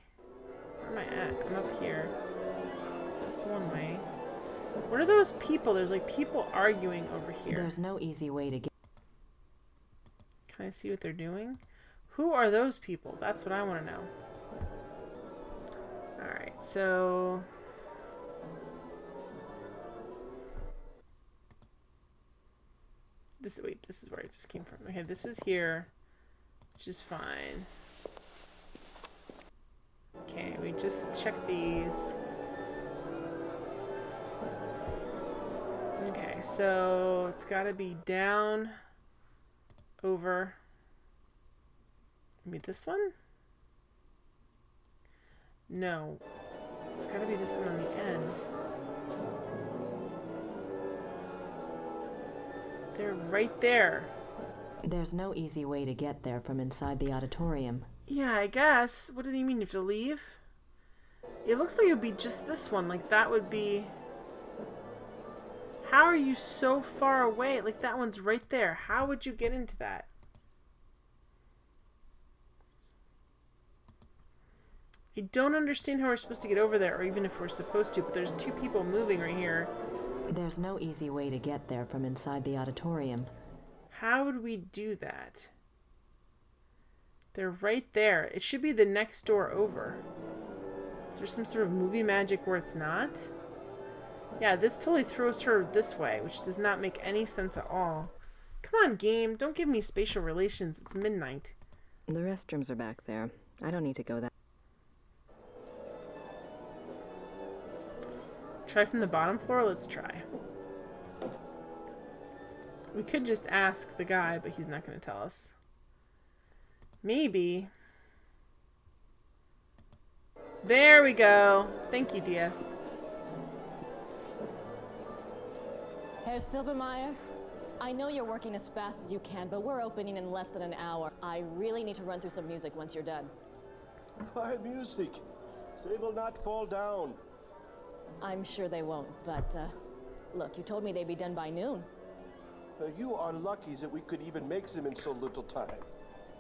Where am I at? I'm up here. So that's one way. What are those people? There's like people arguing over here. There's no easy way to get... Can I see what they're doing? Who are those people? That's what I want to know. Alright, so... This is where it just came from. Okay, this is here, which is fine. Okay, we just check these. Okay, so it's got to be down, over. Maybe this one? No. It's got to be this one on the end. They're right there. There's no easy way to get there from inside the auditorium. Yeah, I guess. What do you mean? You have to leave? It looks like it would be just this one. Like, that would be... How are you so far away? Like, that one's right there. How would you get into that? I don't understand how we're supposed to get over there, or even if we're supposed to, but there's two people moving right here. There's no easy way to get there from inside the auditorium. How would we do that? They're right there. It should be the next door over. Is there some sort of movie magic where it's not? Yeah, this totally throws her this way, which does not make any sense at all. Come on, game. Don't give me spatial relations. It's midnight. The restrooms are back there. I don't need to go that. Try from the bottom floor? Let's try. We could just ask the guy, but he's not going to tell us. Maybe. There we go. Thank you, DS. Herr Silbermeyer, I know you're working as fast as you can, but we're opening in less than an hour. I really need to run through some music once you're done. Why music? They will not fall down. I'm sure they won't, but, look, you told me they'd be done by noon. You are lucky that we could even make them in so little time.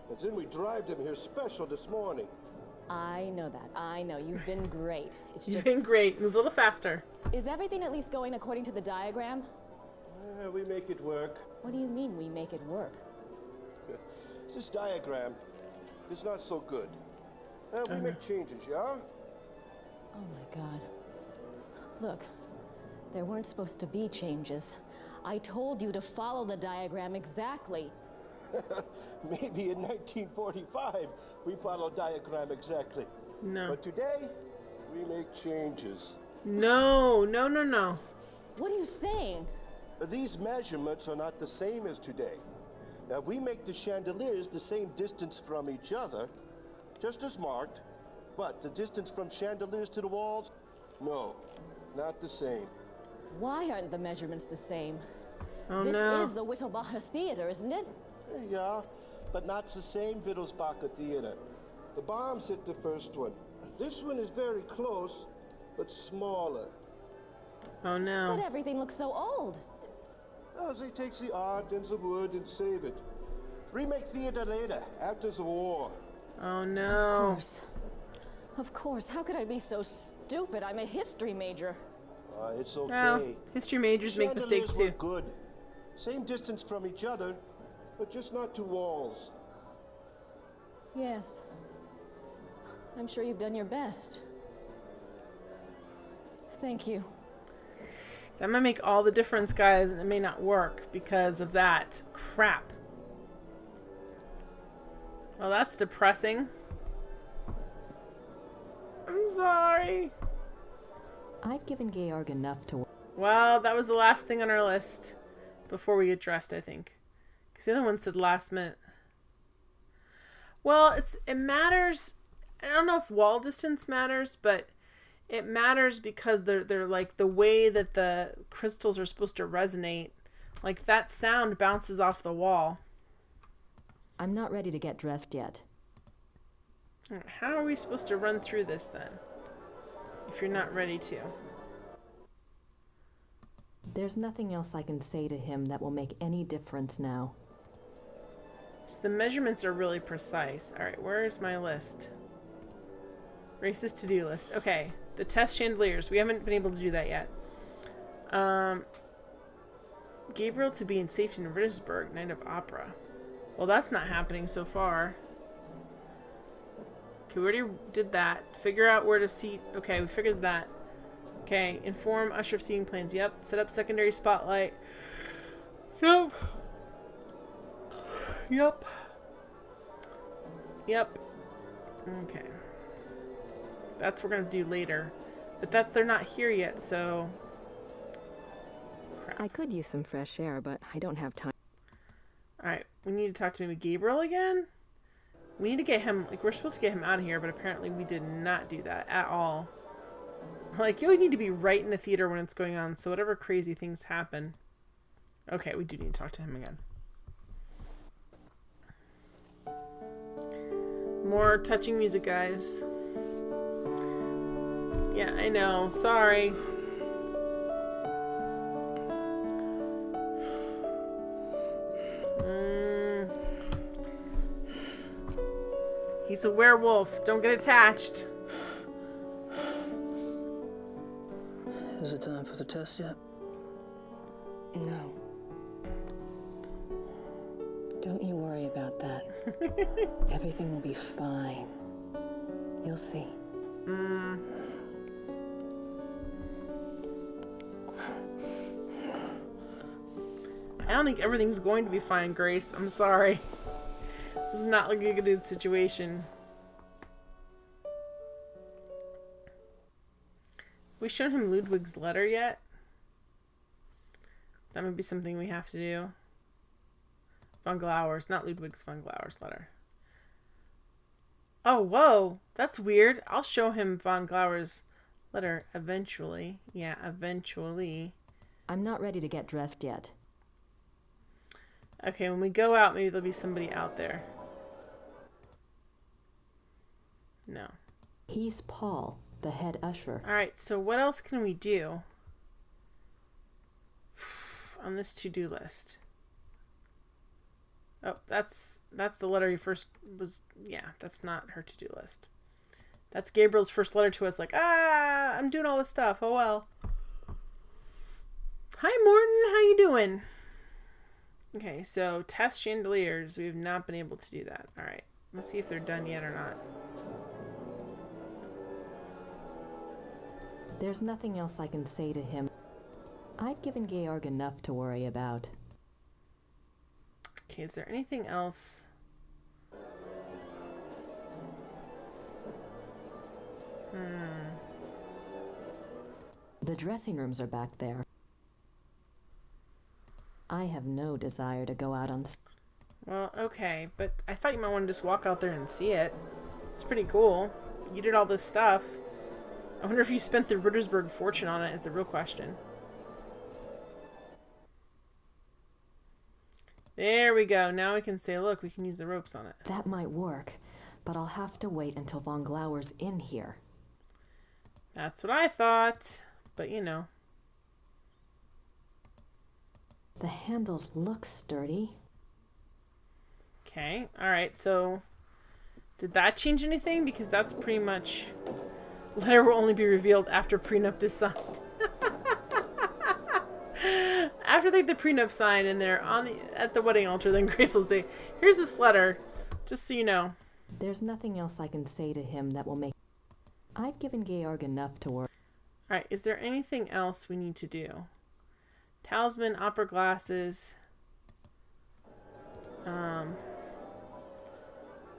And then we drive them here special this morning. I know that. I know. You've been great. It's just... You've been great. Move a little faster. Is everything at least going according to the diagram? We make it work. What do you mean we make it work? This diagram is not so good. We make changes, yeah? Oh my God. Look, there weren't supposed to be changes. I told you to follow the diagram exactly. Maybe in 1945 we followed diagram exactly. No. But today we make changes. No, no, no, no. What are you saying? These measurements are not the same as today. Now, if we make the chandeliers the same distance from each other, just as marked, but the distance from chandeliers to the walls, no, not the same. Why aren't the measurements the same? Oh This no. is the Wittelsbacher Theater, isn't it? Yeah, but not the same Wittelsbacher Theater. The bombs hit the first one. This one is very close, but smaller. Oh no. But everything looks so old. As they take the art and the wood and save it. Remake theater later, after the war. Oh Of no. course. Of course. How could I be so stupid? I'm a history major. It's okay. Well, history majors make mistakes Chandeliers too. were good. Same distance from each other, but just not two walls. Yes. I'm sure you've done your best. Thank you. That might make all the difference, guys, and it may not work because of that. Crap. Well, that's depressing. I'm sorry. I've given Georg enough to... Well, that was the last thing on our list before we get dressed, I think. Because the other one said last minute. Well, it matters. I don't know if wall distance matters, but it matters because they're like the way that the crystals are supposed to resonate. Like that sound bounces off the wall. I'm not ready to get dressed yet. How are we supposed to run through this then? If you're not ready to. There's nothing else I can say to him that will make any difference now. So the measurements are really precise. Alright, where is my list? Grace's to-do list. Okay, the test chandeliers. We haven't been able to do that yet. Gabriel to be in safety in Rittersburg, Night of Opera. Well, that's not happening so far. Okay, we already did that. Figure out where to seat. Okay, we figured that. Okay, inform usher of seating plans. Yep. Set up secondary spotlight. Yep. Yep. Yep. Okay. That's what we're gonna do later. But they're not here yet, so... Crap. I could use some fresh air, but I don't have time. Alright, we need to talk to maybe Gabriel again? We need to get him, like, we're supposed to get him out of here, but apparently we did not do that at all. Like, you only need to be right in the theater when it's going on, so whatever crazy things happen. Okay, we do need to talk to him again. More touching music, guys. Yeah, I know. Sorry. He's a werewolf. Don't get attached. Is it time for the test yet? No. Don't you worry about that. Everything will be fine. You'll see. I don't think everything's going to be fine, Grace. I'm sorry. This is not like a good situation. We shown him Ludwig's letter yet? That might be something we have to do. Von Glauer's, not Ludwig's, Von Glauer's letter. Oh, whoa! That's weird. I'll show him Von Glauer's letter eventually. Yeah, eventually. I'm not ready to get dressed yet. Okay, when we go out, maybe there'll be somebody out there. No. He's Paul, the head usher. Alright, so what else can we do on this to-do list? Oh, that's the letter he first was... Yeah, that's not her to-do list. That's Gabriel's first letter to us, like, I'm doing all this stuff. Oh, well. Hi, Morton. How you doing? Okay, so test chandeliers. We have not been able to do that. Alright, let's see if they're done yet or not. There's nothing else I can say to him. I've given Georg enough to worry about. Okay, is there anything else? The dressing rooms are back there. I have no desire to go out on... Well, okay, but I thought you might want to just walk out there and see it. It's pretty cool. You did all this stuff. I wonder if you spent the Rittersburg fortune on it is the real question. There we go. Now we can say, look, we can use the ropes on it. That might work, but I'll have to wait until von Glauer's in here. That's what I thought. But, you know. The handles look sturdy. Okay. Alright, so did that change anything? Because that's pretty much... Letter will only be revealed after prenup is signed. After they get the prenup signed and they're at the wedding altar, then Grace will say, here's this letter, just so you know. There's nothing else I can say to him that will make... I've given Georg enough to work. Alright, is there anything else we need to do? Talisman, opera glasses,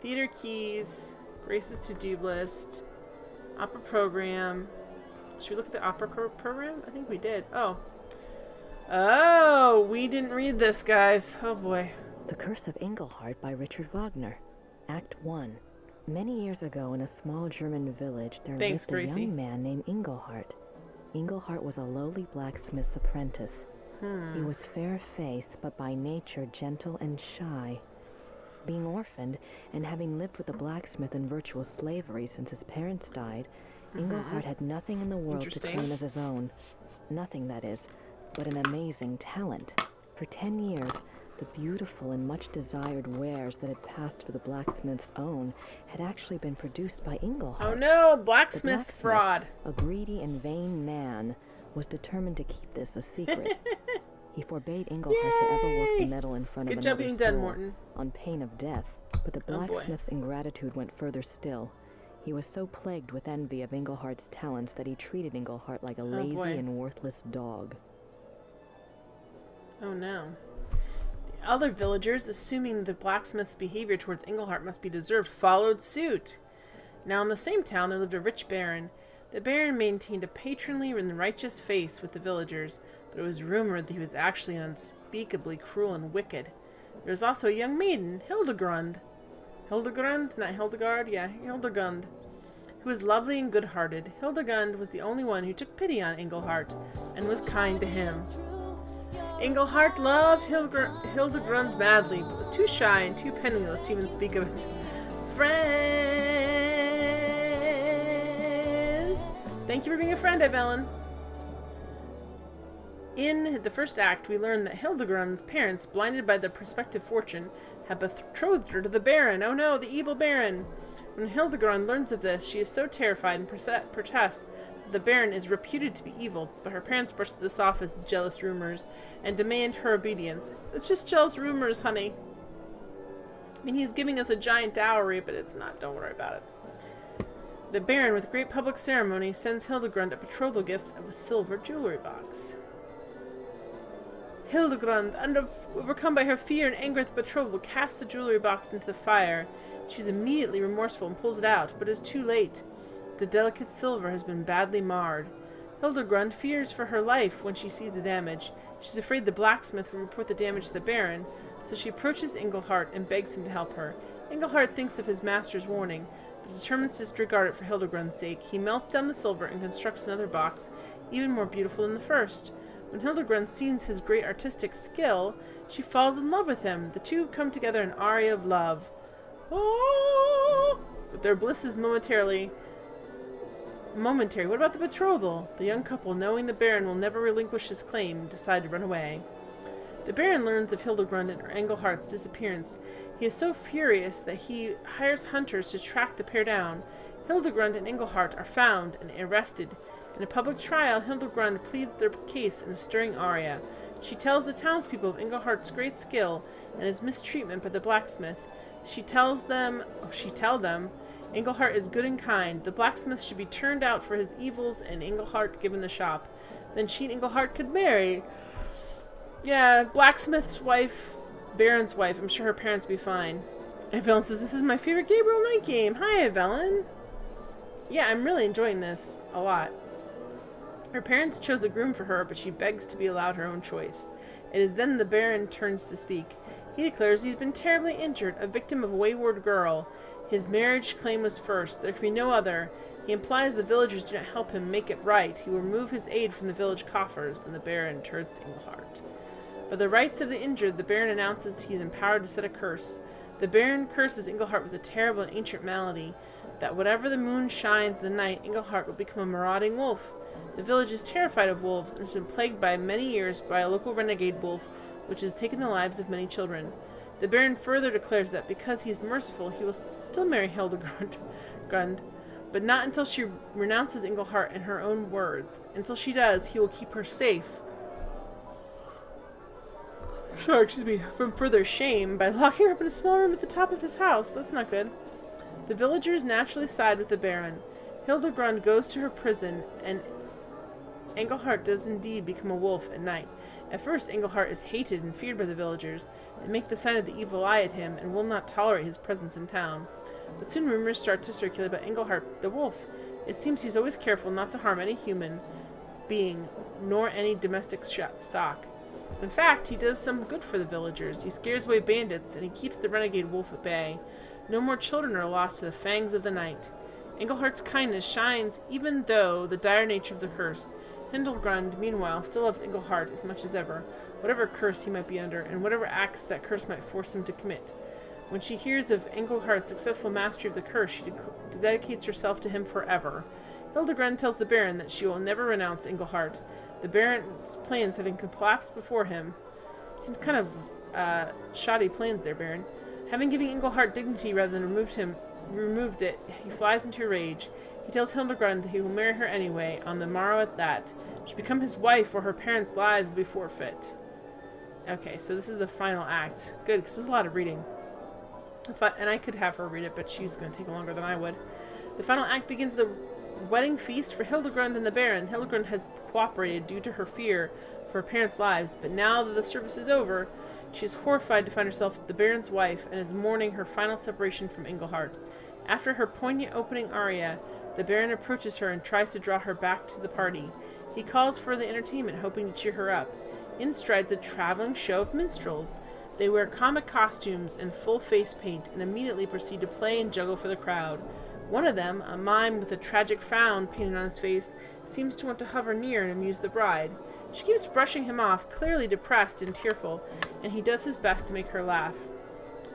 theater keys, Grace's to-do list, opera program. Should we look at the opera program? I think we did. Oh, we didn't read this, guys. Oh boy. The Curse of Engelhart by Richard Wagner. Act 1. Many years ago in a small German village there lived a young man named Engelhart. Engelhart was a lowly blacksmith's apprentice. He was fair-faced, but by nature gentle and shy. Being orphaned, and having lived with a blacksmith in virtual slavery since his parents died, Engelhart had nothing in the world to claim as his own. Nothing, that is, but an amazing talent. For 10 years, the beautiful and much desired wares that had passed for the blacksmith's own had actually been produced by Engelhart. Oh no, blacksmith fraud. A greedy and vain man was determined to keep this a secret. He forbade Engelhart to ever work the metal in front of another soul, on pain of death. But the blacksmith's ingratitude went further still. He was so plagued with envy of Engelhart's talents that he treated Engelhart like a lazy and worthless dog. Oh no. The other villagers, assuming the blacksmith's behavior towards Engelhart must be deserved, followed suit. Now in the same town there lived a rich baron. The baron maintained a patronly and righteous face with the villagers, but it was rumored that he was actually unspeakably cruel and wicked. There was also a young maiden, Hildegard, not Hildegard, yeah, Hildegard, who was lovely and good-hearted. Hildegard was the only one who took pity on Engelhart and was kind to him. Engelhart loved Hildegard madly, but was too shy and too penniless to even speak of it. Friend! Thank you for being a friend, Evelyn. In the first act, we learn that Hildegard's parents, blinded by their prospective fortune, had betrothed her to the Baron. Oh no, the evil Baron! When Hildegard learns of this, she is so terrified and protests that the Baron is reputed to be evil, but her parents brush this off as jealous rumors and demand her obedience. It's just jealous rumors, honey. I mean, he's giving us a giant dowry, but it's not. Don't worry about it. The Baron, with great public ceremony, sends Hildegard a betrothal gift of a silver jewelry box. Hildegard, overcome by her fear and anger at the betrothal, casts the jewelry box into the fire. She is immediately remorseful and pulls it out, but it is too late. The delicate silver has been badly marred. Hildegard fears for her life when she sees the damage. She's afraid the blacksmith will report the damage to the Baron, so she approaches Engelhart and begs him to help her. Engelhart thinks of his master's warning, but determines to disregard it for Hildegard's sake. He melts down the silver and constructs another box, even more beautiful than the first. When Hildegard sees his great artistic skill, she falls in love with him. The two come together in an aria of love. Oh! But their bliss is momentary. What about the betrothal? The young couple, knowing the Baron will never relinquish his claim, decide to run away. The Baron learns of Hildegard and Engelhart's disappearance. He is so furious that he hires hunters to track the pair down. Hildegard and Engelhart are found and arrested. In a public trial, Hildegard pleads their case in a stirring aria. She tells the townspeople of Engelhart's great skill and his mistreatment by the blacksmith. She tell them, Engelhart is good and kind. The blacksmith should be turned out for his evils and Engelhart given the shop. Then she and Engelhart could marry. Yeah, blacksmith's wife, Baron's wife. I'm sure her parents will be fine. Evelyn says, this is my favorite Gabriel Knight game. Hi, Evelyn. Yeah, I'm really enjoying this a lot. Her parents chose a groom for her, but she begs to be allowed her own choice. It is then the Baron turns to speak. He declares he's been terribly injured, a victim of a wayward girl. His marriage claim was first. There can be no other. He implies the villagers do not help him make it right. He will remove his aid from the village coffers. Then the Baron turns to Engelhart. By the rights of the injured, the Baron announces he is empowered to set a curse. The Baron curses Englehart with a terrible and ancient malady, that whatever the moon shines the night, Englehart will become a marauding wolf. The village is terrified of wolves and has been plagued by many years by a local renegade wolf, which has taken the lives of many children. The Baron further declares that because he is merciful, he will still marry Hildegard, but not until she renounces Englehart in her own words. Until she does, he will keep her safe. From further shame by locking her up in a small room at the top of his house. That's not good. The villagers naturally side with the Baron. Hildegrund goes to her prison, and Englehart does indeed become a wolf at night. At first, Englehart is hated and feared by the villagers. They make the sign of the evil eye at him and will not tolerate his presence in town. But soon rumors start to circulate about Englehart the wolf. It seems he's always careful not to harm any human being, nor any domestic stock. In fact, he does some good for the villagers. He scares away bandits, and he keeps the renegade wolf at bay. No more children are lost to the fangs of the night. Englehart's kindness shines even though the dire nature of the curse. Hildegrund, meanwhile, still loves Englehart as much as ever, whatever curse he might be under, and whatever acts that curse might force him to commit. When she hears of Englehart's successful mastery of the curse, she dedicates herself to him forever. Hildegrund tells the Baron that she will never renounce Englehart. The Baron's plans having collapsed before him. Seems kind of shoddy plans there, Baron. Having given Englehart dignity rather than removed it, he flies into a rage. He tells Hildegrund that he will marry her anyway, on the morrow at that. She become his wife, or her parents' lives will be forfeit. Okay, so this is the final act. Good, because there's a lot of reading. And I could have her read it, but she's going to take longer than I would. The final act begins the wedding feast for Hildegrund and the Baron. Hildegrund has cooperated due to her fear for her parents' lives, but now that the service is over, she is horrified to find herself the Baron's wife and is mourning her final separation from Englehart. After her poignant opening aria, the Baron approaches her and tries to draw her back to the party. He calls for the entertainment, hoping to cheer her up. In strides a traveling show of minstrels. They wear comic costumes and full face paint and immediately proceed to play and juggle for the crowd. One of them, a mime with a tragic frown painted on his face, seems to want to hover near and amuse the bride. She keeps brushing him off, clearly depressed and tearful, and he does his best to make her laugh.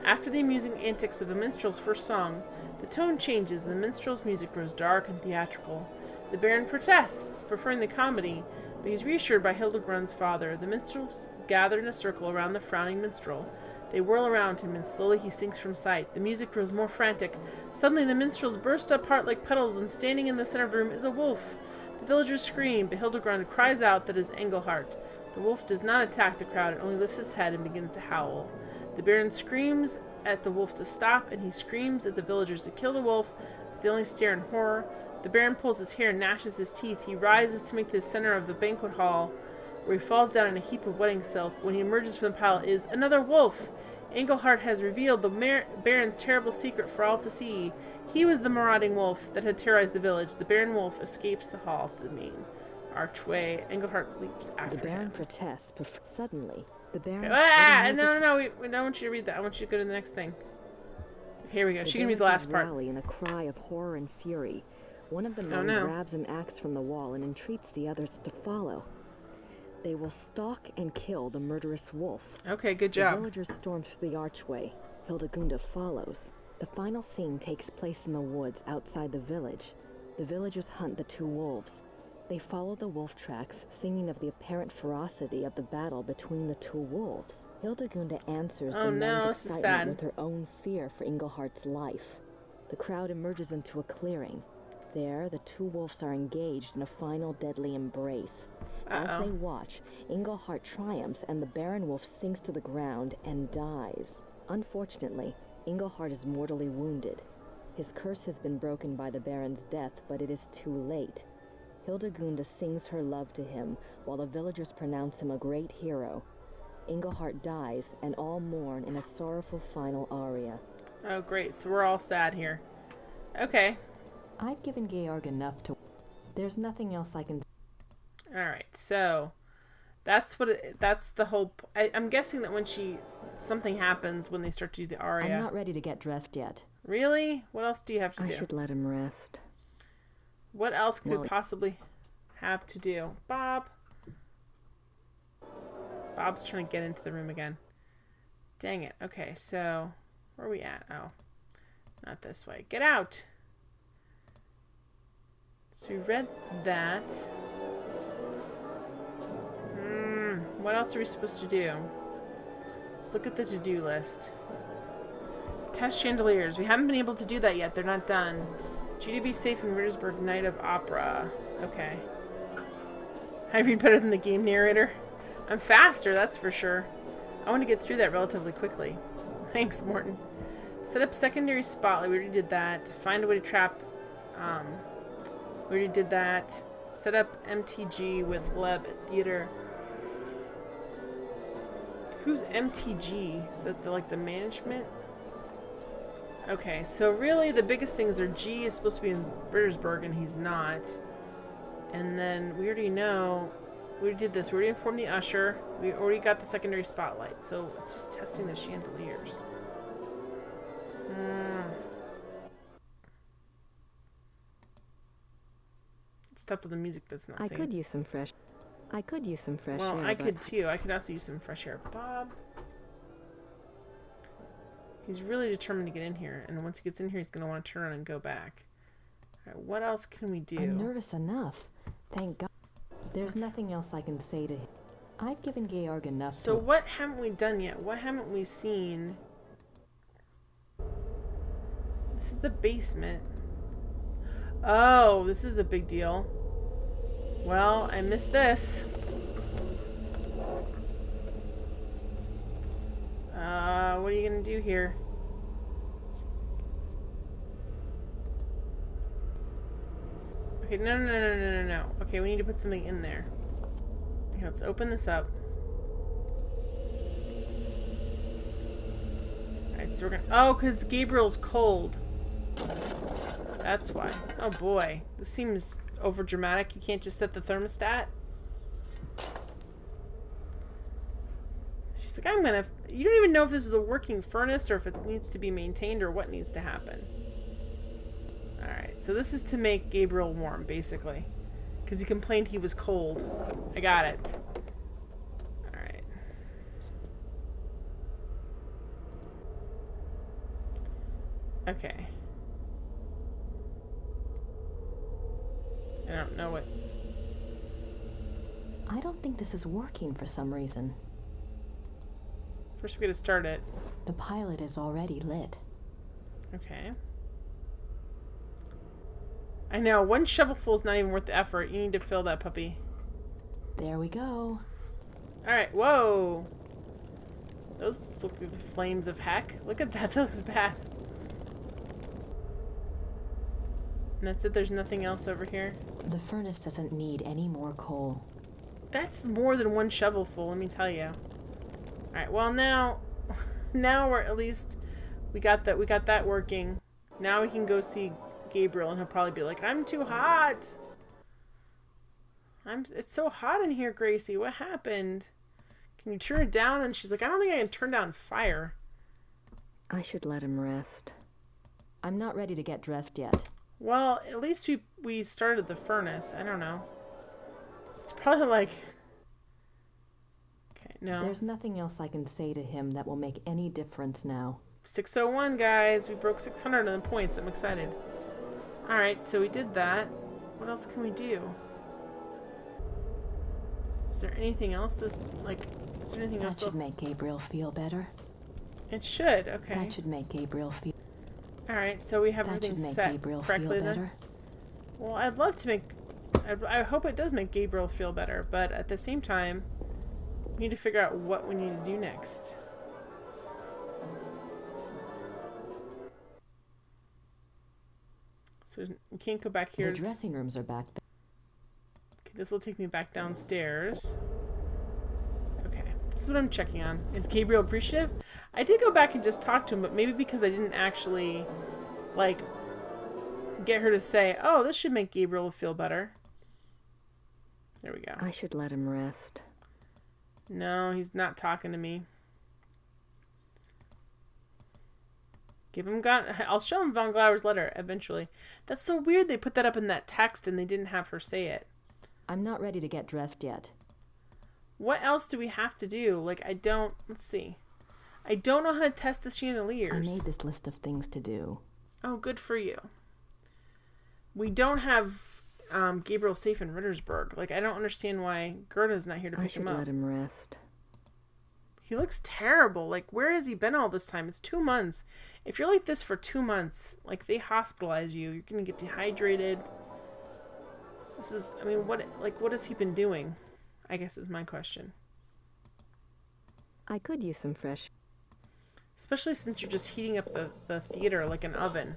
After the amusing antics of the minstrel's first song, the tone changes and the minstrel's music grows dark and theatrical. The Baron protests, preferring the comedy, but he's reassured by Hildegrund's father. The minstrels gather in a circle around the frowning minstrel. They whirl around him, and slowly he sinks from sight. The music grows more frantic. Suddenly the minstrels burst apart like petals, and standing in the center of the room is a wolf. The villagers scream, but Hildegrund cries out that it is Englehart. The wolf does not attack the crowd, it only lifts his head and begins to howl. The Baron screams at the wolf to stop, and he screams at the villagers to kill the wolf, but they only stare in horror. The Baron pulls his hair and gnashes his teeth. He rises to make the center of the banquet hall, where he falls down in a heap of wedding silk. When he emerges from the pile is another wolf. Englehart has revealed the Baron's terrible secret for all to see. He was the marauding wolf that had terrorized the village. The Baron wolf escapes the hall through the main archway. Englehart leaps after The Baron him. protests, but suddenly, the Baron... Okay. No, we don't want you to read that. I want you to go to the next thing. Okay, here we go. She can read the last part. Rally in a cry of horror and fury. One of the men grabs an axe from the wall and entreats the others to follow. They will stalk and kill the murderous wolf. Okay, good job. The villagers storm through the archway. Hildegunda follows. The final scene takes place in the woods outside the village. The villagers hunt the two wolves. They follow the wolf tracks, singing of the apparent ferocity of the battle between the two wolves. Hildegunda answers the men's excitement with her own fear for Englehart's life. The crowd emerges into a clearing. There, the two wolves are engaged in a final deadly embrace. As they watch, Englehart triumphs and the Baron wolf sinks to the ground and dies. Unfortunately, Englehart is mortally wounded. His curse has been broken by the Baron's death, but it is too late. Hildegunda sings her love to him, while the villagers pronounce him a great hero. Englehart dies, and all mourn in a sorrowful final aria. Oh, great. So we're all sad here. Okay. I've given Georg enough to... There's nothing else I can... Alright, so... That's the whole... I'm guessing that when something happens when they start to do the aria... I'm not ready to get dressed yet. Really? What else do you have to do? I should let him rest. What else could we possibly have to do? Bob? Bob's trying to get into the room again. Dang it. Okay, so where are we at? Oh, not this way. Get out! So we read that. What else are we supposed to do? Let's look at the to-do list. Test chandeliers. We haven't been able to do that yet. They're not done. Judy be safe in Rittersburg, Night of Opera. Okay. I read better than the game narrator. I'm faster, that's for sure. I want to get through that relatively quickly. Thanks, Morton. Set up secondary spotlight. We already did that. Find a way to trap. We already did that. Set up MTG with Leb at theater. Who's MTG? Is that like the management? Okay, so really the biggest things are G is supposed to be in Rittersburg and he's not. And then we already know, we already did this. We already informed the usher. We already got the secondary spotlight. So it's just testing the chandeliers. Stop with the music that's not I singing. could use some fresh air. Well, I could too. I could also use some fresh air. Bob. He's really determined to get in here. And once he gets in here, he's going to want to turn around and go back. All right, what else can we do? I'm nervous enough. Thank God. There's nothing else I can say to him. I've given Georg enough. So what haven't we done yet? What haven't we seen? This is the basement. Oh, this is a big deal. Well, I missed this. What are you gonna do here? Okay, no. Okay, we need to put something in there. Okay, let's open this up. Alright, so we're gonna... Oh, because Gabriel's cold. That's why. Oh boy. This seems over dramatic. You can't just set the thermostat? She's like, I'm gonna... You don't even know if this is a working furnace or if it needs to be maintained or what needs to happen. Alright, so this is to make Gabriel warm, basically. Because he complained he was cold. I got it. Alright. Okay. I don't know what... I don't think this is working for some reason. First we gotta start it. The pilot is already lit. Okay. I know, one shovelful is not even worth the effort. You need to fill that puppy. There we go. Alright, whoa! Those look like the flames of heck. Look at that, that looks bad. And that's it, there's nothing else over here? The furnace doesn't need any more coal. That's more than one shovelful, let me tell you. Alright, well now we're at least we got that working. Now we can go see Gabriel and he'll probably be like, I'm too hot. It's so hot in here, Gracie. What happened? Can you turn it down? And she's like, I don't think I can turn down fire. I should let him rest. I'm not ready to get dressed yet. Well, at least we started the furnace. I don't know. It's probably like... Okay, no. There's nothing else I can say to him that will make any difference now. 601, guys. We broke 600 on the points. I'm excited. Alright, so we did that. What else can we do? Is there anything else? Is there anything else? That should make Gabriel feel better. It should, okay. That should make Gabriel feel... Alright, so we have everything set correctly then? Well, I'd love to make... I hope it does make Gabriel feel better, but at the same time, we need to figure out what we need to do next. So we can't go back here. The dressing rooms are back there. Okay, this will take me back downstairs. Okay, this is what I'm checking on. Is Gabriel appreciative? I did go back and just talk to him, but maybe because I didn't actually, like, get her to say, oh, this should make Gabriel feel better. There we go. I should let him rest. No, he's not talking to me. I'll show him Von Glauer's letter eventually. That's so weird they put that up in that text and they didn't have her say it. I'm not ready to get dressed yet. What else do we have to do? Like, let's see. I don't know how to test the chandeliers. I made this list of things to do. Oh, good for you. We don't have Gabriel safe in Rittersburg. Like, I don't understand why Gerda's not here to pick him up. I should let him rest. He looks terrible. Like, where has he been all this time? It's 2 months. If you're like this for 2 months, like, they hospitalize you. You're going to get dehydrated. This is, I mean, what has he been doing? I guess is my question. I could use some fresh. Especially since you're just heating up the theater like an oven.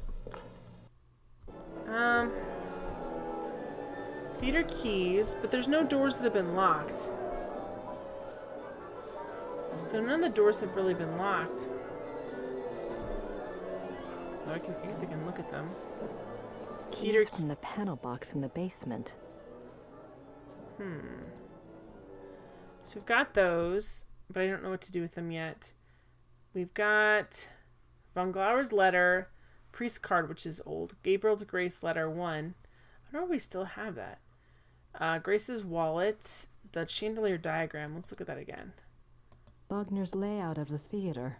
Theater keys, but there's no doors that have been locked. So none of the doors have really been locked. Oh, I guess I can look at them. Keys from the panel box in the basement. So we've got those, but I don't know what to do with them yet. We've got Von Glauer's letter, priest card, which is old. Gabriel to Grace letter 1. I don't know if we still have that. Grace's wallet, the chandelier diagram. Let's look at that again. Wagner's layout of the theater.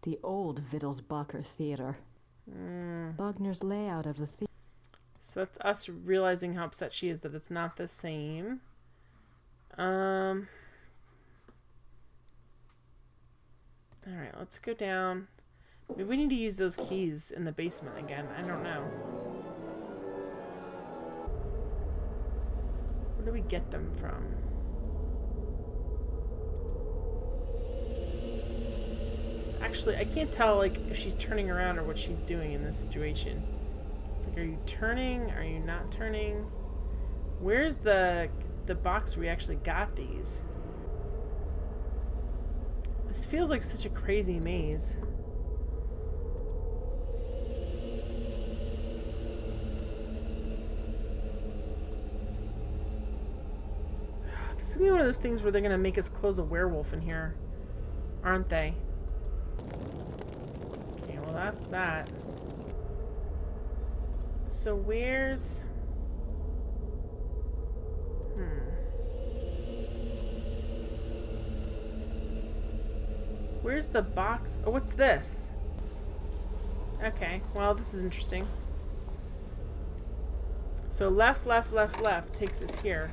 The old Wittelsbacher theater. Wagner's layout of the theater. So that's us realizing how upset she is that it's not the same. Alright, let's go down. Maybe we need to use those keys in the basement again. I don't know. Where do we get them from? So actually, I can't tell like if she's turning around or what she's doing in this situation. It's like, are you turning? Are you not turning? Where's the box where we actually got these? This feels like such a crazy maze. This is gonna be one of those things where they're gonna make us close a werewolf in here, aren't they? Okay, well that's that. So where's... Where's the box? Oh, what's this? Okay, well, this is interesting. So left, left, left, left takes us here.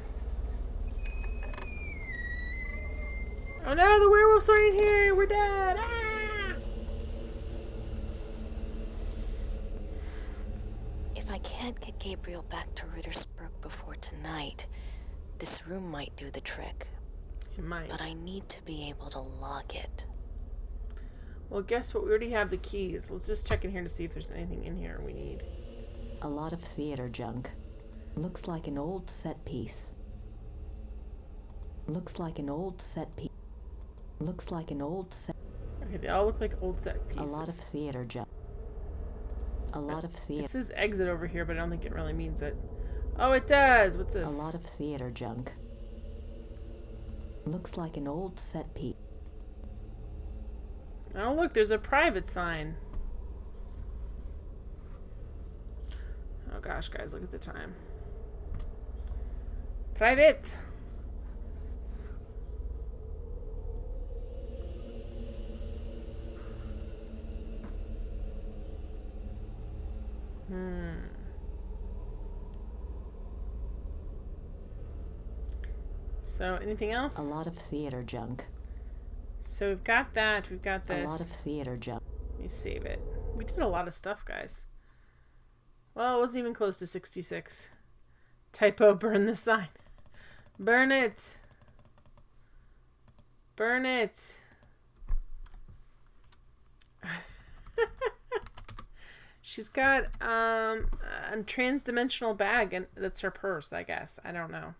Oh no, the werewolves are in here! We're dead! Ah! If I can't get Gabriel back to Rittersburg before tonight, this room might do the trick. It might. But I need to be able to lock it. Well, guess what? We already have the keys. Let's just check in here to see if there's anything in here we need. A lot of theater junk. Looks like an old set piece. Looks like an old set piece. Looks like an old set. Okay, they all look like old set pieces. A lot of theater junk. A lot of theater. It says exit over here, but I don't think it really means it. Oh, it does. What's this? A lot of theater junk. Looks like an old set piece. Oh, look, there's a private sign. Oh gosh, guys, look at the time. Private. So, anything else? A lot of theater junk. So we've got that, we've got this. A lot of theater junk. Let me save it. We did a lot of stuff, guys. Well, it wasn't even close to 66. Typo, burn the sign. Burn it. Burn it. She's got a trans-dimensional bag, and that's her purse, I guess. I don't know.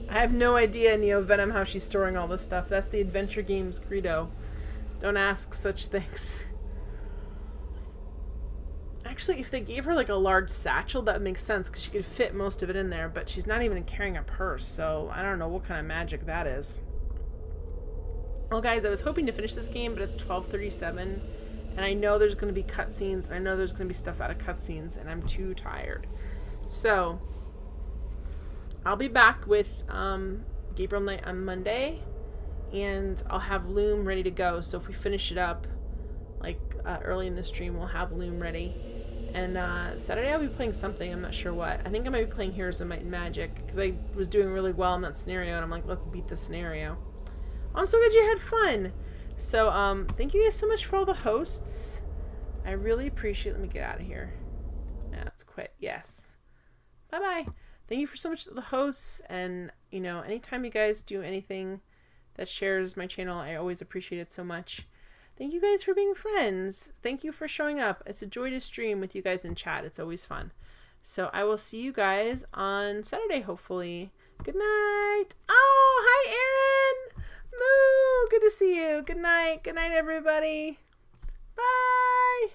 I have no idea, Neo Venom, how she's storing all this stuff. That's the adventure game's credo. Don't ask such things. Actually, if they gave her like a large satchel, that would make sense because she could fit most of it in there, but she's not even carrying a purse, so I don't know what kind of magic that is. Well, guys, I was hoping to finish this game, but it's 12:37, and I know there's going to be cutscenes, and I know there's going to be stuff out of cutscenes, and I'm too tired. So I'll be back with Gabriel night on Monday, and I'll have Loom ready to go. So if we finish it up, like early in the stream, we'll have Loom ready. And Saturday I'll be playing something. I'm not sure what. I think I might be playing Heroes of Might and Magic because I was doing really well in that scenario, and I'm like, let's beat the scenario. I'm so glad you had fun. So thank you guys so much for all the hosts. I really appreciate it. Let me get out of here. Yeah, let's quit. Yes. Bye-bye. Thank you for so much to the hosts, and you know, anytime you guys do anything that shares my channel, I always appreciate it so much. Thank you guys for being friends. Thank you for showing up. It's a joy to stream with you guys in chat. It's always fun. So I will see you guys on Saturday, hopefully. Good night. Oh, hi, Aaron. Moo. Good to see you. Good night. Good night, everybody. Bye.